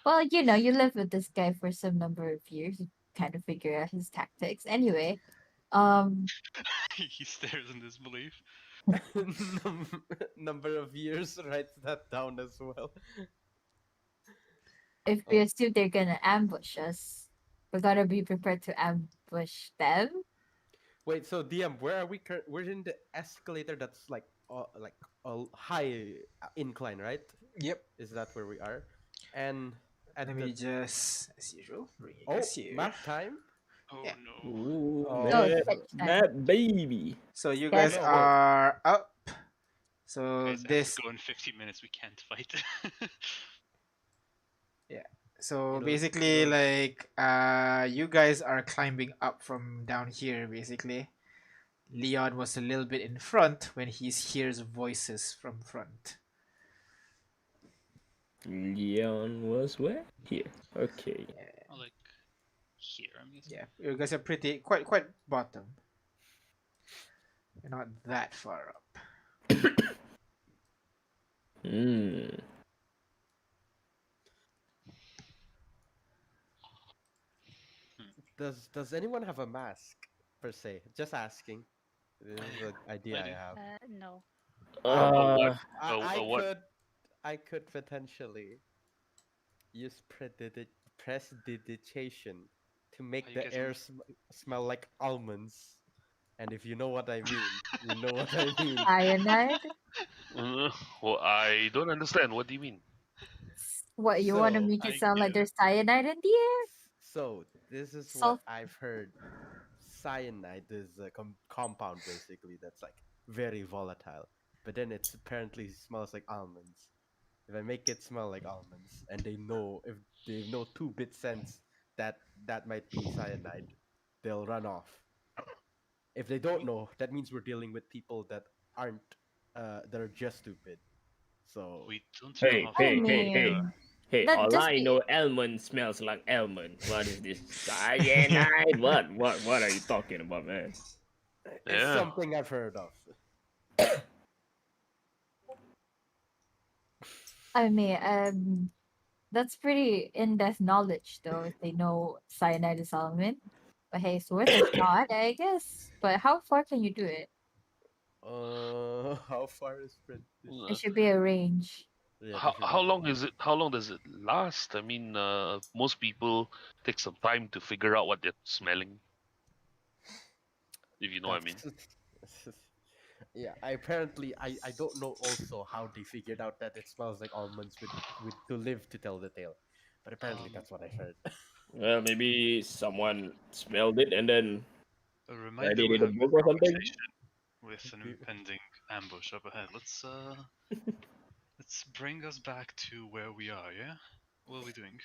Speaker 2: Well, you live with this guy for some number of years. You kind of figure out his tactics. Anyway,
Speaker 4: He stares in disbelief.
Speaker 5: Number of years, write that down as well.
Speaker 2: if we assume they're gonna ambush us, we gotta be prepared to ambush them.
Speaker 5: Wait, so DM, where are we? We're in the escalator that's like a high incline, right?
Speaker 1: Yep.
Speaker 5: Is that where we are? And at
Speaker 1: Let
Speaker 5: the
Speaker 1: me just, as usual, bring you
Speaker 5: oh
Speaker 1: guys here.
Speaker 5: map time.
Speaker 4: Oh
Speaker 1: Yeah.
Speaker 4: no.
Speaker 8: Ooh,
Speaker 5: Oh.
Speaker 8: that,
Speaker 2: sketch time.
Speaker 8: that baby.
Speaker 1: So you
Speaker 2: Yeah,
Speaker 1: guys
Speaker 5: no, wait.
Speaker 1: are up. So
Speaker 4: Guys, I have
Speaker 1: this.
Speaker 4: to go in 15 minutes. We can't fight.
Speaker 1: So
Speaker 5: It'll-
Speaker 1: basically,
Speaker 5: it'll-
Speaker 1: like, you guys are climbing up from down here. Basically, Leon was a little bit in front when he hears voices from front.
Speaker 8: Leon was where? Here. Okay.
Speaker 4: Or like here, I'm guessing.
Speaker 1: Yeah, you guys are quite bottom. You're not that far up.
Speaker 8: Hmm.
Speaker 5: Does anyone have a mask per se? Just asking. This is an idea I
Speaker 4: do.
Speaker 5: have.
Speaker 6: No.
Speaker 8: Uh,
Speaker 5: I could potentially use prestidigitation to make
Speaker 4: you
Speaker 5: the
Speaker 4: guys
Speaker 5: air smell like almonds. And if you know what I mean, you know what I mean.
Speaker 2: Cyanide?
Speaker 7: Well, I don't understand. What do you mean?
Speaker 2: What, you want to
Speaker 5: So,
Speaker 2: make
Speaker 4: I
Speaker 2: it sound like
Speaker 4: get
Speaker 2: there's cyanide in the air?
Speaker 5: So this is
Speaker 2: Sulf-
Speaker 5: what I've heard. cyanide is a compound basically that's like very volatile, but then it apparently smells like almonds. If I make it smell like almonds, and if they know 2-bit sense that that might be cyanide, they'll run off. If they don't know, that means we're dealing with people that aren't that are just stupid. So
Speaker 4: We don't know
Speaker 8: Hey,
Speaker 4: how
Speaker 2: I
Speaker 8: hey,
Speaker 4: far
Speaker 8: hey,
Speaker 4: we
Speaker 8: hey.
Speaker 4: are.
Speaker 2: mean,
Speaker 8: Hey,
Speaker 2: that
Speaker 8: all
Speaker 2: just
Speaker 8: I know, almond smells like almond. What is this? Cyanide? What are you talking about, man?
Speaker 5: it's
Speaker 7: Yeah.
Speaker 5: something I've heard of.
Speaker 2: I mean, that's pretty in-depth knowledge, though, if they know cyanide is element. But hey, it's worth a shot, I guess. But how far can you do it?
Speaker 5: How far is sprint?
Speaker 2: There
Speaker 7: Uh,
Speaker 2: should be a range.
Speaker 5: Yeah,
Speaker 7: How
Speaker 5: there should
Speaker 7: how
Speaker 5: be.
Speaker 7: long is it? How long does it last? I mean, most people take some time to figure out what they're smelling, if you know what I mean.
Speaker 5: That's yeah. I don't know also how they figured out that it smells like almonds with to live to tell the tale, but apparently
Speaker 4: Um,
Speaker 5: that's what I heard.
Speaker 8: Well, maybe someone smelled it and then
Speaker 4: a
Speaker 8: tried
Speaker 4: reminder
Speaker 8: it
Speaker 4: we're
Speaker 8: in a
Speaker 4: having
Speaker 8: book
Speaker 4: a
Speaker 8: or something.
Speaker 4: conversation with an impending ambush up ahead. Let's bring us back to where we are, yeah? What are we doing?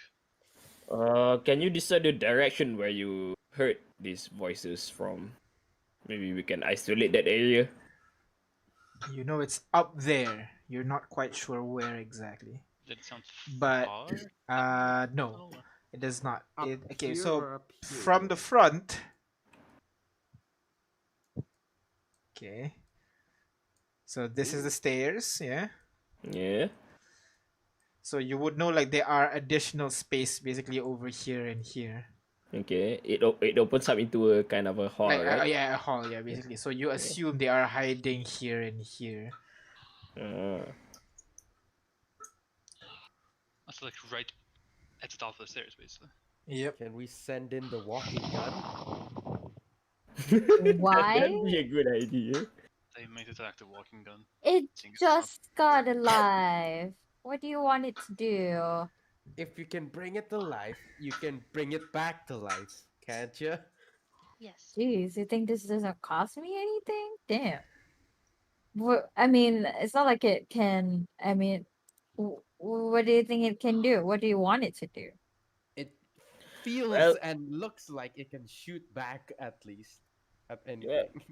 Speaker 8: Can you decide the direction where you heard these voices from? Maybe we can isolate that area.
Speaker 1: You know it's up there. You're not quite sure where exactly.
Speaker 4: Did it sound
Speaker 1: But
Speaker 4: far?
Speaker 1: no,
Speaker 4: No.
Speaker 1: it does not.
Speaker 5: Up
Speaker 1: Okay,
Speaker 5: here
Speaker 1: so
Speaker 5: or up here?
Speaker 1: from the front. Okay. So this is the stairs, yeah.
Speaker 8: Yeah.
Speaker 1: So you would know like there are additional space basically over here and here.
Speaker 8: Okay. It opens up into a kind of a hall,
Speaker 1: Like
Speaker 8: right?
Speaker 1: yeah, a hall, yeah, basically. So you assume they are hiding here and here.
Speaker 8: Uh,
Speaker 4: That's like right at the top of the stairs, basically.
Speaker 1: Yep.
Speaker 5: Can we send in the walking gun?
Speaker 2: Why?
Speaker 8: That'd be a good idea.
Speaker 4: They might attack the walking gun.
Speaker 2: It
Speaker 4: Seeing as it's not-
Speaker 2: just got alive. What do you want it to do?
Speaker 5: If you can bring it to life, you can bring it back to life, can't you?
Speaker 6: Yes.
Speaker 2: Jeez, you think this doesn't cost me anything? Damn. What, I mean, it's not like it can. I mean, what do you think it can do? What do you want it to do?
Speaker 5: It feels
Speaker 8: Well,
Speaker 5: and looks like it can shoot back at least at
Speaker 8: yeah.
Speaker 5: anything.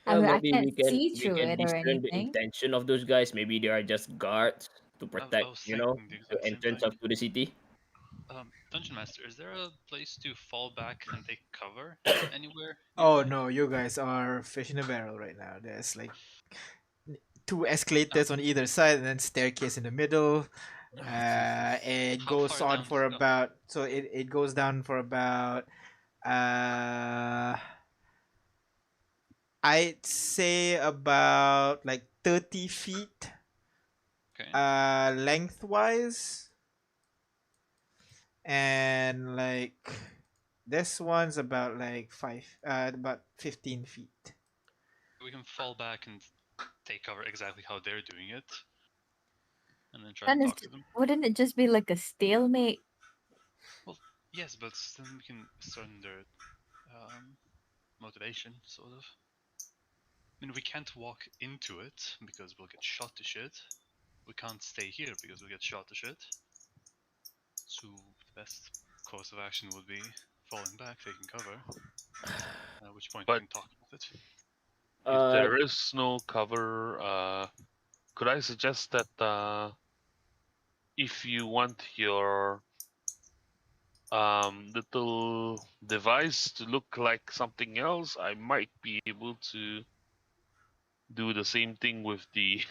Speaker 2: I
Speaker 8: Well,
Speaker 2: mean, I
Speaker 8: maybe
Speaker 2: can't see
Speaker 8: we
Speaker 2: through
Speaker 8: can
Speaker 2: it or
Speaker 8: discern the
Speaker 2: anything.
Speaker 8: intention of those guys. Maybe they are just guards to
Speaker 4: I
Speaker 8: protect,
Speaker 4: was
Speaker 8: you know,
Speaker 4: thinking the
Speaker 8: the
Speaker 4: exact same
Speaker 8: entrance
Speaker 4: thing.
Speaker 8: up to the city.
Speaker 4: Dungeon Master, is there a place to fall back and take cover anywhere?
Speaker 1: Oh
Speaker 4: nearby?
Speaker 1: no, you guys are fish in a barrel right now. There's like two
Speaker 4: Oh,
Speaker 1: escalators on either side and then staircase in the middle. It
Speaker 4: How
Speaker 1: goes
Speaker 4: far
Speaker 1: on
Speaker 4: down
Speaker 1: for
Speaker 4: does it go?
Speaker 1: about it goes down for about uh I'd say about like 30 feet
Speaker 4: Okay.
Speaker 1: lengthwise, and like this one's about like about 15 feet.
Speaker 4: We can fall back and take cover exactly how they're doing it, and then try
Speaker 2: Then
Speaker 4: and
Speaker 2: is,
Speaker 4: talk to them.
Speaker 2: wouldn't it just be like a stalemate?
Speaker 4: Yes, but then we can surrender motivation, sort of. I mean, we can't walk into it because we'll get shot to shit. We can't stay here because we'll get shot to shit. So the best course of action would be falling back, taking cover. At which point we
Speaker 7: But-
Speaker 4: can talk about it.
Speaker 7: If there is no cover, could I suggest that if you want your little device to look like something else, I might be able to do the same thing with the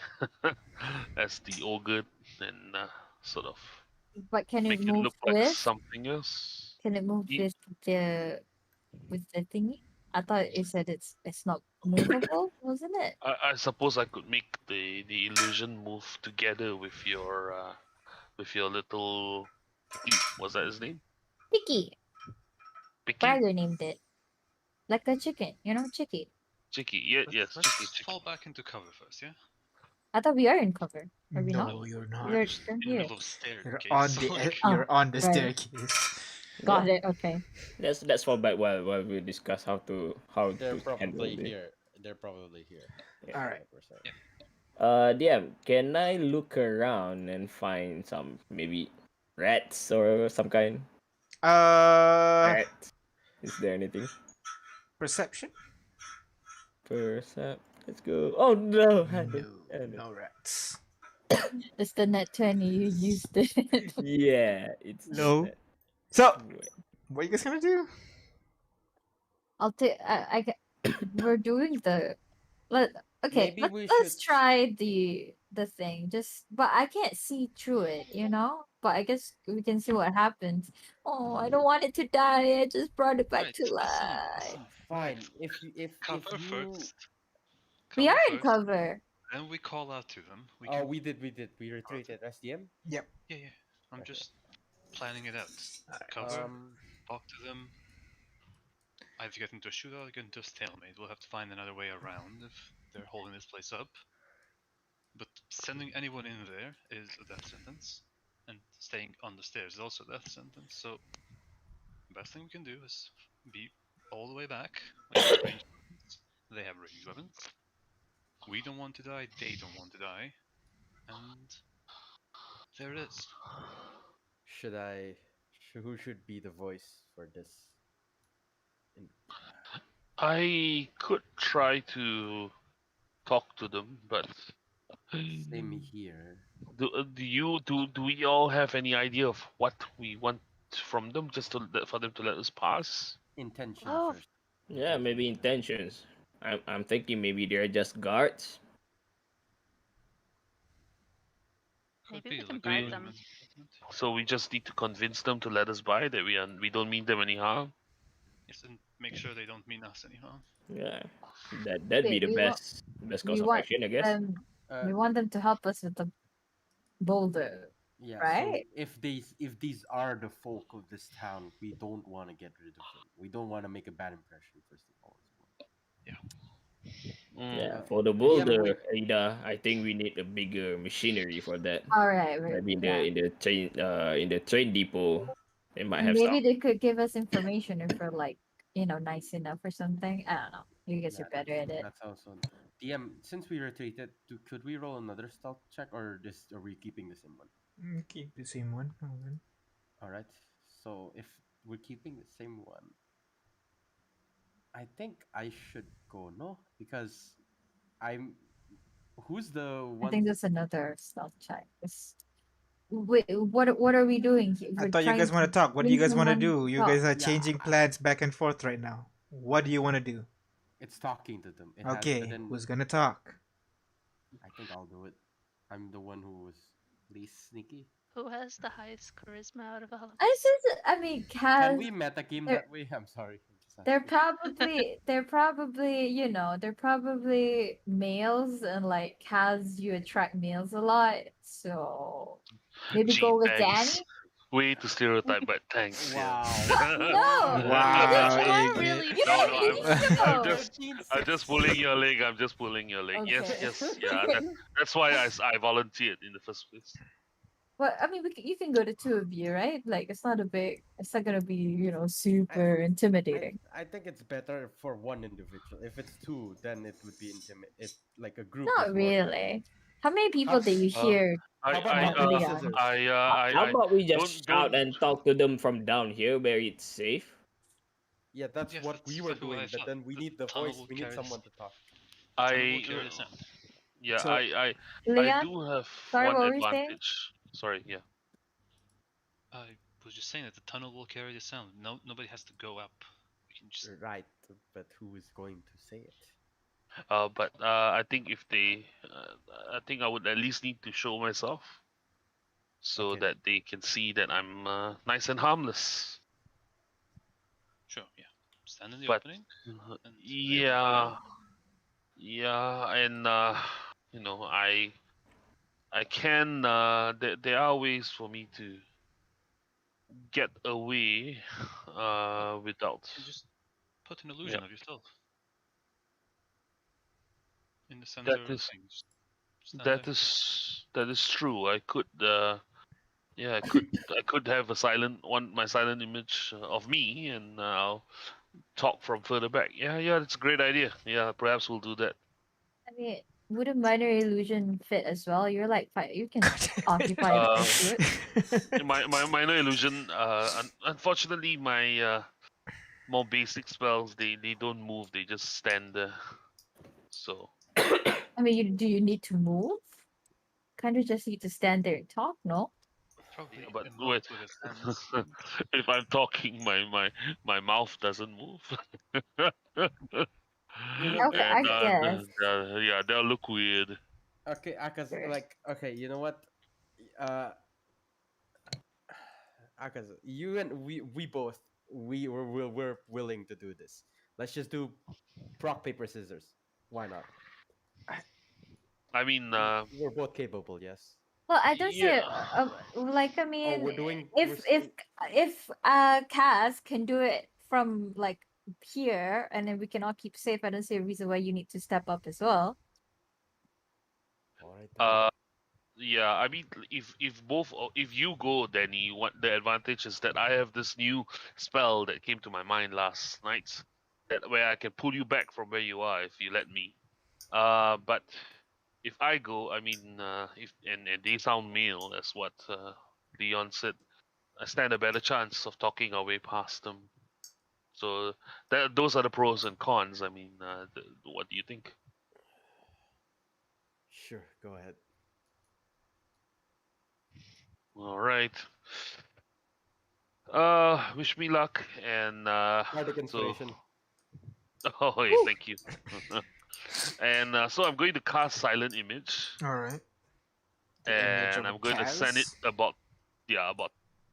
Speaker 7: as the ogre and sort of
Speaker 2: But can it
Speaker 7: make it
Speaker 2: move
Speaker 7: look like
Speaker 2: with?
Speaker 7: something else.
Speaker 2: Can it move
Speaker 7: Ye-
Speaker 2: with the thingy? I thought it said it's not movable, wasn't it?
Speaker 7: I suppose I could make the illusion move together with your little what's that his name?
Speaker 2: Picky.
Speaker 7: Picky?
Speaker 2: Bragger named it. Like a chicken, chicky.
Speaker 7: Chicky, yeah, yes,
Speaker 4: Let's
Speaker 7: Chicky.
Speaker 4: fall back into cover first, yeah?
Speaker 2: I thought we are in cover. Are we
Speaker 1: No,
Speaker 2: not?
Speaker 1: you're
Speaker 2: We're
Speaker 1: not.
Speaker 2: still
Speaker 4: In the
Speaker 2: here.
Speaker 4: middle of
Speaker 1: You're
Speaker 4: staircase.
Speaker 1: on
Speaker 4: so
Speaker 1: the
Speaker 4: like,
Speaker 2: Oh,
Speaker 1: you're on the
Speaker 2: right.
Speaker 1: staircase.
Speaker 2: Got it. Okay.
Speaker 8: Let's fall back while we discuss how to
Speaker 5: They're
Speaker 8: handle
Speaker 5: probably
Speaker 8: this.
Speaker 5: here. They're probably here.
Speaker 1: All right.
Speaker 5: 100%.
Speaker 8: DM, can I look around and find some maybe rats or some kind? Rats. Is there anything?
Speaker 1: Perception?
Speaker 8: Percept. Let's go. Oh no!
Speaker 1: No rats.
Speaker 2: It's the net 20. You used it.
Speaker 8: Yeah, it's
Speaker 1: No.
Speaker 8: that.
Speaker 1: So, what are you guys gonna do?
Speaker 2: I'll take. We're doing the. Let. Okay.
Speaker 5: Maybe we
Speaker 2: Let's
Speaker 5: should-
Speaker 2: try the thing. But I can't see through it. But I guess we can see what happens. Oh, I don't want it to die. I just brought it back
Speaker 4: Right,
Speaker 2: to life.
Speaker 5: Fine. If
Speaker 4: Cover
Speaker 5: you
Speaker 4: first.
Speaker 2: We
Speaker 4: Cover
Speaker 2: are in
Speaker 4: first,
Speaker 2: cover.
Speaker 4: then we call out to them.
Speaker 5: we did. We retreated. SDM.
Speaker 4: Yeah, yeah. I'm
Speaker 5: Okay.
Speaker 4: just planning it out. Cover, talk to them. Either get into a shootout or get into a stalemate. We'll have to find another way around if they're holding this place up. But sending anyone in there is a death sentence, and staying on the stairs is also a death sentence. So, the best thing we can do is be all the way back. We have ranged weapons. They have ranged weapons. We don't want to die. They don't want to die. And there it is.
Speaker 5: Should I? Who should be the voice for this?
Speaker 7: I could try to talk to them, but
Speaker 5: Same here.
Speaker 7: do we all have any idea of what we want from them, just for them to let us pass?
Speaker 5: Intention
Speaker 2: Oh.
Speaker 5: first.
Speaker 8: Yeah, maybe intentions. I'm thinking maybe they're just guards.
Speaker 6: Maybe we can
Speaker 4: like
Speaker 6: bribe
Speaker 4: a
Speaker 6: them.
Speaker 4: movement.
Speaker 7: So we just need to convince them to let us by, that we don't mean them any harm.
Speaker 4: Yes, and make sure they don't mean us any harm.
Speaker 8: Yeah, that'd be
Speaker 2: Wait,
Speaker 8: the
Speaker 2: we want-
Speaker 8: best
Speaker 2: we
Speaker 8: course of
Speaker 2: want
Speaker 8: action, I guess.
Speaker 2: we want them to help us with the boulder.
Speaker 5: Yeah.
Speaker 2: Right?
Speaker 5: So if these are the folk of this town, we don't want to get rid of them. We don't want to make a bad impression first of all.
Speaker 8: Yeah,
Speaker 7: Mm.
Speaker 8: for the
Speaker 5: Yeah,
Speaker 8: boulder, Ada, I think we need a bigger machinery for that.
Speaker 2: All right.
Speaker 8: Maybe
Speaker 2: Yeah.
Speaker 8: in the train depot, they might have
Speaker 2: Maybe
Speaker 8: some.
Speaker 2: they could give us information if we're like, nice enough or something. I don't know. You guys
Speaker 5: Yeah,
Speaker 2: are better at it.
Speaker 5: That's also DM. Since we retreated, could we roll another stealth check, or are we keeping the same one?
Speaker 1: Keep the same one. Hold on.
Speaker 5: All right. So if we're keeping the same one, I think I should go because I'm. Who's the
Speaker 2: I
Speaker 5: one?
Speaker 2: think that's another stealth check. Wait, what are we doing?
Speaker 1: I
Speaker 2: We're
Speaker 1: thought you guys
Speaker 2: trying
Speaker 1: want to talk. What do you
Speaker 2: bring
Speaker 1: guys want to
Speaker 2: someone
Speaker 1: do? You
Speaker 2: up.
Speaker 1: guys are
Speaker 5: Yeah.
Speaker 1: changing plans back and forth right now. What do you want to do?
Speaker 5: It's talking to them.
Speaker 1: Okay,
Speaker 5: but then
Speaker 1: who's gonna talk?
Speaker 5: I think I'll do it. I'm the one who was least sneaky.
Speaker 6: Who has the highest charisma out of all of us?
Speaker 2: I mean,
Speaker 5: Can we meta game
Speaker 2: they're-
Speaker 5: that way? I'm sorry. I'm just
Speaker 2: they're
Speaker 5: asking.
Speaker 2: probably they're probably males, and like Kaz, you attract males a lot, so maybe
Speaker 7: Gee,
Speaker 2: go with
Speaker 7: thanks.
Speaker 2: Danny.
Speaker 7: Way to stereotype, but thanks.
Speaker 5: Wow.
Speaker 2: No.
Speaker 1: Wow,
Speaker 6: You are
Speaker 1: Iggy.
Speaker 6: really
Speaker 2: You
Speaker 7: No,
Speaker 2: don't
Speaker 7: no,
Speaker 2: need to
Speaker 7: I'm
Speaker 2: go.
Speaker 7: just pulling your leg. I'm just pulling your leg. Yes,
Speaker 2: Okay.
Speaker 7: yes, yeah. That's why I volunteered in the first place.
Speaker 2: Well, I mean, you can go the two of you, right? Like, it's not gonna be, super intimidating.
Speaker 5: I think it's better for one individual. If it's two, then it would be intimate. It's like a group.
Speaker 2: Not
Speaker 5: is more-
Speaker 2: really. How many people did you hear?
Speaker 7: I
Speaker 5: How about
Speaker 7: I
Speaker 5: rock, paper,
Speaker 7: uh,
Speaker 5: scissors?
Speaker 8: How
Speaker 7: I
Speaker 8: about we just
Speaker 7: don't-
Speaker 8: shout and talk to them from down here where it's safe?
Speaker 5: Yeah, that's
Speaker 4: Yes,
Speaker 5: what
Speaker 4: that's
Speaker 5: we were
Speaker 4: exactly what I
Speaker 5: doing. But
Speaker 4: thought.
Speaker 5: then we
Speaker 4: The
Speaker 5: need the
Speaker 4: tunnel
Speaker 5: voice.
Speaker 4: will
Speaker 5: We need
Speaker 4: carry
Speaker 5: someone
Speaker 4: this.
Speaker 5: to talk.
Speaker 7: I
Speaker 4: Carry the sound.
Speaker 7: yeah
Speaker 1: So-
Speaker 7: I
Speaker 2: Leon?
Speaker 7: do have
Speaker 2: Sorry,
Speaker 7: one
Speaker 2: what were you saying?
Speaker 7: advantage. Sorry, yeah.
Speaker 4: I was just saying that the tunnel will carry the sound. Nobody has to go up. We can just
Speaker 5: Right, but who is going to say it?
Speaker 7: But I think if they, I think I would at least need to show myself, so
Speaker 5: Okay.
Speaker 7: that they can see that I'm nice and harmless.
Speaker 4: sure, yeah. Stand in the
Speaker 7: But
Speaker 4: opening. And
Speaker 7: yeah, yeah, and I can. There are ways for me to get away, without.
Speaker 4: You just put an illusion of yourself in the center
Speaker 7: That
Speaker 4: of the
Speaker 7: is
Speaker 4: thing. Just stand
Speaker 7: that
Speaker 4: there.
Speaker 7: is that is true. I could Yeah, I could have my silent image of me, and I'll talk from further back. Yeah, that's a great idea. Yeah, perhaps we'll do that.
Speaker 2: I mean, would a minor illusion fit as well? You're like you can occupy a
Speaker 7: Uh,
Speaker 2: foot.
Speaker 7: my minor illusion. Unfortunately, my more basic spells they don't move. They just stand there. So
Speaker 2: I mean, do you need to move? Kind of just need to stand there and talk, no?
Speaker 4: Probably
Speaker 7: yeah, but
Speaker 4: emote with his hands.
Speaker 7: if I'm talking, my mouth doesn't move.
Speaker 5: You know,
Speaker 2: Okay, I
Speaker 7: And
Speaker 2: guess.
Speaker 7: yeah, they'll look weird.
Speaker 5: okay, Akaza,
Speaker 2: Sure.
Speaker 5: like, okay, you know what? Uh, Akaza, you and we both we're willing to do this. Let's just do rock paper scissors. Why not?
Speaker 7: I mean,
Speaker 5: We're both capable, yes.
Speaker 2: Well, I don't say
Speaker 7: yeah.
Speaker 2: like I
Speaker 5: Oh,
Speaker 2: mean,
Speaker 5: we're doing.
Speaker 2: if Cass can do it from like here, and then we can all keep safe. I don't see a reason why you need to step up as well.
Speaker 5: All right. Then.
Speaker 7: Uh, yeah. I mean, if you go, Danny, what the advantage is that I have this new spell that came to my mind last night, that where I can pull you back from where you are if you let me. But if I go, I mean, if and they sound male, as what Leon said, I stand a better chance of talking our way past them. So those are the pros and cons. I mean, what do you think?
Speaker 5: Sure. Go ahead.
Speaker 7: All right. Wish me luck, and
Speaker 5: Bardic
Speaker 7: so.
Speaker 5: inspiration.
Speaker 7: Oh, hey,
Speaker 2: Woo!
Speaker 7: thank you. And so I'm going to cast Silent Image,
Speaker 1: All right. The image
Speaker 7: and
Speaker 1: of a
Speaker 7: I'm going to send it
Speaker 1: Kaz.
Speaker 7: about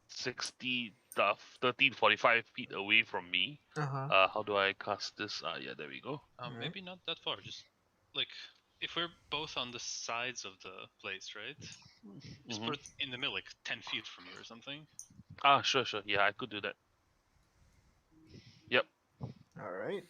Speaker 7: 60, 13, 45 feet away from me.
Speaker 1: Uh-huh.
Speaker 7: How do I cast this? Yeah, there we go.
Speaker 1: Alright.
Speaker 4: Maybe not that far. Just like if we're both on the sides of the place, right? Just
Speaker 7: Mhm.
Speaker 4: put it in the middle, like 10 feet from you or something.
Speaker 7: Sure. Yeah, I could do that. Yep.
Speaker 1: All right.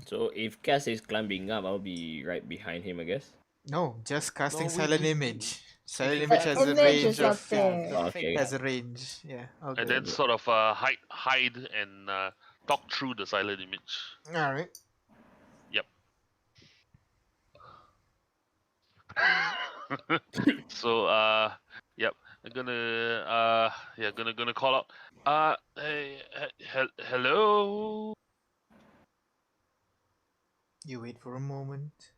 Speaker 8: So if Cass is climbing up, I'll be right behind him, I guess.
Speaker 1: No, just casting
Speaker 5: No,
Speaker 1: silent image. Silent
Speaker 5: the
Speaker 1: image
Speaker 5: fat-
Speaker 1: has a
Speaker 2: Image
Speaker 1: range
Speaker 2: is up
Speaker 1: of
Speaker 2: there.
Speaker 5: the
Speaker 8: Okay.
Speaker 5: fake
Speaker 1: has
Speaker 5: cat.
Speaker 1: a range. Yeah. All
Speaker 7: And
Speaker 1: good.
Speaker 7: then sort of hide and talk through the Silent Image.
Speaker 1: All right.
Speaker 7: Yep. So yep. I'm gonna call out. Hey, hello.
Speaker 1: You wait for a moment.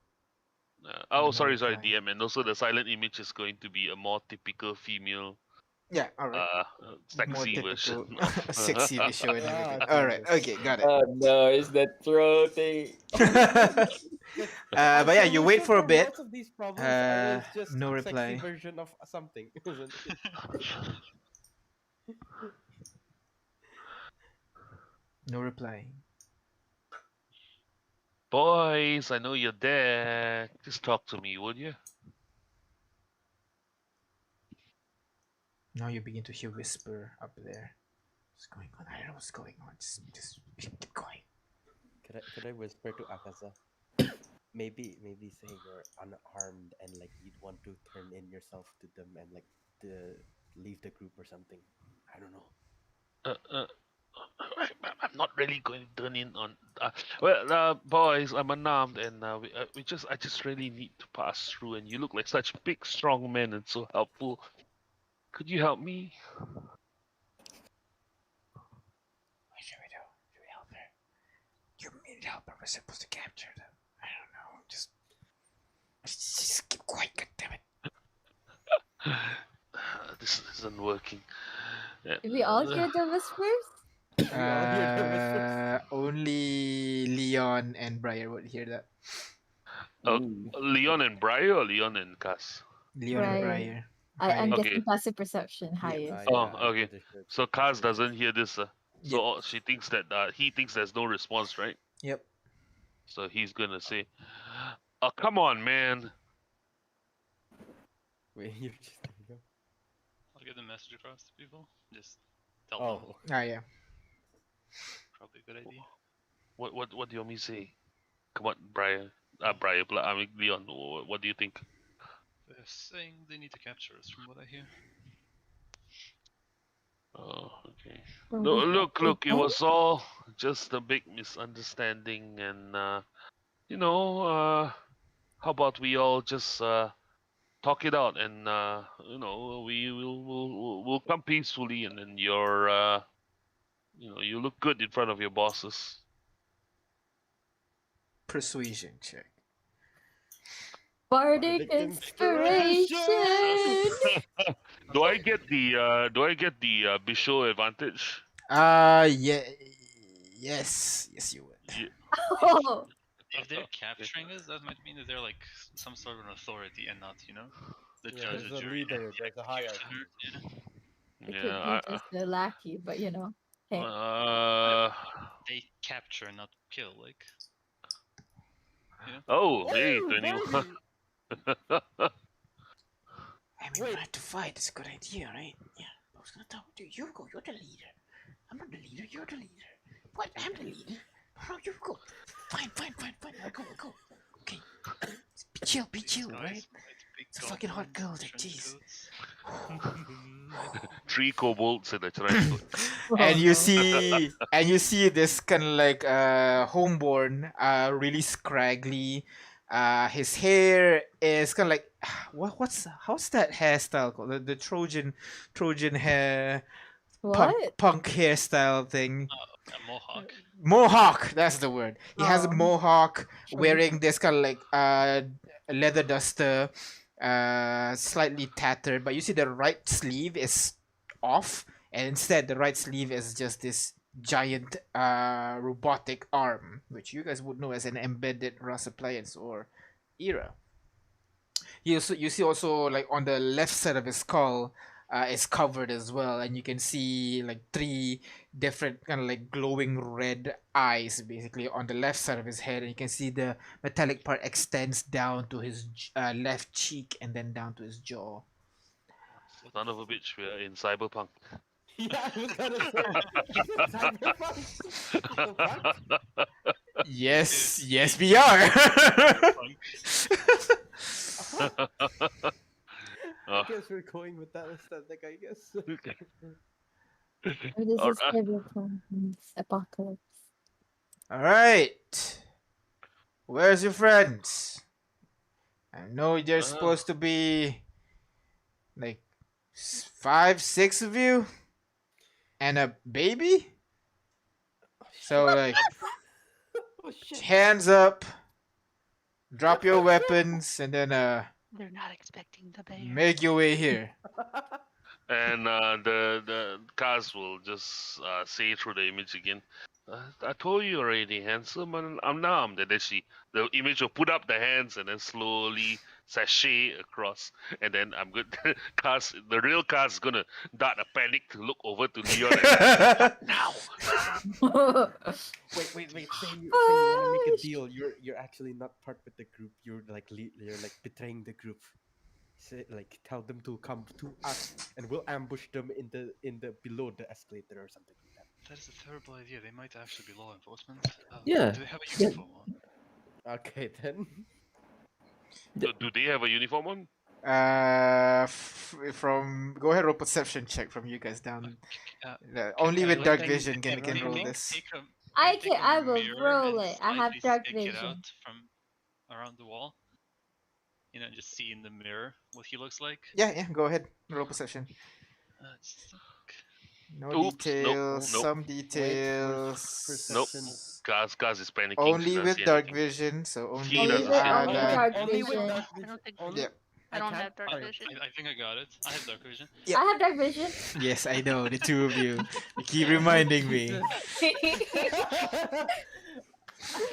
Speaker 7: Oh,
Speaker 1: No
Speaker 7: sorry,
Speaker 1: reply.
Speaker 7: DM. And also the silent image is going to be a more typical female,
Speaker 1: Yeah. All right. More
Speaker 7: sexy
Speaker 1: typical
Speaker 7: version of.
Speaker 1: sexy visual and
Speaker 5: Ah,
Speaker 1: everything. All right.
Speaker 5: Jesus.
Speaker 1: Okay. Got it.
Speaker 8: Oh no, it's that throw thing.
Speaker 1: But yeah, you wait
Speaker 5: Solution
Speaker 1: for a bit.
Speaker 5: most of these problems are always just
Speaker 1: No
Speaker 5: sexy
Speaker 1: reply.
Speaker 5: version of something, isn't it?
Speaker 1: No reply.
Speaker 7: Boys, I know you're there. Just talk to me, would you?
Speaker 1: Now you begin to hear whisper up there. What's going on? I don't know what's going on. Just keep going.
Speaker 5: Could I whisper to Akaza? Maybe say you're unarmed and like you'd want to turn in yourself to them and like to leave the group or something. I don't know.
Speaker 7: I'm not really going to turn in on. Boys, I'm unarmed, and I just really need to pass through. And you look like such big, strong men, and so helpful. Could you help me?
Speaker 1: What should we do? Should we help her? You need help her. We're supposed to capture them. I don't know. Just keep quiet. God damn it.
Speaker 7: This isn't working.
Speaker 2: Did we all hear the whispers?
Speaker 5: We all hear the whispers.
Speaker 1: Only Leon and Briar would hear that.
Speaker 8: Ooh.
Speaker 7: Leon and Briar or Leon and Cass?
Speaker 1: Leon and
Speaker 2: Briar.
Speaker 1: Briar.
Speaker 2: I'm
Speaker 7: Okay.
Speaker 2: guessing passive perception highest.
Speaker 7: Oh,
Speaker 5: I'm
Speaker 7: okay.
Speaker 5: pretty sure
Speaker 7: So
Speaker 5: it's
Speaker 7: Cass
Speaker 5: the
Speaker 7: doesn't hear this. So
Speaker 1: Yep.
Speaker 7: she thinks that he thinks there's no response, right?
Speaker 1: Yep.
Speaker 7: So he's gonna say, "Oh, come on, man."
Speaker 5: Wait, you're just there you go.
Speaker 4: I'll get the message across to people. Just tell
Speaker 5: Oh,
Speaker 4: them.
Speaker 1: Ah, yeah.
Speaker 4: Probably a good idea.
Speaker 7: What do you want me to say? Come on, Brian. Leon. What do you think?
Speaker 4: They're saying they need to capture us, from what I hear.
Speaker 7: Oh, okay.
Speaker 2: So
Speaker 7: No,
Speaker 2: we got
Speaker 7: look, it
Speaker 2: Big
Speaker 7: was all just a big misunderstanding, and how about we all just talk it out, and we'll come peacefully, and then you look good in front of your bosses.
Speaker 1: Persuasion check.
Speaker 2: Bardic
Speaker 5: Bardic
Speaker 2: inspiration.
Speaker 7: Do I get the Bisho advantage?
Speaker 1: Yeah. Yes, you would.
Speaker 7: Yeah.
Speaker 2: Oh,
Speaker 4: If they're capturing us, that might mean that they're like some sort of an authority and not, the
Speaker 5: Yeah,
Speaker 4: judge,
Speaker 5: there's
Speaker 4: the
Speaker 5: a
Speaker 4: jury,
Speaker 5: leader,
Speaker 4: and the
Speaker 5: there's a
Speaker 4: executioner.
Speaker 5: hierarchy.
Speaker 2: it
Speaker 7: Yeah.
Speaker 2: could be just a lackey, but hey.
Speaker 4: They capture, not kill. Like,
Speaker 7: Oh, hey,
Speaker 5: Ooh,
Speaker 7: 21.
Speaker 5: baby!
Speaker 1: I mean,
Speaker 5: Wait.
Speaker 1: we have to fight. It's a good idea, right? Yeah. I was gonna tell you, you go. You're the leader. I'm not the leader. You're the leader. What? I'm the leader. No, you go. Fine. I go. Okay. Be chill, right? It's a fucking hot girl. Like, jeez.
Speaker 7: Three kobolds and a trench coat.
Speaker 1: And you
Speaker 2: no.
Speaker 1: see this kind of like homeborn, really scraggly. His hair is kind of like how's that hairstyle called? The Trojan hair
Speaker 2: What?
Speaker 1: punk hairstyle thing.
Speaker 4: A mohawk.
Speaker 1: Mohawk, that's the word. He has a
Speaker 2: Oh.
Speaker 1: mohawk,
Speaker 2: Sure.
Speaker 1: wearing this kind of like a leather duster, slightly tattered, but you see the right sleeve is off, and instead the right sleeve is just this giant robotic arm, which you guys would know as an embedded RAS appliance or era. You see also like on the left side of his skull is covered as well, and you can see like three different kind of like glowing red eyes basically on the left side of his head, and you can see the metallic part extends down to his left cheek and then down to his jaw.
Speaker 7: Son of a bitch, we are in cyberpunk.
Speaker 5: Yeah, I was gonna say. Cyberpunk?
Speaker 1: Yes, we are.
Speaker 5: I guess we're going with that aesthetic, I guess.
Speaker 2: Or this is
Speaker 7: Alright.
Speaker 2: cyberpunk meets apocalypse.
Speaker 1: All right, where's your friends? I know there's supposed to be like 5, 6 of you and a baby. So like,
Speaker 5: Oh shit.
Speaker 1: hands up, drop your weapons, and then
Speaker 6: They're not expecting the bear.
Speaker 1: make your way here.
Speaker 7: And the cars will just say through the image again. I told you already, handsome, and I'm numb. And then the image will put up the hands and then slowly sashay across. And then I'm good. The real cars is gonna dart a panic to look over to Leon. Now.
Speaker 5: Wait. Say you wanna make a deal. You're actually not part with the group. You're like betraying the group. Say, like, tell them to come to us, and we'll ambush them in the below the escalator or something like that.
Speaker 4: That is a terrible idea. They might actually be law enforcement.
Speaker 5: Yeah.
Speaker 4: Do they have a uniform on?
Speaker 5: Okay then.
Speaker 7: Do they have a uniform on?
Speaker 1: From go ahead, roll perception check from you guys down. Only
Speaker 4: Can
Speaker 1: with
Speaker 4: I-
Speaker 1: dark
Speaker 5: can-
Speaker 1: vision can
Speaker 5: can
Speaker 1: roll
Speaker 5: roll?
Speaker 1: this.
Speaker 2: I will roll it. I have dark
Speaker 4: Stick
Speaker 2: vision.
Speaker 4: it out from around the wall. Just see in the mirror what he looks like.
Speaker 1: Yeah, go ahead, roll perception.
Speaker 4: Just
Speaker 1: No
Speaker 7: Oops, nope,
Speaker 1: details,
Speaker 7: nope.
Speaker 1: some
Speaker 5: Wait,
Speaker 1: details.
Speaker 7: Nope.
Speaker 5: Perception.
Speaker 7: Gaz is panicking.
Speaker 1: Only
Speaker 7: She doesn't
Speaker 1: with
Speaker 7: see
Speaker 1: dark
Speaker 7: anything.
Speaker 1: vision, so only
Speaker 7: He
Speaker 2: Only
Speaker 7: doesn't
Speaker 2: with,
Speaker 7: see
Speaker 2: only
Speaker 7: anything.
Speaker 2: dark
Speaker 5: Only with
Speaker 2: vision.
Speaker 5: dark
Speaker 6: I don't think
Speaker 5: Only-
Speaker 1: Yep.
Speaker 6: I don't
Speaker 5: can't-
Speaker 6: have dark vision.
Speaker 4: I think I got it. I have dark vision.
Speaker 1: Yeah.
Speaker 2: I have dark vision.
Speaker 1: Yes, I know, the two of you. You keep reminding me.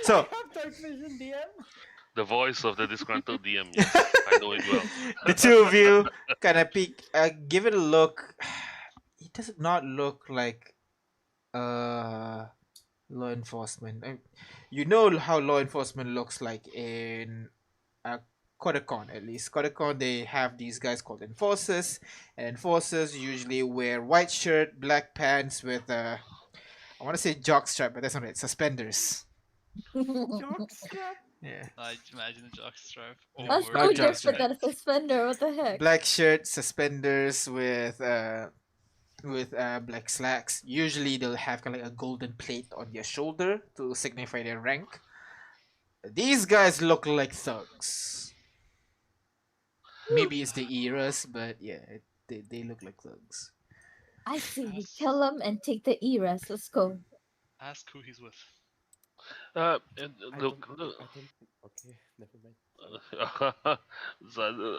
Speaker 1: So,
Speaker 5: I have dark vision, DM.
Speaker 7: The voice of the disgruntled DM. Yes, I know it well.
Speaker 1: the two of you kind of peek, give it a look. It does not look like law enforcement. You know how law enforcement looks like in Kodakon, at least. Kodakon, they have these guys called enforcers, and enforcers usually wear white shirt, black pants with I want to say jockstrap, but that's not it. Suspenders.
Speaker 5: Jockstrap.
Speaker 1: Yeah.
Speaker 4: I imagine a jockstrap.
Speaker 2: That's
Speaker 1: Not
Speaker 2: so
Speaker 1: just
Speaker 2: different than a suspender. What the heck?
Speaker 1: Black shirt, suspenders with with black slacks. Usually they'll have kind of like a golden plate on their shoulder to signify their rank. These guys look like thugs. Maybe it's the eras, but yeah, they look like thugs.
Speaker 2: I say we
Speaker 4: Ask,
Speaker 2: kill him and take the eras. Let's go.
Speaker 4: ask who he's with.
Speaker 7: Look,
Speaker 5: I don't. Okay, never mind.
Speaker 7: so,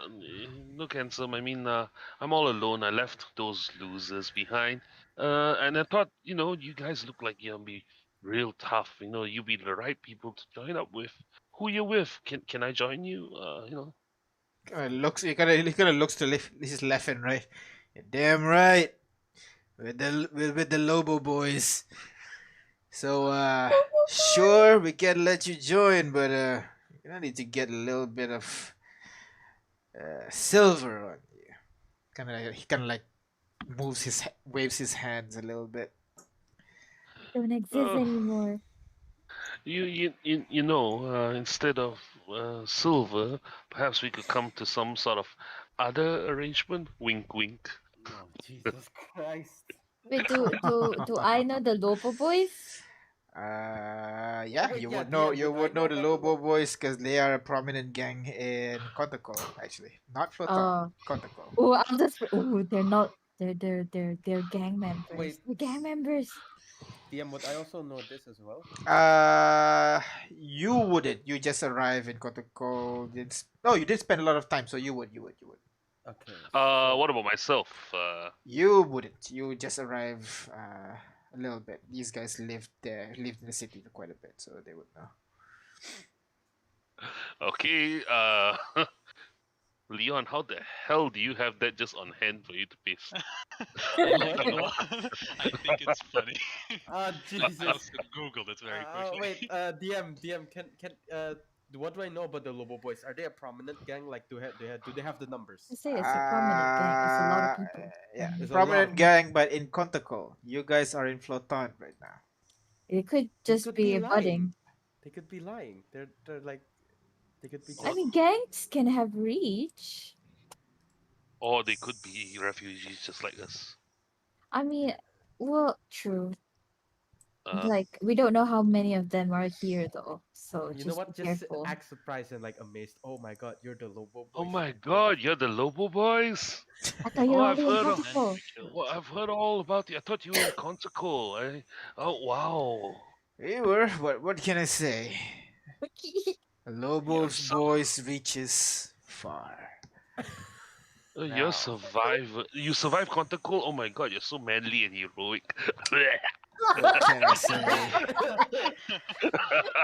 Speaker 7: look, handsome. I mean, I'm all alone. I left those losers behind, and I thought, you guys look like you'll be real tough. You be the right people to join up with. Who you with? Can I join you?
Speaker 1: Looks he kind of looks to his left and right. You're damn right. With the Lobo boys. So sure we can let you join, but you're gonna need to get a little bit of silver on you. He kind of like waves his hands a little bit.
Speaker 2: Don't exist
Speaker 7: Uh,
Speaker 2: anymore.
Speaker 7: instead of silver, perhaps we could come to some sort of other arrangement. Wink, wink.
Speaker 5: Oh, Jesus Christ.
Speaker 2: Wait, do I know the Lobo boys?
Speaker 1: Yeah,
Speaker 5: Wait,
Speaker 1: you
Speaker 5: yeah,
Speaker 1: would know
Speaker 5: DM,
Speaker 1: you
Speaker 5: would I
Speaker 1: would know
Speaker 5: know
Speaker 1: the
Speaker 5: about the
Speaker 1: Lobo
Speaker 5: Lobo?
Speaker 1: boys because they are a prominent gang in Kontako, actually, not Flotan,
Speaker 2: Oh,
Speaker 1: Kontako.
Speaker 2: oh, I'm just. Oh, they're not. They're gang members.
Speaker 5: Wait,
Speaker 2: They're gang members.
Speaker 5: DM, would I also know this as well?
Speaker 1: You wouldn't. You just arrive in Kontako. No, you did spend a lot of time, so you would.
Speaker 5: Okay, so
Speaker 7: What about myself?
Speaker 1: You wouldn't. You just arrive a little bit. These guys lived in the city for quite a bit, so they would know.
Speaker 7: Okay, Leon, how the hell do you have that just on hand for you to paste?
Speaker 4: I
Speaker 5: What?
Speaker 4: don't know.
Speaker 5: What?
Speaker 4: I think it's funny.
Speaker 5: Ah,
Speaker 4: I
Speaker 5: Jesus.
Speaker 4: also googled it very quickly.
Speaker 5: Wait, DM, what do I know about the Lobo Boys? Are they a prominent gang? Like, do they have the numbers?
Speaker 2: I say it's a prominent gang. It's a lot of people.
Speaker 1: Yeah,
Speaker 5: There's a lot
Speaker 1: prominent
Speaker 5: of
Speaker 1: gang, but in Kontako. You guys are in Flotan right now.
Speaker 2: It could
Speaker 5: They
Speaker 2: just
Speaker 5: could
Speaker 2: be
Speaker 5: be
Speaker 2: a
Speaker 5: lying.
Speaker 2: budding.
Speaker 5: They could be lying. They're like, they could be
Speaker 2: I
Speaker 5: just.
Speaker 2: mean, gangs can have reach.
Speaker 7: Or they could be refugees just like us.
Speaker 2: I mean, well, true.
Speaker 7: Uh,
Speaker 2: Like, we don't know how many of them are here, though. So
Speaker 5: You know
Speaker 2: just
Speaker 5: what?
Speaker 2: be
Speaker 5: Just
Speaker 2: careful.
Speaker 5: act surprised and like amazed. Oh my God, you're the Lobo
Speaker 7: oh
Speaker 5: Boys.
Speaker 7: my God, you're the Lobo boys.
Speaker 2: I thought you
Speaker 7: Oh,
Speaker 2: were
Speaker 7: I've
Speaker 2: only in
Speaker 7: heard of.
Speaker 4: Men
Speaker 2: Kokopo.
Speaker 4: we killed.
Speaker 7: Well, I've heard all about you. I thought you were in Consequel. Oh wow.
Speaker 1: We were. What can I say? Lobo's
Speaker 7: so-
Speaker 1: voice reaches far.
Speaker 7: You're
Speaker 1: Now.
Speaker 7: survivor. You survived Consequel. Oh my God, you're so manly and heroic.
Speaker 1: What can I say?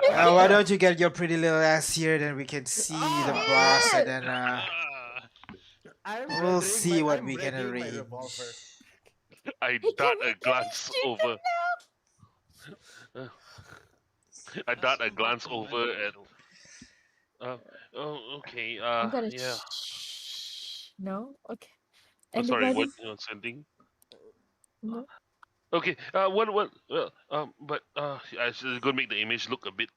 Speaker 1: Why don't you get your pretty little ass here, then we can see the boss, and then
Speaker 4: Ah,
Speaker 1: we'll see what we can
Speaker 5: my
Speaker 1: arrange.
Speaker 5: revolver.
Speaker 7: I
Speaker 2: Hey,
Speaker 7: dart
Speaker 2: can
Speaker 7: a
Speaker 2: we
Speaker 7: glance
Speaker 2: shoot them
Speaker 7: over. I dart a
Speaker 4: that's
Speaker 7: glance
Speaker 4: not
Speaker 7: over
Speaker 4: my
Speaker 7: at. Okay.
Speaker 2: I'm gonna
Speaker 7: Yeah.
Speaker 2: No? Okay.
Speaker 7: I'm sorry.
Speaker 2: Anybody?
Speaker 7: What? Something.
Speaker 2: No?
Speaker 7: Okay. What? But I should go make the image look a bit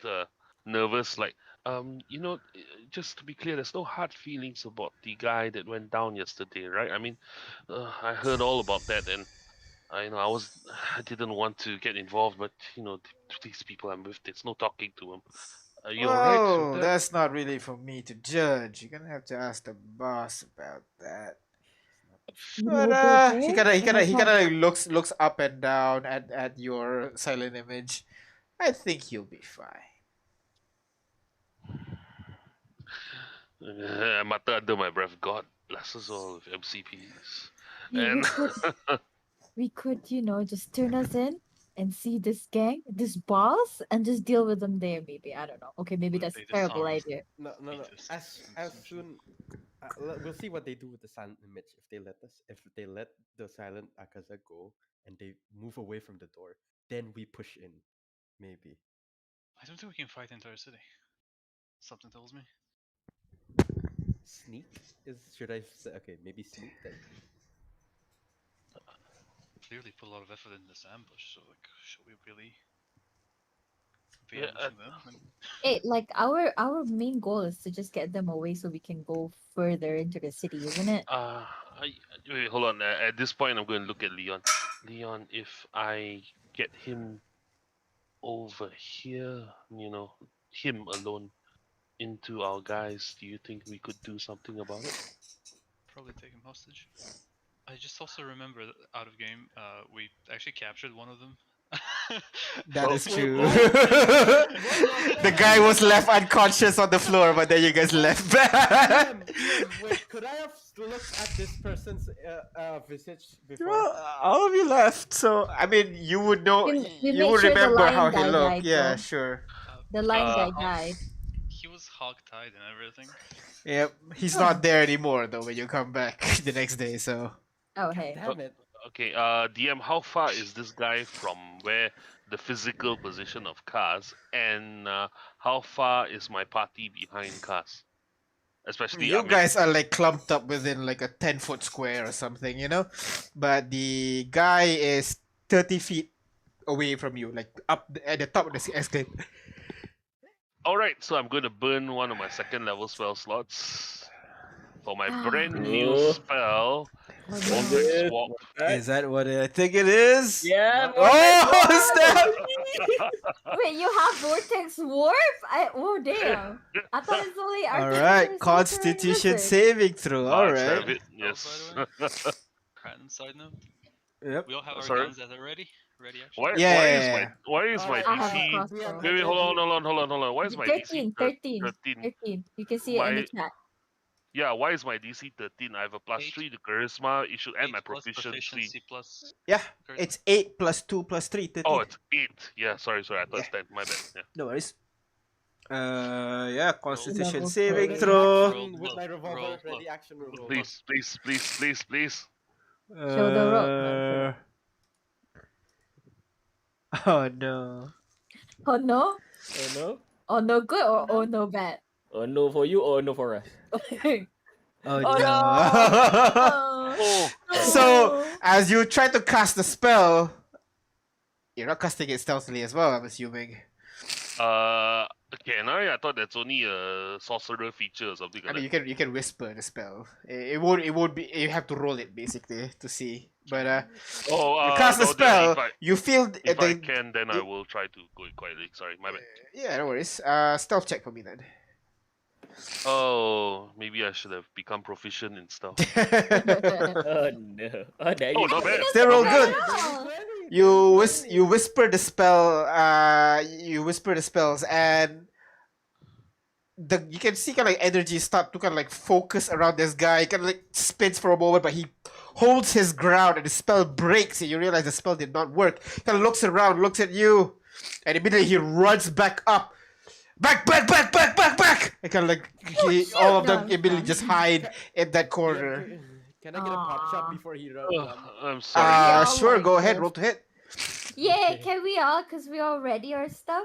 Speaker 7: nervous. Like, just to be clear, there's no hard feelings about the guy that went down yesterday, right? I mean, I heard all about that, and I didn't want to get involved, but these people I'm with, there's no talking to them. Are you alright with
Speaker 1: Well,
Speaker 7: that?
Speaker 1: that's not really for me to judge. You're gonna have to ask the boss about that. But
Speaker 2: Lobo
Speaker 1: he
Speaker 2: boy?
Speaker 1: kind of he
Speaker 2: Oh
Speaker 1: kind
Speaker 2: my
Speaker 1: of he
Speaker 2: god.
Speaker 1: kind of like looks up and down at your silent image. I think you'll be fine.
Speaker 7: I mutter under my breath, God bless us all with MCPs.
Speaker 2: Hey,
Speaker 7: And
Speaker 2: we could, just turn us in and see this gang, this boss, and just deal with them there, maybe. I don't know. Okay, maybe
Speaker 4: What if
Speaker 2: that's a
Speaker 4: they
Speaker 2: terrible
Speaker 4: disarm?
Speaker 2: idea.
Speaker 5: No.
Speaker 4: Meters
Speaker 5: As
Speaker 4: and some
Speaker 5: soon, we'll see what they do with the silent image. If they let the silent Akaza go and they move away from the door, then we push in. Maybe
Speaker 4: I don't think we can fight the entire city. Something tells me.
Speaker 5: sneak is. Should I say? Okay, maybe sneak then.
Speaker 4: Clearly put a lot of effort in this ambush, so like, should we really be
Speaker 7: Yeah,
Speaker 4: ambushing them? And
Speaker 2: Hey, like our main goal is to just get them away so we can go further into the city, isn't it?
Speaker 7: Wait, hold on. At this point, I'm going to look at Leon. Leon, if I get him over here, him alone into our guys, do you think we could do something about it?
Speaker 4: Probably take him hostage. I just also remember that out of game, we actually captured one of them.
Speaker 1: That is
Speaker 7: Wait,
Speaker 1: true.
Speaker 5: what?
Speaker 1: The guy was left unconscious on the floor, but then you guys left.
Speaker 5: TM, wait, could I have looked at this person's visage before?
Speaker 1: All of you left, so I mean, you would know,
Speaker 2: We
Speaker 1: you
Speaker 2: made
Speaker 1: would
Speaker 2: sure the
Speaker 1: remember
Speaker 2: lion
Speaker 1: how he
Speaker 2: guy
Speaker 1: looked.
Speaker 2: died,
Speaker 1: Yeah,
Speaker 2: though.
Speaker 1: sure.
Speaker 2: The line guy
Speaker 7: Uh,
Speaker 2: died.
Speaker 4: He was hog-tied and everything.
Speaker 1: Yep, he's not there anymore though when you come back the next day. So
Speaker 2: Oh, hey.
Speaker 5: Damn it.
Speaker 7: Okay, DM, how far is this guy from where the physical position of Kaz, and how far is my party behind Kaz? Especially,
Speaker 1: you guys are like clumped up within like a 10-foot square or something, you know. But the guy is 30 feet away from you, like up at the top of the escalator.
Speaker 7: Alright, so I'm going to burn one of my second level spell slots for my brand new
Speaker 8: Oh.
Speaker 7: spell,
Speaker 2: Oh,
Speaker 7: Vortex
Speaker 2: no.
Speaker 8: Yes,
Speaker 7: Swap.
Speaker 1: Is that what I think it is?
Speaker 8: Yeah.
Speaker 1: Oh, snap!
Speaker 2: Wait, you have Vortex Warp? Oh, damn. I thought it's only
Speaker 1: All
Speaker 2: Artificer,
Speaker 1: right,
Speaker 2: Sorcerer,
Speaker 1: Constitution
Speaker 2: Wizard.
Speaker 1: saving throw. All
Speaker 7: Large
Speaker 1: right.
Speaker 7: rabbit,
Speaker 4: by
Speaker 7: yes.
Speaker 4: the way. Random side note.
Speaker 1: Yep.
Speaker 4: We all have our
Speaker 7: Sorry?
Speaker 4: guns that are ready. Ready action.
Speaker 7: Why,
Speaker 1: Yeah,
Speaker 7: why
Speaker 1: yeah,
Speaker 7: is
Speaker 1: yeah.
Speaker 7: my why is my
Speaker 2: I have a
Speaker 7: DC?
Speaker 2: crossbow.
Speaker 7: Wait, hold on. Why is my DC
Speaker 2: 13, 13,
Speaker 7: 13?
Speaker 2: 13. You can see it in the
Speaker 7: My
Speaker 2: chat.
Speaker 7: yeah, why is my DC 13? I have a plus
Speaker 4: Eight.
Speaker 7: 3 to charisma. It should add my
Speaker 4: 8 plus
Speaker 7: proficiency.
Speaker 4: plus.
Speaker 1: Yeah,
Speaker 4: charisma.
Speaker 1: it's 8 plus 2 plus 3, 13.
Speaker 7: Oh, it's 8. Yeah, sorry. I thought
Speaker 1: Yeah.
Speaker 7: it's 10. My bad. Yeah.
Speaker 1: No worries. Yeah, Constitution
Speaker 2: Level
Speaker 1: saving
Speaker 2: four.
Speaker 1: throw.
Speaker 4: Roll
Speaker 5: With my
Speaker 4: low,
Speaker 5: revolver,
Speaker 4: roll
Speaker 5: ready
Speaker 4: low.
Speaker 5: action roll.
Speaker 7: Please.
Speaker 2: Show the rope.
Speaker 1: Oh no.
Speaker 2: Oh, no?
Speaker 8: Oh no.
Speaker 2: Oh, no good or oh, no bad?
Speaker 8: Oh no for you or no for us.
Speaker 1: Oh,
Speaker 2: Oh,
Speaker 1: no.
Speaker 2: no.
Speaker 7: Oh,
Speaker 1: So, as you try to cast the spell, you're not casting it stealthily as well, I'm assuming.
Speaker 7: can I? I thought that's only a sorcerer feature or something
Speaker 1: I
Speaker 7: like
Speaker 1: mean,
Speaker 7: that.
Speaker 1: you can whisper the spell. It won't be. You have to roll it basically to see. But
Speaker 7: Oh,
Speaker 1: you cast the
Speaker 7: no,
Speaker 1: spell.
Speaker 7: If I,
Speaker 1: You feel
Speaker 7: if I
Speaker 1: the
Speaker 7: can, then I will try to go it quietly. Sorry, my bad.
Speaker 1: yeah, no worries. Stealth check for me then.
Speaker 7: Oh, maybe I should have become proficient in stuff.
Speaker 8: Oh no. Oh, there
Speaker 7: Oh,
Speaker 8: you
Speaker 7: not
Speaker 8: go.
Speaker 7: bad.
Speaker 1: Still roll good.
Speaker 2: Oh.
Speaker 1: You whisper the spell. You whisper the spells, and you can see kind of like energy start to kind of like focus around this guy. Kind of like spins for a moment, but he holds his ground, and the spell breaks, and you realize the spell did not work. Kind of looks around, looks at you, and immediately he runs back up. Back! And kind of like all of them immediately just hide in that corner.
Speaker 5: Can I get a pop shot
Speaker 2: Aw.
Speaker 5: before he runs?
Speaker 7: I'm sorry.
Speaker 2: Yeah,
Speaker 1: Sure,
Speaker 2: like
Speaker 1: go ahead,
Speaker 2: this.
Speaker 1: roll to hit.
Speaker 2: Yeah, can we all? Because we all ready our stuff?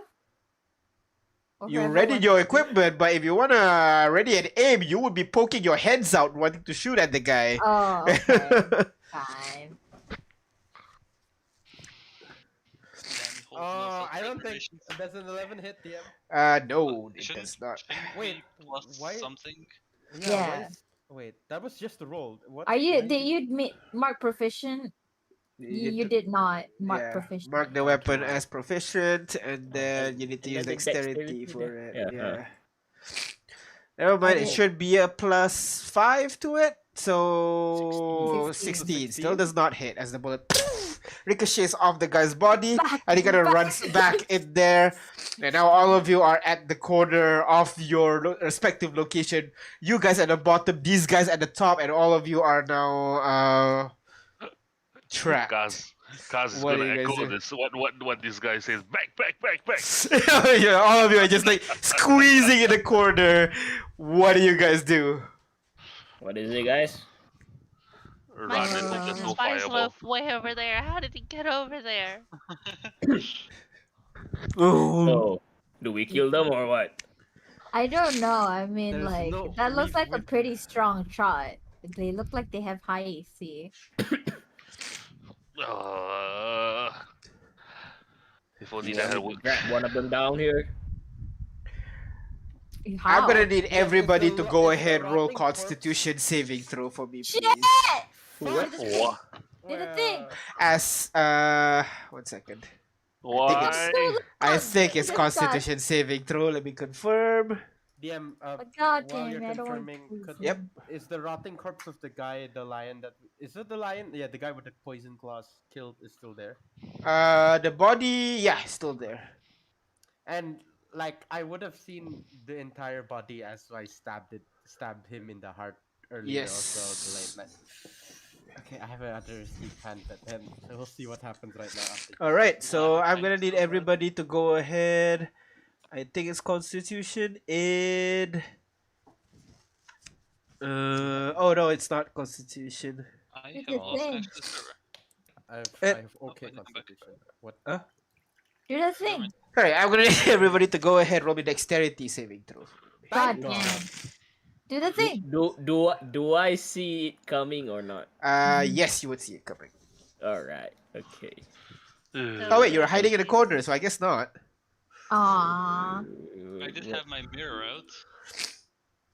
Speaker 2: Or
Speaker 1: You
Speaker 2: whoever
Speaker 1: readied
Speaker 2: wants
Speaker 1: your
Speaker 2: to?
Speaker 1: equipment, but if you wanna ready and aim, you would be poking your heads out wanting to shoot at the guy.
Speaker 2: Oh, okay. Fine.
Speaker 4: Danny holds no
Speaker 5: I don't think
Speaker 4: self-preservation.
Speaker 5: does an 11 hit DM.
Speaker 1: No, it
Speaker 4: Shouldn't-
Speaker 1: does not.
Speaker 4: shouldn't
Speaker 5: Wait,
Speaker 4: be plus
Speaker 5: why-
Speaker 4: something.
Speaker 2: Yeah.
Speaker 5: Wait, that was just the roll. What?
Speaker 2: Are you?
Speaker 5: why
Speaker 2: Did you mark proficient? You did not mark
Speaker 1: Yeah,
Speaker 2: proficient.
Speaker 1: mark the weapon as proficient, and then you need to
Speaker 8: and
Speaker 1: use
Speaker 8: then the
Speaker 1: dexterity
Speaker 8: dexterity
Speaker 1: for
Speaker 8: there.
Speaker 1: it.
Speaker 8: Yeah,
Speaker 1: Yeah. Never mind, it
Speaker 2: Okay.
Speaker 1: should be a +5 to it. So 16 still does not hit as the bullet ricochets off the guy's body, and he kind of runs back in there. And now all of you are at the corner of your respective location. You guys at the bottom, these guys at the top, and all of you are now trapped.
Speaker 7: Kaz is
Speaker 1: What
Speaker 7: gonna
Speaker 1: do you guys
Speaker 7: echo
Speaker 1: do?
Speaker 7: this. What this guy says. Back.
Speaker 1: Yeah, all of you are just like squeezing in the corner. What do you guys do?
Speaker 8: What is it, guys?
Speaker 7: Run
Speaker 6: My
Speaker 7: and hope there's no
Speaker 6: spies
Speaker 7: fireball.
Speaker 6: live way over there. How did he get over there?
Speaker 8: So, do we kill them or what?
Speaker 2: I don't know. I mean,
Speaker 5: There's
Speaker 2: like
Speaker 5: no
Speaker 2: that looks like a
Speaker 5: with-
Speaker 2: pretty strong shot. They look like they have high AC.
Speaker 7: If only
Speaker 8: You
Speaker 7: that
Speaker 8: want
Speaker 7: had
Speaker 8: me to
Speaker 7: worked.
Speaker 8: grab one of them down here?
Speaker 1: I'm
Speaker 2: How?
Speaker 1: gonna need
Speaker 5: Yeah, if
Speaker 1: everybody
Speaker 5: the
Speaker 1: to
Speaker 5: ro-
Speaker 1: go
Speaker 5: if the
Speaker 1: ahead roll
Speaker 5: rotting corpse-
Speaker 1: Constitution saving throw for me,
Speaker 2: Shit!
Speaker 1: please.
Speaker 8: What?
Speaker 7: Wha-
Speaker 2: Do the thing.
Speaker 1: As 1 second.
Speaker 7: Why?
Speaker 1: I think it's
Speaker 2: Jesus God.
Speaker 1: Constitution saving throw. Let me confirm.
Speaker 5: DM,
Speaker 2: But God
Speaker 5: while
Speaker 2: damn
Speaker 5: you're
Speaker 2: it, I don't want
Speaker 5: confirming,
Speaker 2: to
Speaker 5: could-
Speaker 1: Yep.
Speaker 5: is the rotting corpse of the guy the lion that is it the lion? Yeah, the guy with the poison claws killed is still there.
Speaker 1: The body, yeah, still there.
Speaker 5: And like I would have seen the entire body as I stabbed him in the heart earlier. Also, the late
Speaker 1: Yes.
Speaker 5: night. Okay, I have another sneak hand, but then we'll see what happens right now. After
Speaker 1: All right, so
Speaker 4: Well,
Speaker 1: I'm gonna need
Speaker 4: so far.
Speaker 1: everybody to go ahead. I think it's Constitution in. Oh no, it's not Constitution.
Speaker 4: I
Speaker 2: It's
Speaker 4: have
Speaker 2: a
Speaker 4: lost
Speaker 2: thing.
Speaker 4: access to the server.
Speaker 5: I have okay
Speaker 4: wait, I'm back.
Speaker 5: constitution. What?
Speaker 2: Do the thing.
Speaker 1: All right, I'm gonna need everybody to go ahead roll me dexterity saving throw.
Speaker 2: God
Speaker 5: God.
Speaker 2: damn. Do the thing.
Speaker 8: Do I see it coming or not?
Speaker 1: Yes, you would see it coming.
Speaker 8: All right. Okay.
Speaker 1: Oh wait, you're hiding in a corner, so I guess not.
Speaker 2: Aww.
Speaker 4: I did have my mirror out.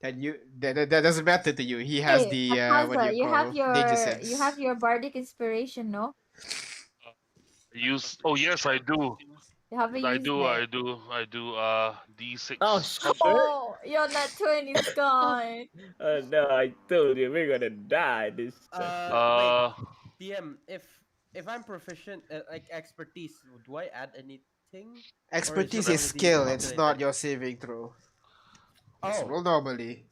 Speaker 1: And that doesn't matter to you. He has
Speaker 2: Hey,
Speaker 1: the what
Speaker 2: Akaza,
Speaker 1: do you call danger sense.
Speaker 2: you have your bardic inspiration, no?
Speaker 7: Use. Oh yes, I do.
Speaker 2: You haven't
Speaker 7: I
Speaker 2: used
Speaker 7: do.
Speaker 2: it.
Speaker 7: I do. I do. D6.
Speaker 8: Oh shit!
Speaker 2: Oh, you're not 20's gone.
Speaker 8: No, I told you we're gonna die this time.
Speaker 7: Uh,
Speaker 5: Wait, DM, if I'm proficient like expertise, do I add anything?
Speaker 1: Expertise
Speaker 5: Or
Speaker 1: is
Speaker 5: is it
Speaker 1: skill.
Speaker 5: already
Speaker 1: It's
Speaker 5: calculated?
Speaker 1: not your saving throw. Just roll normally.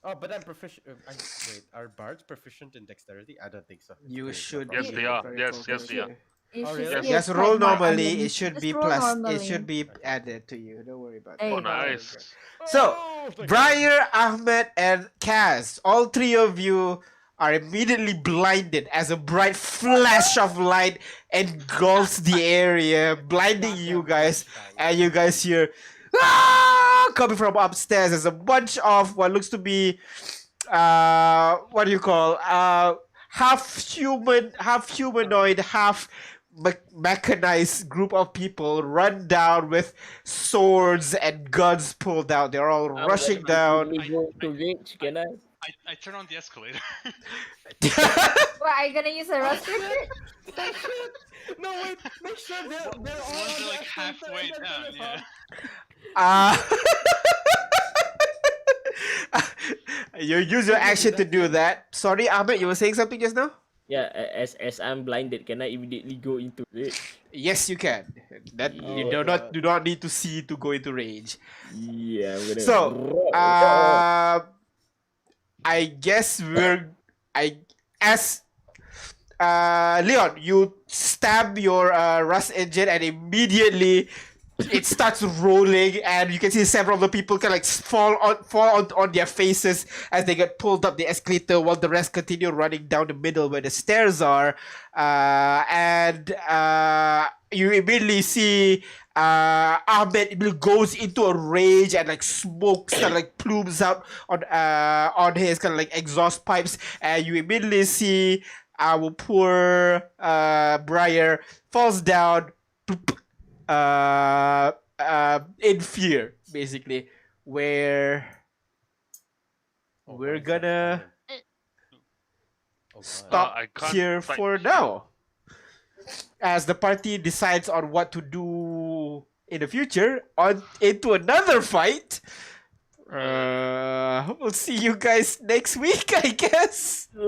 Speaker 5: Oh, but I'm proficient. Wait, are bards proficient in dexterity? I don't think so.
Speaker 1: You
Speaker 5: Okay,
Speaker 1: should.
Speaker 5: no
Speaker 7: Yes,
Speaker 1: be,
Speaker 5: problem.
Speaker 7: they are.
Speaker 1: if I
Speaker 7: Yes,
Speaker 1: recall
Speaker 7: yes, they are.
Speaker 1: correctly.
Speaker 2: You
Speaker 5: Oh,
Speaker 2: should
Speaker 5: really?
Speaker 2: see
Speaker 1: Yes,
Speaker 2: it
Speaker 1: roll
Speaker 2: like my-
Speaker 1: normally. It should
Speaker 2: just
Speaker 1: be
Speaker 2: roll
Speaker 1: plus. It
Speaker 2: normally.
Speaker 1: should be added to you. Don't worry about
Speaker 2: There
Speaker 1: it.
Speaker 2: you
Speaker 7: Oh,
Speaker 2: go.
Speaker 7: nice.
Speaker 1: So,
Speaker 5: Oh, thank
Speaker 1: Briar, Ahmed, and Kaz, all three of you are immediately blinded as a bright flash of light engulfs the area, blinding you guys. And you guys hear, "Ah!" coming from upstairs. There's a bunch of what looks to be, what do you call, half human, half humanoid, half mechanized group of people run down with swords and guns pulled out. They're all
Speaker 8: I'm
Speaker 1: rushing
Speaker 8: gonna
Speaker 1: down.
Speaker 8: quickly go to range. Can I?
Speaker 4: I turn on the escalator.
Speaker 2: What, are you gonna use a restrictor?
Speaker 5: No, wait, make sure they're all
Speaker 4: Once
Speaker 5: on
Speaker 4: they're
Speaker 5: the
Speaker 4: like
Speaker 5: escalator
Speaker 4: halfway
Speaker 5: and then
Speaker 4: down,
Speaker 5: turn it
Speaker 4: yeah.
Speaker 1: You use your action to do that. Sorry, Ahmed, you were saying something just now?
Speaker 8: Yeah, as I'm blinded, can I immediately go into range?
Speaker 1: Yes, you can. That you
Speaker 8: Oh,
Speaker 1: do not need to see to go into range.
Speaker 8: Yeah, I'm gonna.
Speaker 1: So, I guess Leon, you stab your rust engine and immediately it starts rolling, and you can see several of the people kind of like fall on their faces as they get pulled up the escalator, while the rest continue running down the middle where the stairs are. And you immediately see Ahmed goes into a rage, and like smoke kind of like plumes out on his kind of like exhaust pipes, and you immediately see our poor Briar falls down in fear, basically, where
Speaker 5: Oh,
Speaker 1: we're
Speaker 5: mine's not
Speaker 1: gonna
Speaker 5: spawning. Oh, God.
Speaker 1: stop
Speaker 7: I can't
Speaker 1: here
Speaker 7: type
Speaker 1: for
Speaker 7: here.
Speaker 1: now, as the party decides on what to do in the future on into another fight. We'll see you guys next week, I guess.
Speaker 8: I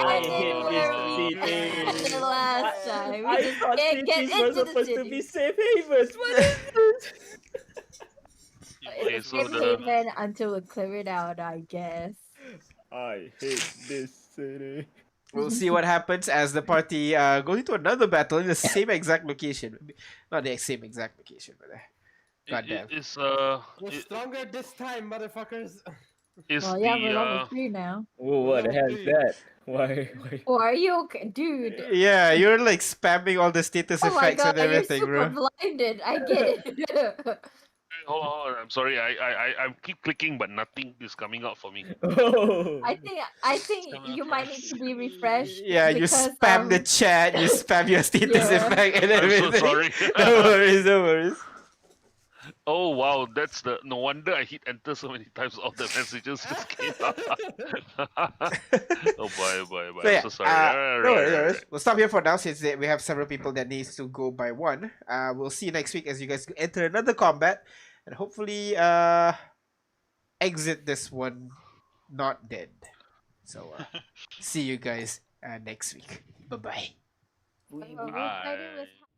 Speaker 2: I
Speaker 8: hate
Speaker 2: didn't
Speaker 8: this
Speaker 2: where we
Speaker 8: city.
Speaker 2: ended last time. We
Speaker 8: I
Speaker 2: just
Speaker 8: thought
Speaker 2: can't get
Speaker 8: cities were
Speaker 2: into the
Speaker 8: supposed to
Speaker 2: city.
Speaker 8: be safe havens. What is this?
Speaker 7: Okay,
Speaker 2: It's
Speaker 7: so
Speaker 2: safe
Speaker 7: the
Speaker 2: haven until we clear it out, I guess.
Speaker 8: I hate this city.
Speaker 1: We'll see what happens as the party goes into another battle in the same exact location. Not the same exact location, but goddamn.
Speaker 7: is
Speaker 5: We're stronger this time, motherfuckers.
Speaker 7: is
Speaker 2: Well, yeah, we're level
Speaker 7: the
Speaker 2: 3 now.
Speaker 8: Oh, what the hell is that? Why?
Speaker 2: Oh, are you okay? Dude.
Speaker 1: Yeah, you're like spamming all the status
Speaker 2: Oh my
Speaker 1: effects
Speaker 2: god,
Speaker 1: and
Speaker 2: you're
Speaker 1: everything,
Speaker 2: super
Speaker 1: bro.
Speaker 2: blinded. I get it.
Speaker 7: hold on, I'm sorry. I keep clicking, but nothing is coming out for me.
Speaker 8: Oh.
Speaker 2: I think
Speaker 4: Coming up
Speaker 2: you might need
Speaker 4: first.
Speaker 2: to be refreshed.
Speaker 1: Yeah, you
Speaker 2: because,
Speaker 1: spam the chat, you spam your status
Speaker 2: yeah.
Speaker 1: effect and
Speaker 7: I'm
Speaker 1: everything.
Speaker 7: so sorry.
Speaker 1: No worries, no worries.
Speaker 7: Oh wow, that's the no wonder I hit enter so many times. All the messages just came out. Oh boy, boy, boy.
Speaker 1: So
Speaker 7: I'm
Speaker 1: yeah,
Speaker 7: so sorry. Alright,
Speaker 1: no
Speaker 7: right,
Speaker 1: worries, no
Speaker 7: right,
Speaker 1: worries.
Speaker 7: right.
Speaker 1: We'll stop here for now since we have several people that needs to go by one. We'll see you next week as you guys enter another combat, and hopefully exit this one not dead. So see you guys next week. Bye bye.
Speaker 2: Oh, we're fighting with
Speaker 7: Bye.